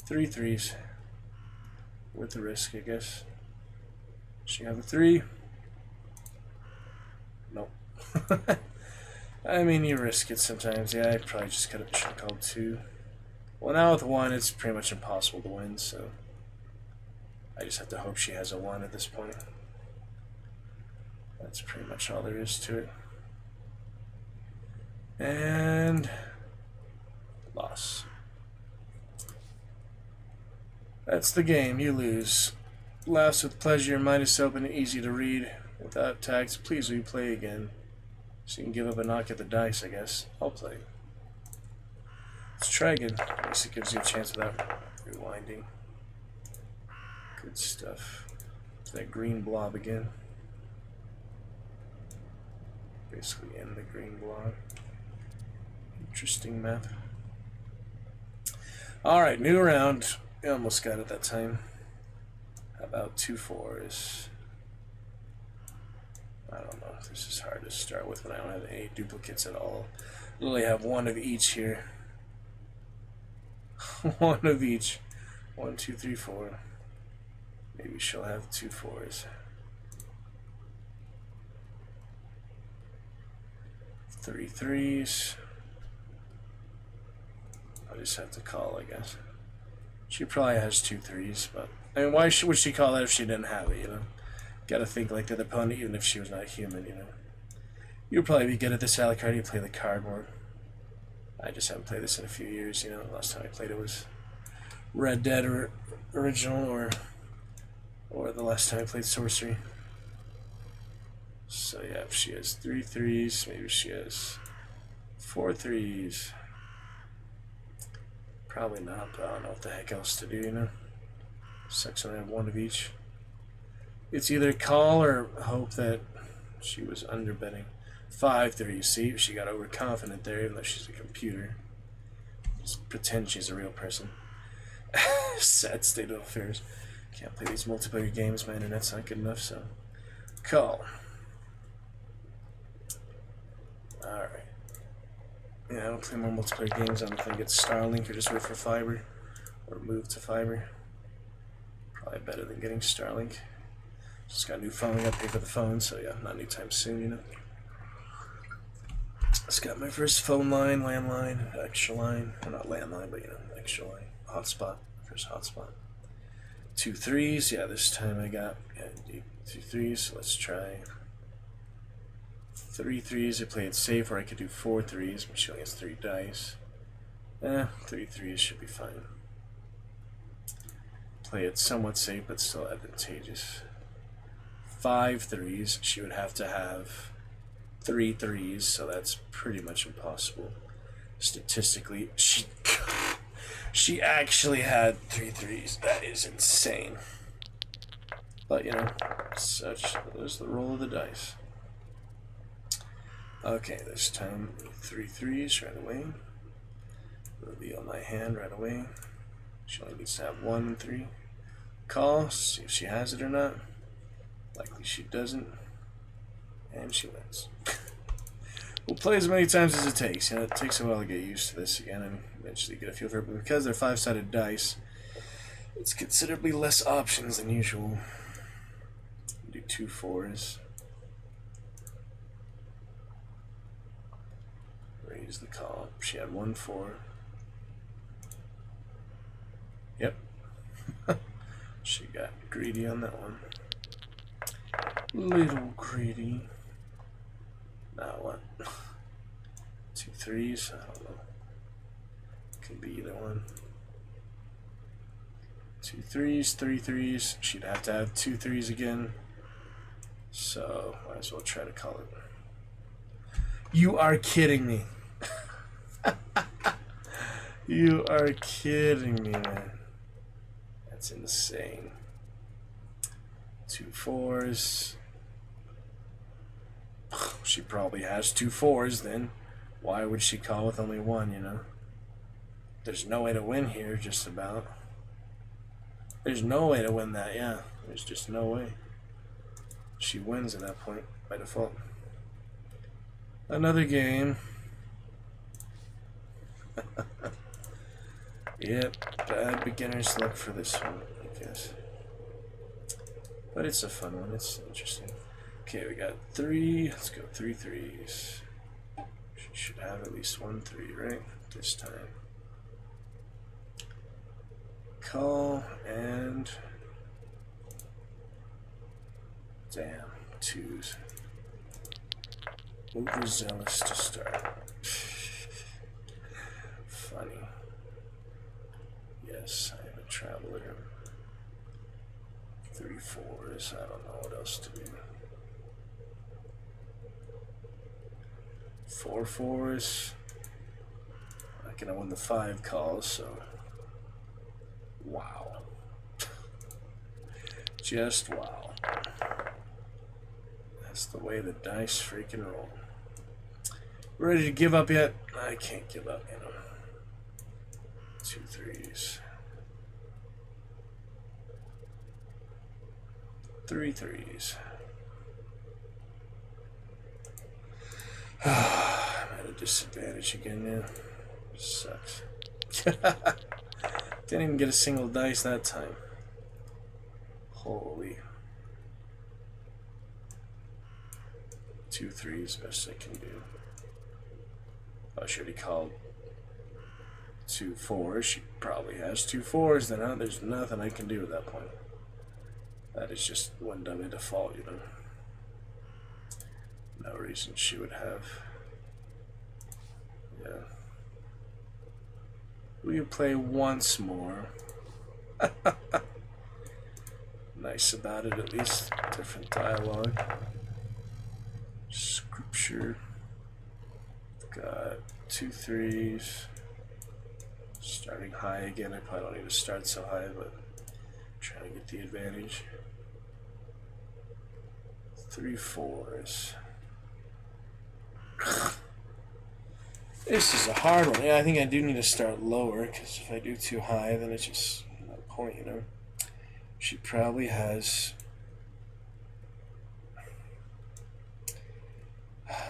S3: 3 3s. Worth the risk, I guess. She have a 3. Nope. I mean, you risk it sometimes. Yeah, I probably just should have called 2. Well, now with 1, it's pretty much impossible to win, so I just have to hope she has a 1 at this point. That's pretty much all there is to it. And loss. That's the game. You lose. Laughs with pleasure, mind is open and easy to read. Without tags, please replay again. So you can give up a knock at the dice, I guess. I'll play. Let's try again. At least it gives you a chance without rewinding. Good stuff. It's that green blob again. Basically in the green blob. Interesting map. Alright, new round. We almost got it that time. How about 2 4s? I don't know. This is hard to start with when I don't have any duplicates at all. I literally have 1 of each here. 1 of each. 1 2 3 4. Maybe she'll have 2 4s. 3 3s. I just have to call, I guess. She probably has 2 3s, but I mean, why would she call that if she didn't have it, you know? Gotta think like the opponent, even if she was not human, you know? You'll probably be good at this, Alec. How do you play the card more? I just haven't played this in a few years, you know? The last time I played it was Red Dead or original, or the last time I played Sorcery. So yeah, if she has 3 3s, maybe she has 4 3s. Probably not, but I don't know what the heck else to do, you know? Sucks when I have 1 of each. It's either call or hope that she was underbetting. 5 3. See, she got overconfident there, even though she's a computer. Just pretend she's a real person. Sad state of affairs. Can't play these multiplayer games. My internet's not good enough, so call. Alright. Yeah, I don't play more multiplayer games. I don't think it's Starlink or just wait for fiber. Or move to fiber. Probably better than getting Starlink. Just got a new phone. I gotta pay for the phone, so yeah, not anytime soon, you know. Just got my first phone line, landline, extra line. Well, not landline, but you know, extra line. Hotspot. First hotspot. 2 3s. Yeah, this time I got 2 3s. So let's try 3 3s. I play it safe, or I could do 4 3s, but she only has 3 dice. 3 3s should be fine. Play it somewhat safe, but still advantageous. 5 3s. She would have to have 3 3s, so that's pretty much impossible. Statistically, she actually had 3 3s. That is insane. But you know, there's the roll of the dice. Okay, this time 3 3s right away. Reveal my hand right away. She only needs to have 1 and 3. Call, see if she has it or not. Likely she doesn't. And she wins. We'll play as many times as it takes. You know, it takes a while to get used to this again and eventually get a feel for it. But because they're 5-sided dice, it's considerably less options than usual. Do 2 4s. Raise the call. She had 1 4. Yep. She got greedy on that one. Little greedy. Now what? 2 3s? I don't know. Could be either one. 2 3s, 3 3s. She'd have to have 2 3s again. So, might as well try to call it. You are kidding me. You are kidding me, man. That's insane. 2 4s. She probably has 2 4s then. Why would she call with only 1, you know? There's no way to win here, just about. There's no way to win that, yeah. There's just no way. She wins at that point, by default. Another game. Yep, bad beginner's luck for this one, I guess. But it's a fun one, it's interesting. Okay, we got 3, let's go 3 3s. She should have at least 1 3, right? This time. Call, and... Damn, 2s. Overzealous to start. Funny. Yes, I am a traveler. 3 4s, I don't know what else to do. 4 4s. Not gonna win the 5 calls, so. Wow. Just wow. That's the way the dice freaking roll. Ready to give up yet? I can't give up, you know. 2 3s. 3 3s. I'm at a disadvantage again now. Sucks. Didn't even get a single dice that time. Holy. 2 3s, best I can do. I should have called 2 4s. She probably has 2 4s, then huh? There's nothing I can do at that point. That is just one dummy default, you know. No reason she would have. Yeah. We can play once more. Nice about it, at least. Different dialogue. Scripture. Got 2 3s. Starting high again. I probably don't need to start so high, but trying to get the advantage. 3 4s. This is a hard one. Yeah, I think I do need to start lower, because if I do too high, then it's just no point, you know. She probably has...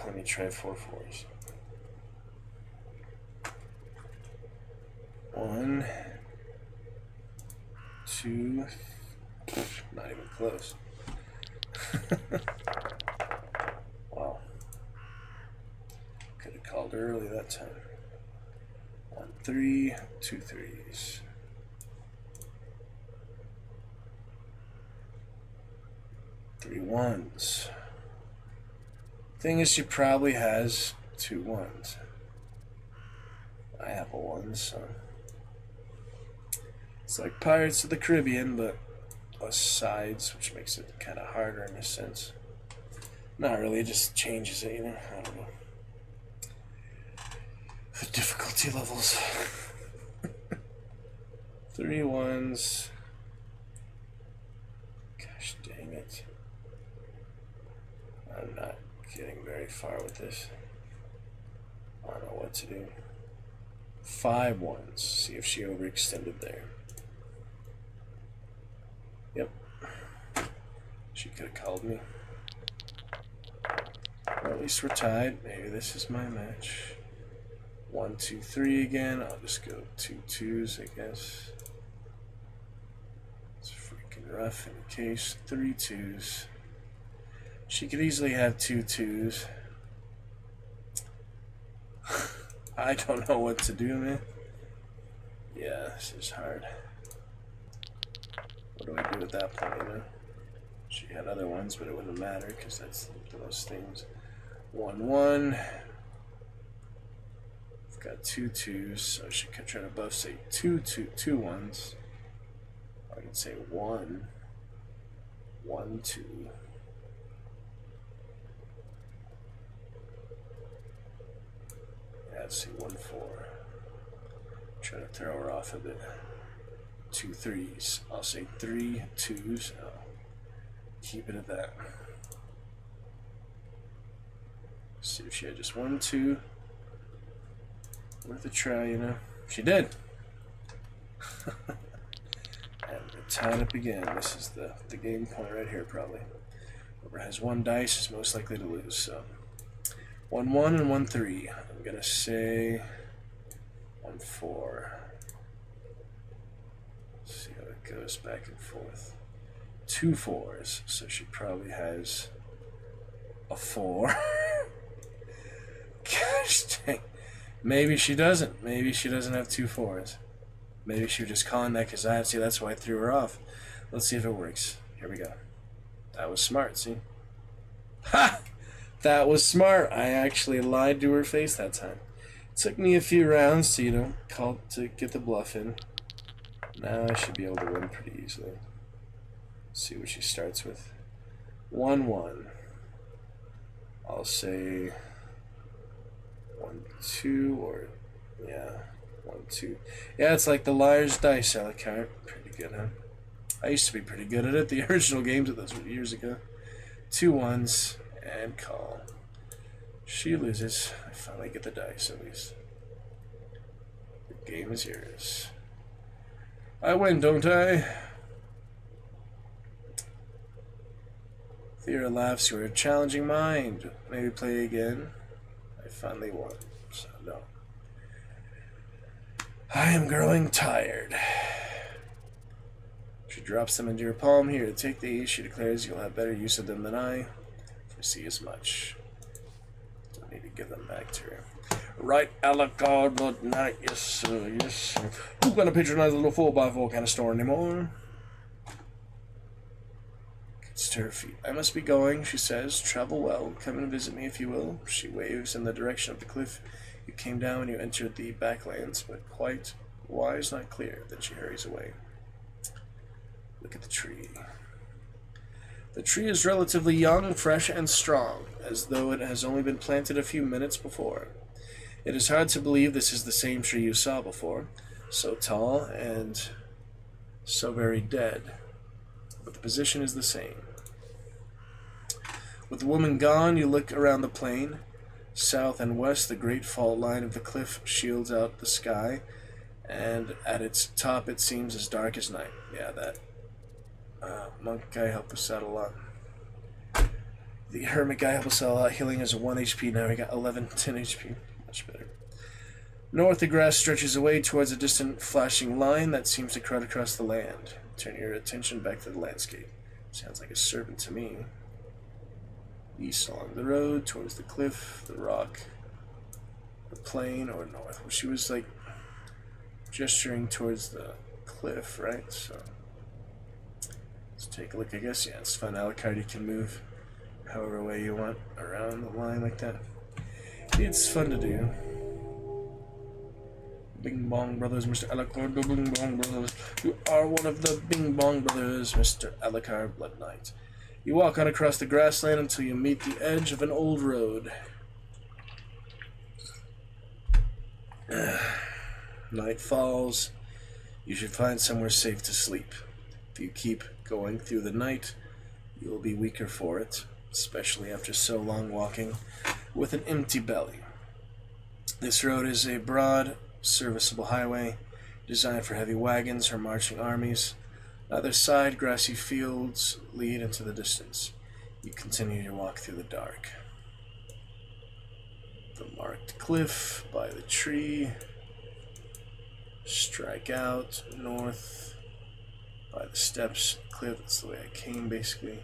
S3: Let me try 4 4s. 1, 2, not even close. Wow. Could have called early that time. 1 3, 2 3s. 3 1s. Thing is, she probably has 2 1s. I have a 1, so it's like Pirates of the Caribbean, but plus sides, which makes it kind of harder in a sense. Not really, it just changes it, you know. I don't know. The difficulty levels. 3 1s. Gosh dang it. I'm not getting very far with this. I don't know what to do. 5 1s. See if she overextended there. Yep. She could have called me. Well, at least we're tied. Maybe this is my match. 1 2 3 again. I'll just go 2 2s, I guess. It's freaking rough in case. 3 2s. She could easily have 2 2s. I don't know what to do, man. Yeah, this is hard. What do I do at that point, you know? She had other ones, but it wouldn't matter because that's those things. 1 1. I've got 2 2s, so she could try to buff, say 2 1s. Or I could say 1 1 2. Yeah, let's see, 1 4. Try to throw her off a bit. 2 3s. I'll say 3 2s. I'll keep it at that. See if she had just 1 2. Worth a try, you know. She did. And we're tied up again. This is the game point right here, probably. Whoever has 1 dice is most likely to lose. So 1 1 and 1 3. I'm gonna say 1 4. See how it goes back and forth. 2 4s, so she probably has a 4. Gosh dang. Maybe she doesn't. Maybe she doesn't have 2 4s. Maybe she was just calling that because I have. See, that's why I threw her off. Let's see if it works. Here we go. That was smart, see? Ha! That was smart. I actually lied to her face that time. It took me a few rounds to, you know, to get the bluff in. Now I should be able to win pretty easily. Let's see what she starts with. 1 1. I'll say 1 2 or yeah, 1 2. Yeah, it's like the Liar's Dice a la carte. Pretty good, huh? I used to be pretty good at it. The original games of those were years ago. 2 1s and call. She loses. I finally get the dice at least. The game is yours. I win, don't I? Thea laughs. You're a challenging mind. Maybe play again. I finally won. So no. I am growing tired. She drops them into your palm. Here, take these. She declares you'll have better use of them than I. Foresee as much. Don't need to give them back to her. Right, Alucard, but not yes, sir. Yes, sir. Who's gonna patronize a little 4x4 kind of store anymore? Gets to her feet. I must be going, she says. Travel well. Come and visit me if you will. She waves in the direction of the cliff. You came down when you entered the backlands, but quite wise, not clear. Then she hurries away. Look at the tree. The tree is relatively young, fresh, and strong, as though it has only been planted a few minutes before. It is hard to believe this is the same tree you saw before, so tall and so very dead, but the position is the same. With the woman gone, you look around the plain. South and west, the great fault line of the cliff shields out the sky, and at its top it seems as dark as night. Yeah, that monk guy helped us out a lot. The hermit guy helped us out a lot. Healing is 1 HP, now we got 10 HP. Much better. North, the grass stretches away towards a distant flashing line that seems to cut across the land. Turn your attention back to the landscape. Sounds like a serpent to me. East along the road, towards the cliff, the rock, the plain, or north. Well, she was like gesturing towards the cliff, right? So let's take a look. I guess, yeah, it's fun. Alucard, you can move however way you want around the line like that. It's fun to do. Bing Bong Brothers, Mr. Alucard, the Bing Bong Brothers. You are one of the Bing Bong Brothers, Mr. Alucard, Blood Knight. You walk on across the grassland until you meet the edge of an old road. Night falls. You should find somewhere safe to sleep. If you keep going through the night, you will be weaker for it, especially after so long walking with an empty belly. This road is a broad, serviceable highway designed for heavy wagons or marching armies. On either side, grassy fields lead into the distance. You continue your walk through the dark. The marked cliff by the tree. Strike out north by the steps. Cliff, that's the way I came basically.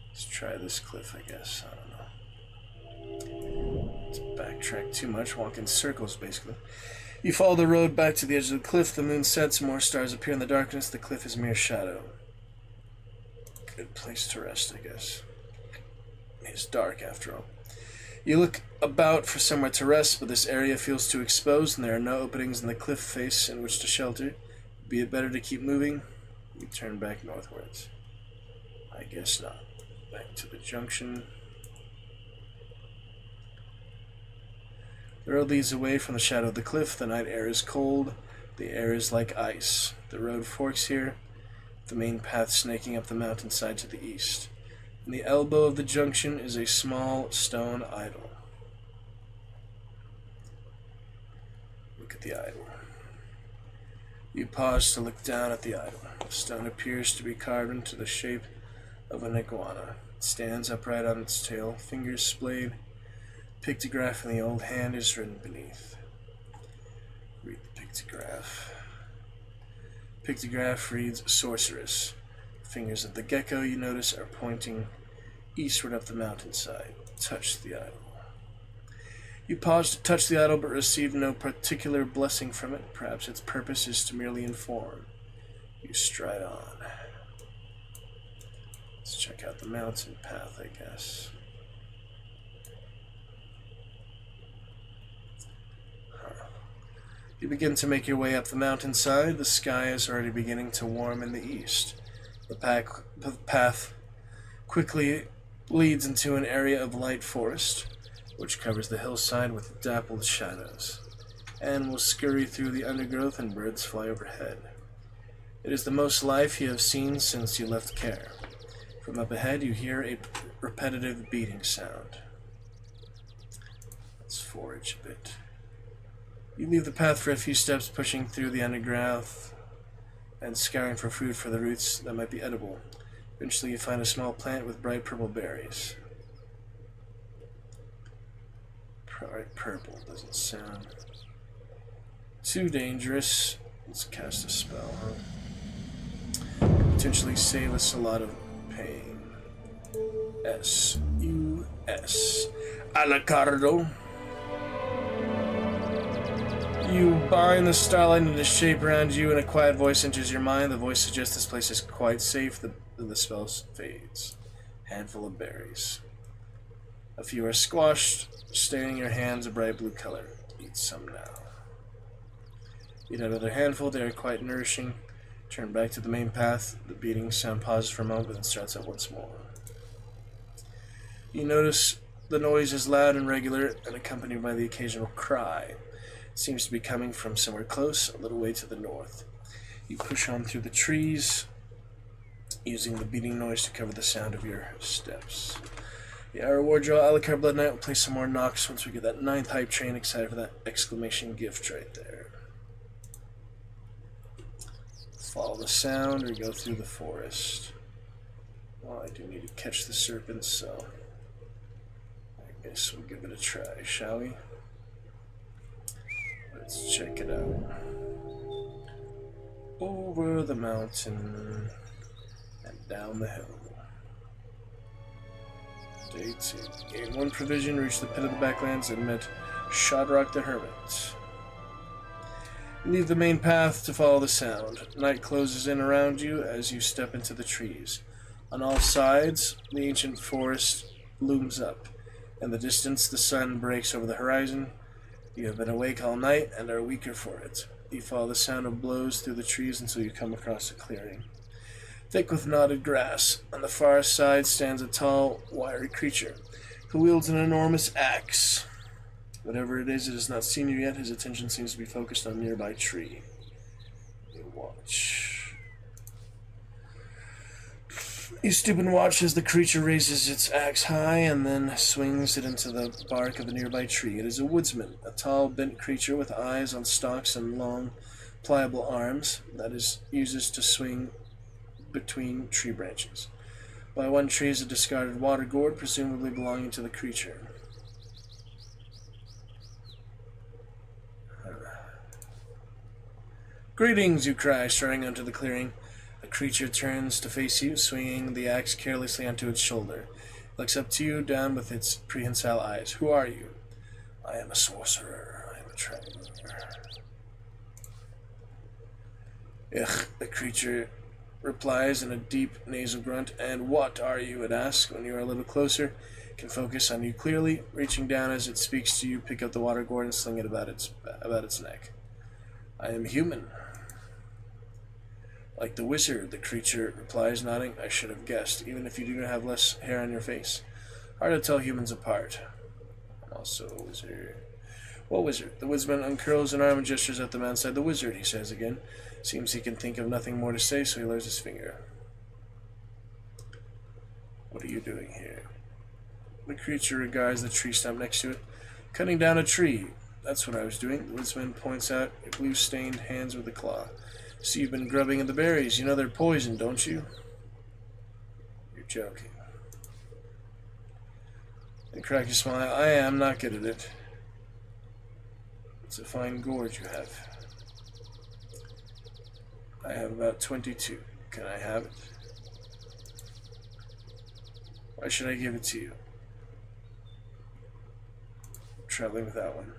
S3: Let's try this cliff, I guess. I don't know. Let's backtrack too much, walk in circles basically. You follow the road back to the edge of the cliff. The moon sets, more stars appear in the darkness. The cliff is mere shadow. Good place to rest, I guess. It's dark after all. You look about for somewhere to rest, but this area feels too exposed and there are no openings in the cliff face in which to shelter. Be it better to keep moving? You turn back northwards. I guess not. Back to the junction. The road leads away from the shadow of the cliff. The night air is cold. The air is like ice. The road forks here, the main path snaking up the mountainside to the east. In the elbow of the junction is a small stone idol. Look at the idol. You pause to look down at the idol. The stone appears to be carved into the shape of an iguana. It stands upright on its tail, fingers splayed. Pictograph in the old hand is written beneath. Read the pictograph. Pictograph reads Sorceress. The fingers of the gecko, you notice, are pointing eastward up the mountainside. Touch the idol. You pause to touch the idol, but receive no particular blessing from it. Perhaps its purpose is to merely inform. You stride on. Let's check out the mountain path, I guess. You begin to make your way up the mountainside. The sky is already beginning to warm in the east. The path quickly leads into an area of light forest, which covers the hillside with dappled shadows. Animals scurry through the undergrowth and birds fly overhead. It is the most life you have seen since you left Care. From up ahead you hear a repetitive beating sound. Let's forage a bit. You leave the path for a few steps, pushing through the undergrowth and scouring for food for the roots that might be edible. Eventually you find a small plant with bright purple berries. Bright purple doesn't sound too dangerous. Let's cast a spell, potentially save us a lot of pain. S-U-S. Alacardo. You bind the starlight into shape around you, and a quiet voice enters your mind. The voice suggests this place is quite safe. The spell fades. Handful of berries. A few are squashed, staining your hands a bright blue color. Eat some now. Eat another handful. They are quite nourishing. Turn back to the main path. The beating sound pauses for a moment, but then starts up once more. You notice the noise is loud and regular, and accompanied by the occasional cry. It seems to be coming from somewhere close, a little way to the north. You push on through the trees, using the beating noise to cover the sound of your steps. Yeah, our reward draw, Alucard Blood Knight. We'll play some more Nox once we get that 9th hype train. Excited for that exclamation gift right there. Follow the sound or go through the forest. Well, I do need to catch the serpents, so I guess we'll give it a try, shall we? Let's check it out. Over the mountain and down the hill. Day 2. Gain 1 provision, reach the pit of the backlands, and met Shadrock the Hermit. Leave the main path to follow the sound. Night closes in around you as you step into the trees. On all sides, the ancient forest looms up. In the distance, the sun breaks over the horizon. You have been awake all night and are weaker for it. You follow the sound of blows through the trees until you come across a clearing. Thick with knotted grass, on the far side stands a tall, wiry creature who wields an enormous axe. Whatever it has not seen you yet. His attention seems to be focused on a nearby tree. You watch. You stoop and watch as the creature raises its axe high and then swings it into the bark of a nearby tree. It is a woodsman, a tall, bent creature with eyes on stalks and long, pliable arms that uses to swing between tree branches. By one tree is a discarded water gourd, presumably belonging to the creature. Greetings, you cry, striding onto the clearing. The creature turns to face you, swinging the axe carelessly onto its shoulder. It looks up to you, down with its prehensile eyes. Who are you? I am a sorcerer. I am a traveler. Ugh, the creature replies in a deep nasal grunt. And what are you? It asks. When you are a little closer, it can focus on you clearly. Reaching down as it speaks to you, pick up the water gourd and sling it about its neck. I am human. Like the wizard, the creature replies, nodding. I should have guessed, even if you do have less hair on your face. Hard to tell humans apart. I'm also a wizard. What wizard? The woodsman uncurls an arm and gestures at the man beside the wizard, he says again. Seems he can think of nothing more to say, so he lowers his finger. What are you doing here? The creature regards the tree stump next to it. Cutting down a tree. That's what I was doing. The woodsman points out your blue-stained hands with a claw. So you've been grubbing in the berries. You know they're poison, don't you? You're joking. And crack your smile. I am not good at it. It's a fine gourd you have. I have about 22. Can I have it? Why should I give it to you? I'm traveling without one.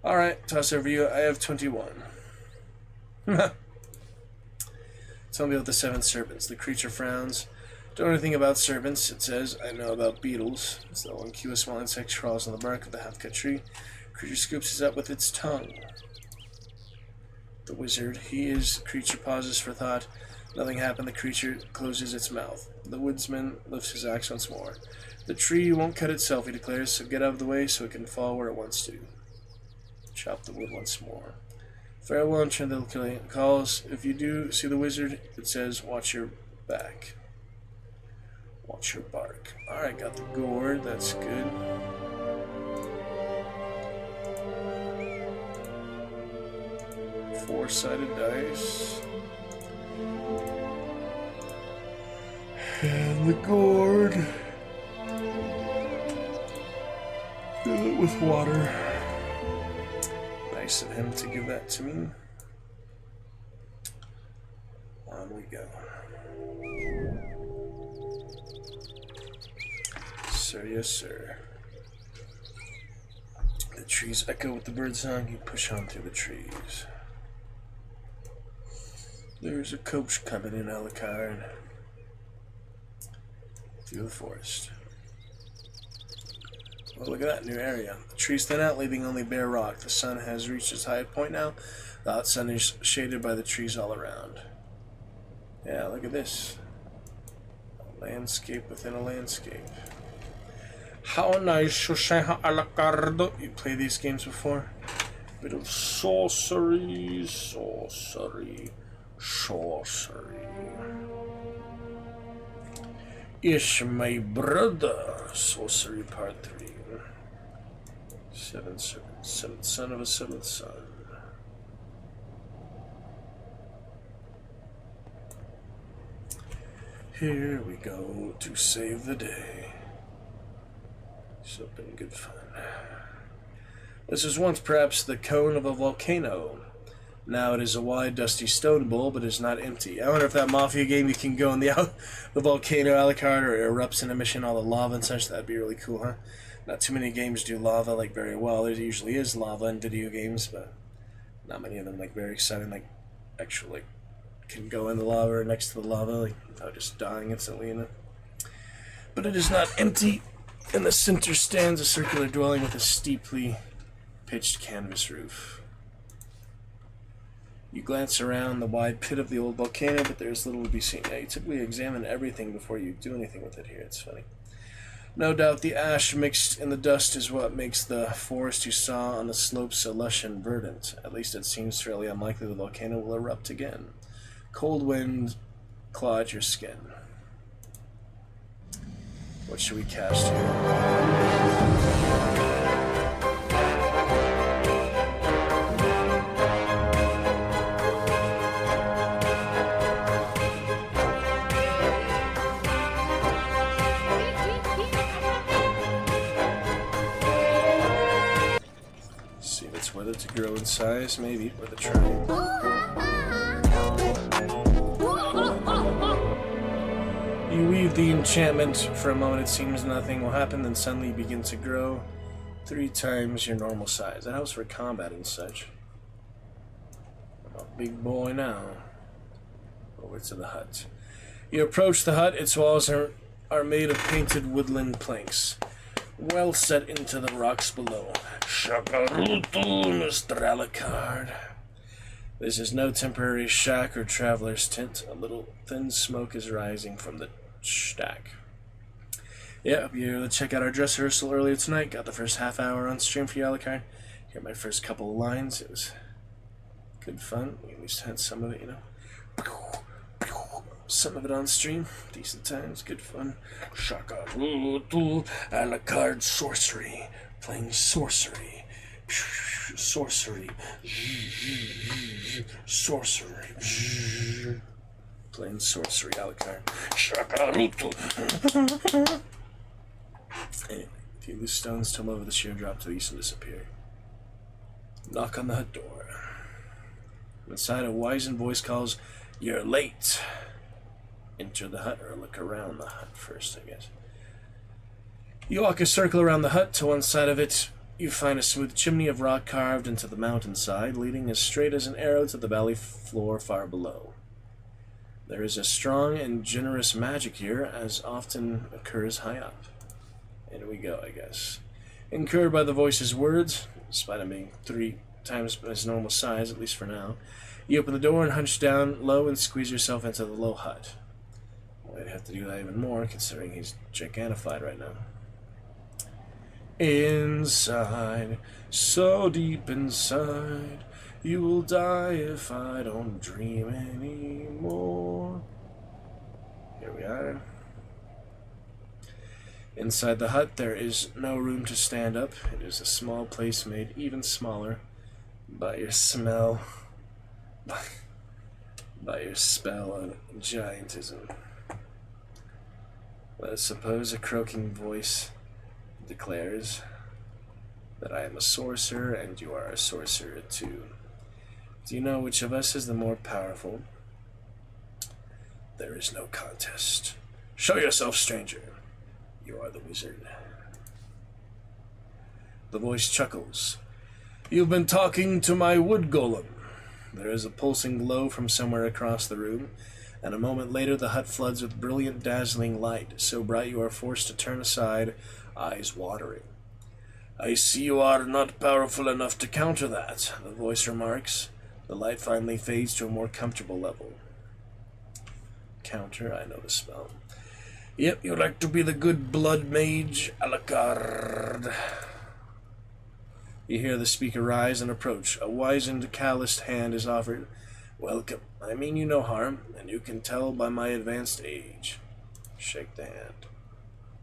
S3: Alright, toss over you. I have 21. Tell me about the 7 serpents. The creature frowns. Don't know anything about serpents, it says. I know about beetles. As though one cue a small insect crawls on the bark of the half-cut tree. The creature scoops it up with its tongue. The wizard. Creature pauses for thought. Nothing happened. The creature closes its mouth. The woodsman lifts his axe once more. The tree won't cut itself, he declares, so get out of the way so it can fall where it wants to. Chop the wood once more. Farewell, and Chandelier calls. If you do see the wizard, it says, watch your back. Watch your bark. Alright, got the gourd. That's good. Four-sided dice. And the gourd. Fill it with water. Nice of him to give that to me. On we go. Sir, yes, sir. The trees echo with the birdsong. You push on through the trees. There's a coach coming in, Alucard. Through the forest. Well, look at that new area. The trees thin out, leaving only bare rock. The sun has reached its highest point now. The hot sun is shaded by the trees all around. Yeah, look at this. A landscape within a landscape. How nice, Alucard. You played these games before? Bit of sorcery, sorcery, sorcery. Ish my brother. Sorcery Part 3. Seventh son of a seventh son. Here we go to save the day. Something good fun. This was once perhaps the cone of a volcano. Now it is a wide, dusty stone bowl, but is not empty. I wonder if that Mafia game you can go in the volcano a la carte, or it erupts in emission all the lava and such. That'd be really cool, huh? Not too many games do lava like very well. There usually is lava in video games, but not many of them like very exciting. Like actually can go in the lava or next to the lava like, without just dying instantly, you know. But it is not empty. In the center stands a circular dwelling with a steeply pitched canvas roof. You glance around the wide pit of the old volcano, but there's little to be seen. Now, you typically examine everything before you do anything with it here. It's funny. No doubt the ash mixed in the dust is what makes the forest you saw on the slopes so lush and verdant. At least it seems fairly unlikely the volcano will erupt again. Cold wind claw at your skin. What should we cast here? See if it's worth it to grow in size, maybe worth a try. You weave the enchantment. For a moment it seems nothing will happen, then suddenly you begin to grow 3 times your normal size. That helps for combat and such. I'm a big boy now. Over to the hut. You approach the hut. Its walls are made of painted woodland planks, well set into the rocks below. Shakarutu, Mr. Alucard. This is no temporary shack or traveler's tent. A little thin smoke is rising from the stack. Yeah, you check out our dress rehearsal earlier tonight. Got the first half hour on stream for you, Alucard. Hear my first couple of lines. It was good fun. We at least had some of it, you know. Some of it on stream. Decent times. Good fun. Shakarutu, Alucard, Sorcery. Playing Sorcery. Sorcery. Sorcery. Playing Sorcery, Alucard. Shakarutu. Anyway, if you lose stones, tumble over the sheer drop to the east and disappear. Knock on the hut door. Inside, a wizened voice calls, "You're late." Enter the hut, or look around the hut first, I guess. You walk a circle around the hut. To one side of it, you find a smooth chimney of rock carved into the mountainside, leading as straight as an arrow to the valley floor far below. There is a strong and generous magic here, as often occurs high up. In we go, I guess. Encouraged by the voice's words, despite him being 3 times his normal size, at least for now, you open the door and hunch down low and squeeze yourself into the low hut. Well, I'd have to do that even more, considering he's gigantified right now. Inside, so deep inside, you will die if I don't dream anymore. Here we are. Inside the hut, there is no room to stand up. It is a small place made even smaller by your smell, by your spell of giantism. Let us suppose a croaking voice declares that I am a sorcerer and you are a sorcerer too. Do you know which of us is the more powerful? There is no contest. Show yourself, stranger. You are the wizard. The voice chuckles. You've been talking to my wood golem. There is a pulsing glow from somewhere across the room, and a moment later the hut floods with brilliant, dazzling light, so bright you are forced to turn aside, eyes watering. I see you are not powerful enough to counter that, the voice remarks. The light finally fades to a more comfortable level. Counter, I know the spell. Yep, you like to be the good blood mage, Alucard. You hear the speaker rise and approach. A wizened, calloused hand is offered. Welcome. I mean you no harm, and you can tell by my advanced age. Shake the hand.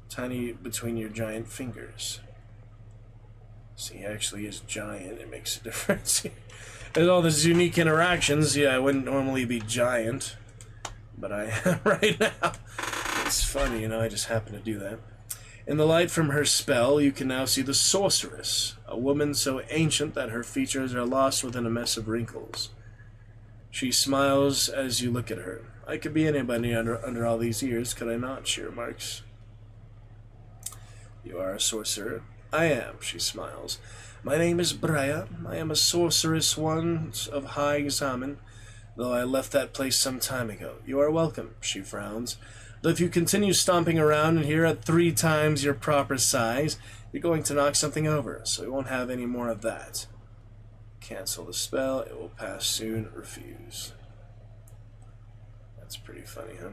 S3: Tiny between your giant fingers. See, he actually is giant. It makes a difference. There's all these unique interactions. Yeah, I wouldn't normally be giant, but I am right now. It's funny, you know, I just happen to do that. In the light from her spell, you can now see the sorceress, a woman so ancient that her features are lost within a mess of wrinkles. She smiles as you look at her. I could be anybody under all these years, could I not? She remarks. You are a sorcerer. I am, she smiles. My name is Breya. I am a sorceress once of high examen, though I left that place some time ago. You are welcome, she frowns. Though if you continue stomping around in here at 3 times your proper size, you're going to knock something over, so we won't have any more of that. Cancel the spell. It will pass soon. Refuse. That's pretty funny, huh?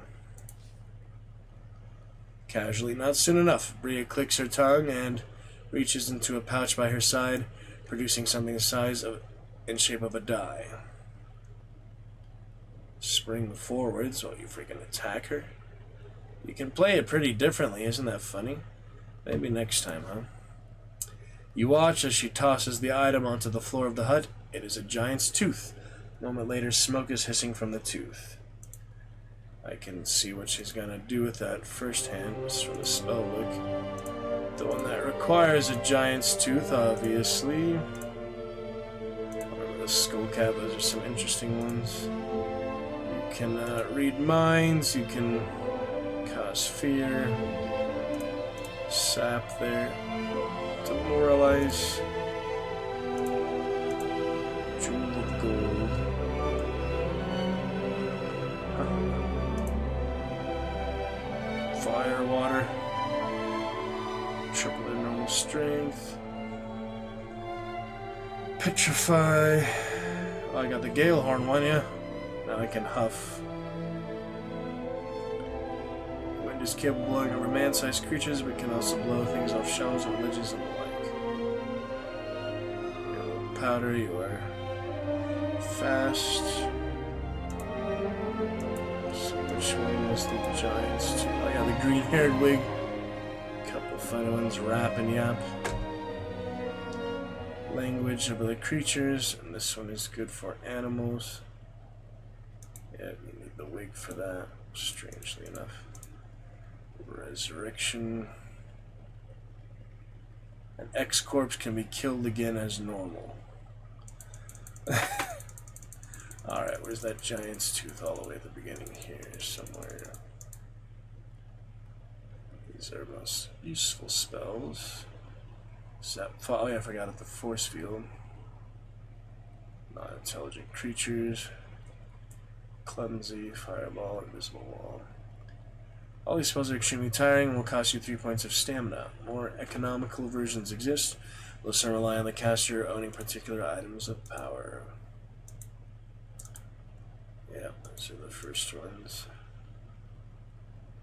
S3: Casually, not soon enough. Bria clicks her tongue and reaches into a pouch by her side, producing something the size of in shape of a die. Spring forwards while you freaking attack her. You can play it pretty differently, isn't that funny? Maybe next time, huh? You watch as she tosses the item onto the floor of the hut. It is a giant's tooth. A moment later, smoke is hissing from the tooth. I can see what she's gonna do with that first hand. It's from the spell book. The one that requires a giant's tooth, obviously. Remember the skull cap, those are some interesting ones. You can read minds, you can cause fear, sap there, demoralize, jewel of gold. Fire, water, triple their normal strength, petrify. Oh, I got the gale horn one, yeah. Now I can huff. Wind is capable of blowing over man-sized creatures, but can also blow things off shelves or ledges and the like. Yellow powder, you are fast. Which one was the giant's too? Oh yeah, the green-haired wig. Couple funny ones, rap and yap. Language of other creatures, and this one is good for animals. Yeah, you need the wig for that, strangely enough. Resurrection. An X-corpse can be killed again as normal. Alright, where's that giant's tooth? All the way at the beginning here, somewhere. These are most useful spells. Oh yeah, I forgot it, the force field. Non-intelligent creatures. Clumsy, fireball, invisible wall. All these spells are extremely tiring and will cost you 3 points of stamina. More economical versions exist. Those some rely on the caster owning particular items of power. Yeah, those are the first ones.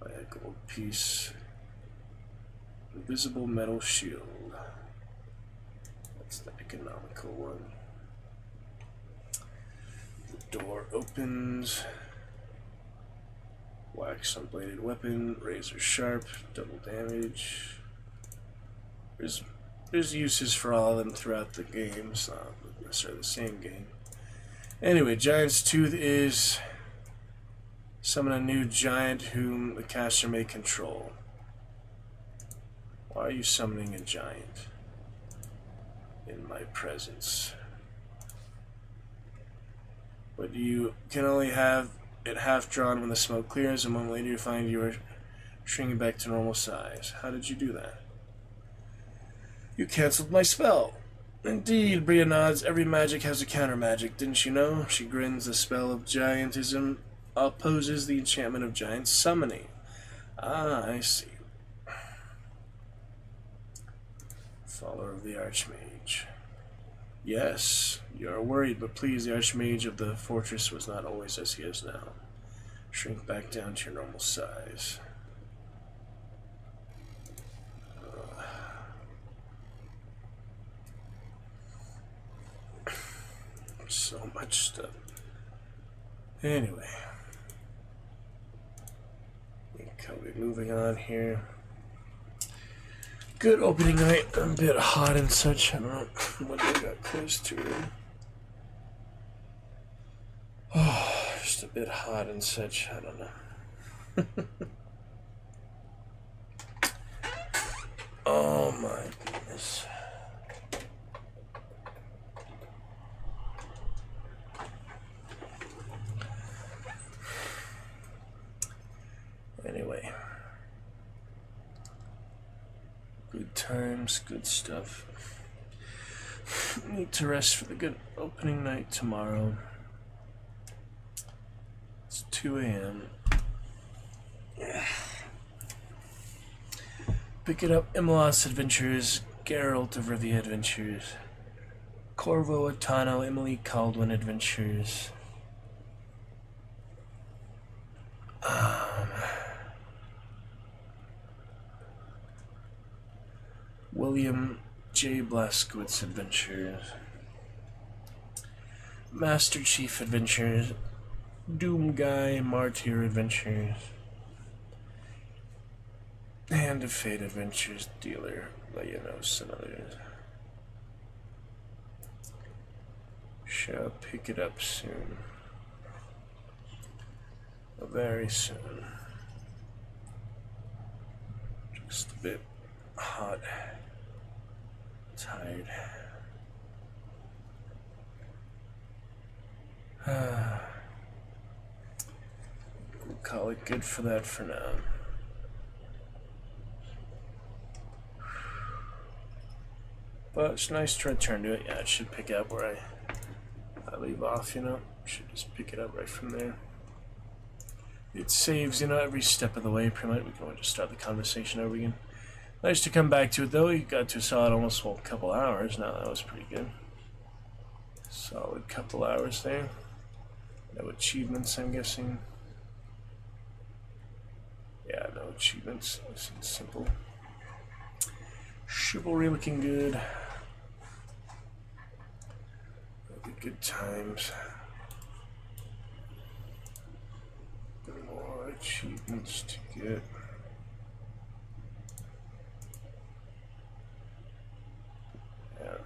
S3: Buy a gold piece. Invisible metal shield. That's the economical one. The door opens. Wax on bladed weapon. Razor sharp. Double damage. There's uses for all of them throughout the game. It's not necessarily the same game. Anyway, Giant's Tooth is summon a new giant whom the caster may control. Why are you summoning a giant in my presence? But you can only have it half drawn when the smoke clears. A moment later you find you are shrinking back to normal size. How did you do that? You cancelled my spell. Indeed, Bria nods. Every magic has a counter magic, didn't you know? She grins. The spell of giantism opposes the enchantment of giant summoning. Ah, I see. Follower of the Archmage. Yes, you are worried, but please, the Archmage of the fortress was not always as he is now. Shrink back down to your normal size. So much stuff. Anyway. Okay, we're moving on here. Good opening night. A bit hot and such. I don't know what we got close to. Oh, just a bit hot and such. I don't know. Oh my goodness. Anyway. Good times, good stuff. Need to rest for the good opening night tomorrow. It's 2 a.m. Yeah. Pick it up, Imlas Adventures, Geralt of Rivia Adventures, Corvo Atano, Emily Caldwin Adventures. William J. Blaskowitz Adventures, Master Chief Adventures, Doom Guy Martyr Adventures, Hand of Fate Adventures, Dealer, Leonos, and others. Shall pick it up soon. Very soon. Just a bit hot. Tired. We'll call it good for that for now. But it's nice to return to it. Yeah, it should pick up where I leave off, you know. Should just pick it up right from there. It saves, you know, every step of the way, pretty much. We can just start the conversation over again. Nice to come back to it, though. You got to a solid almost, well, a couple hours now. That was pretty good. Solid couple hours there. No achievements, I'm guessing. Yeah, no achievements. This is simple. Chivalry looking good. Good times. More achievements to get. Yeah.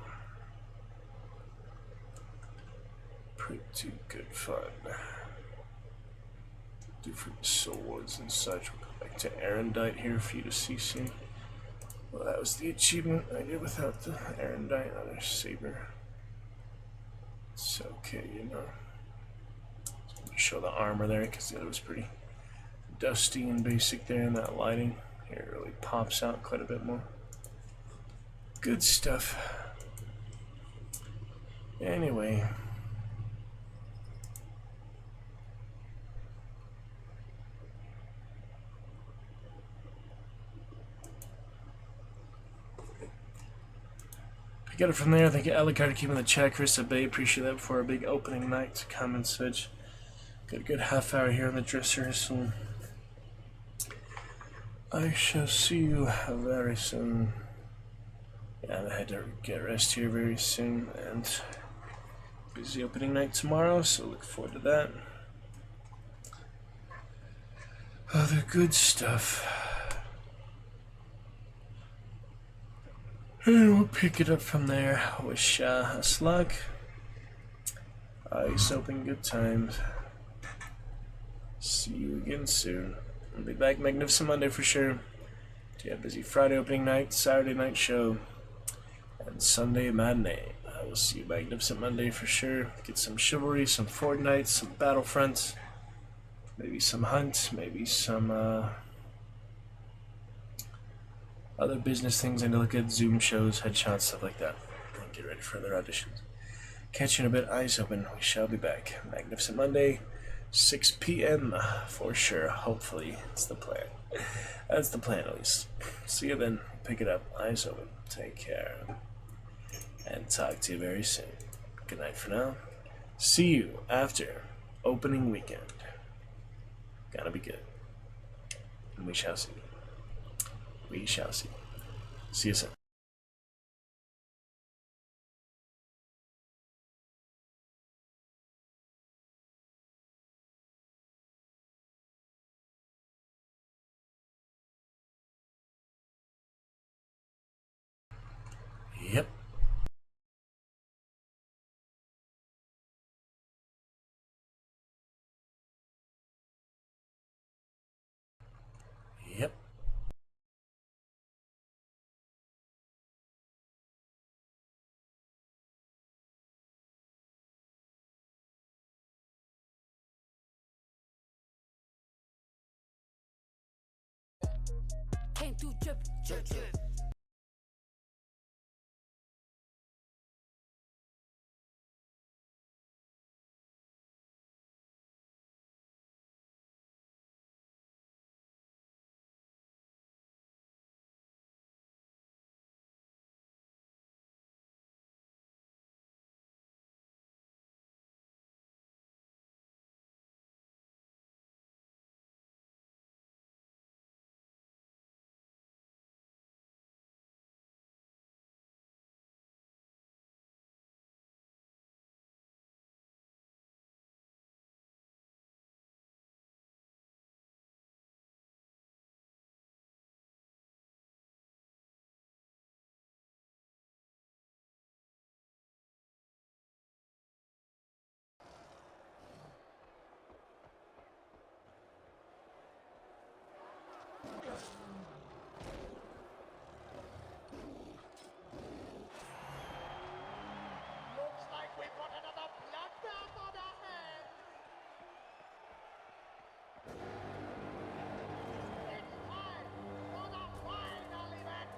S3: Pretty good fun. Different swords and such. We'll go back to Erendite here for you to see soon. Well, that was the achievement I did without the Erendite on their saber. It's okay, you know. Show the armor there because the other was pretty dusty and basic there in that lighting. Here it really pops out quite a bit more. Good stuff. Anyway. Get it from there. Thank you, Alucard, keeping the chat. Chris Bay, appreciate that before a big opening night to come and such. Got a good half hour here in the dresser, so I shall see you very soon. Yeah, I had to get rest here very soon, and busy opening night tomorrow, so look forward to that. Other good stuff. And we'll pick it up from there. Wish us luck. Eyes open, good times. See you again soon. I'll be back Magnificent Monday for sure. Yeah, busy Friday opening night, Saturday night show, and Sunday matinee. I will see you Magnificent Monday for sure. Get some Chivalry, some Fortnite, some Battlefronts, maybe some Hunt, maybe some other business things. I need to look at Zoom shows, headshots, stuff like that. And get ready for other auditions. Catch you in a bit. Eyes open. We shall be back. Magnificent Monday, 6 p.m. for sure. Hopefully, it's the plan. That's the plan, at least. See you then. Pick it up. Eyes open. Take care. And talk to you very soon. Good night for now. See you after opening weekend. Gonna be good. And we shall see. We shall see. See you soon.
S2: too drip, drip, drip.
S14: Looks like we've got another bloodbath on our hands. It's time for the final event.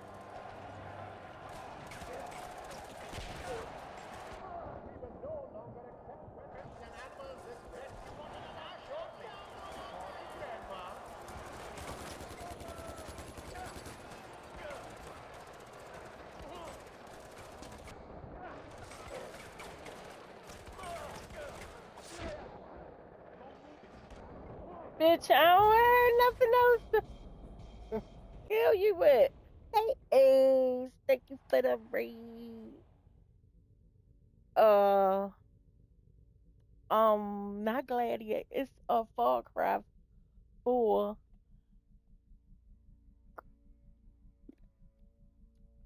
S14: We will no longer accept weapons and animals as pets. You want another shortly. Morning, Grandma.
S19: Bitch, I don't have nothing else to kill you with. Hey, Ace, thank you for the raid. Not Gladiator. It's a Far Cry 4.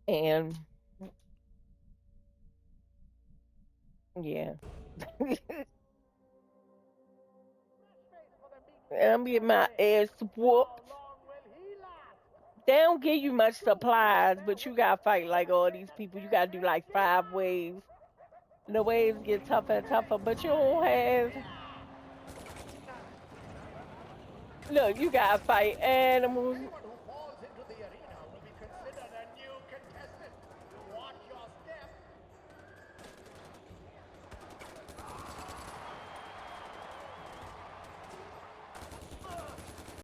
S19: And yeah. I'm getting my ass whooped. They don't give you much supplies, but you gotta fight like all these people. You gotta do like 5 waves. And the waves get tougher and tougher, but you don't have. Look, you gotta fight animals.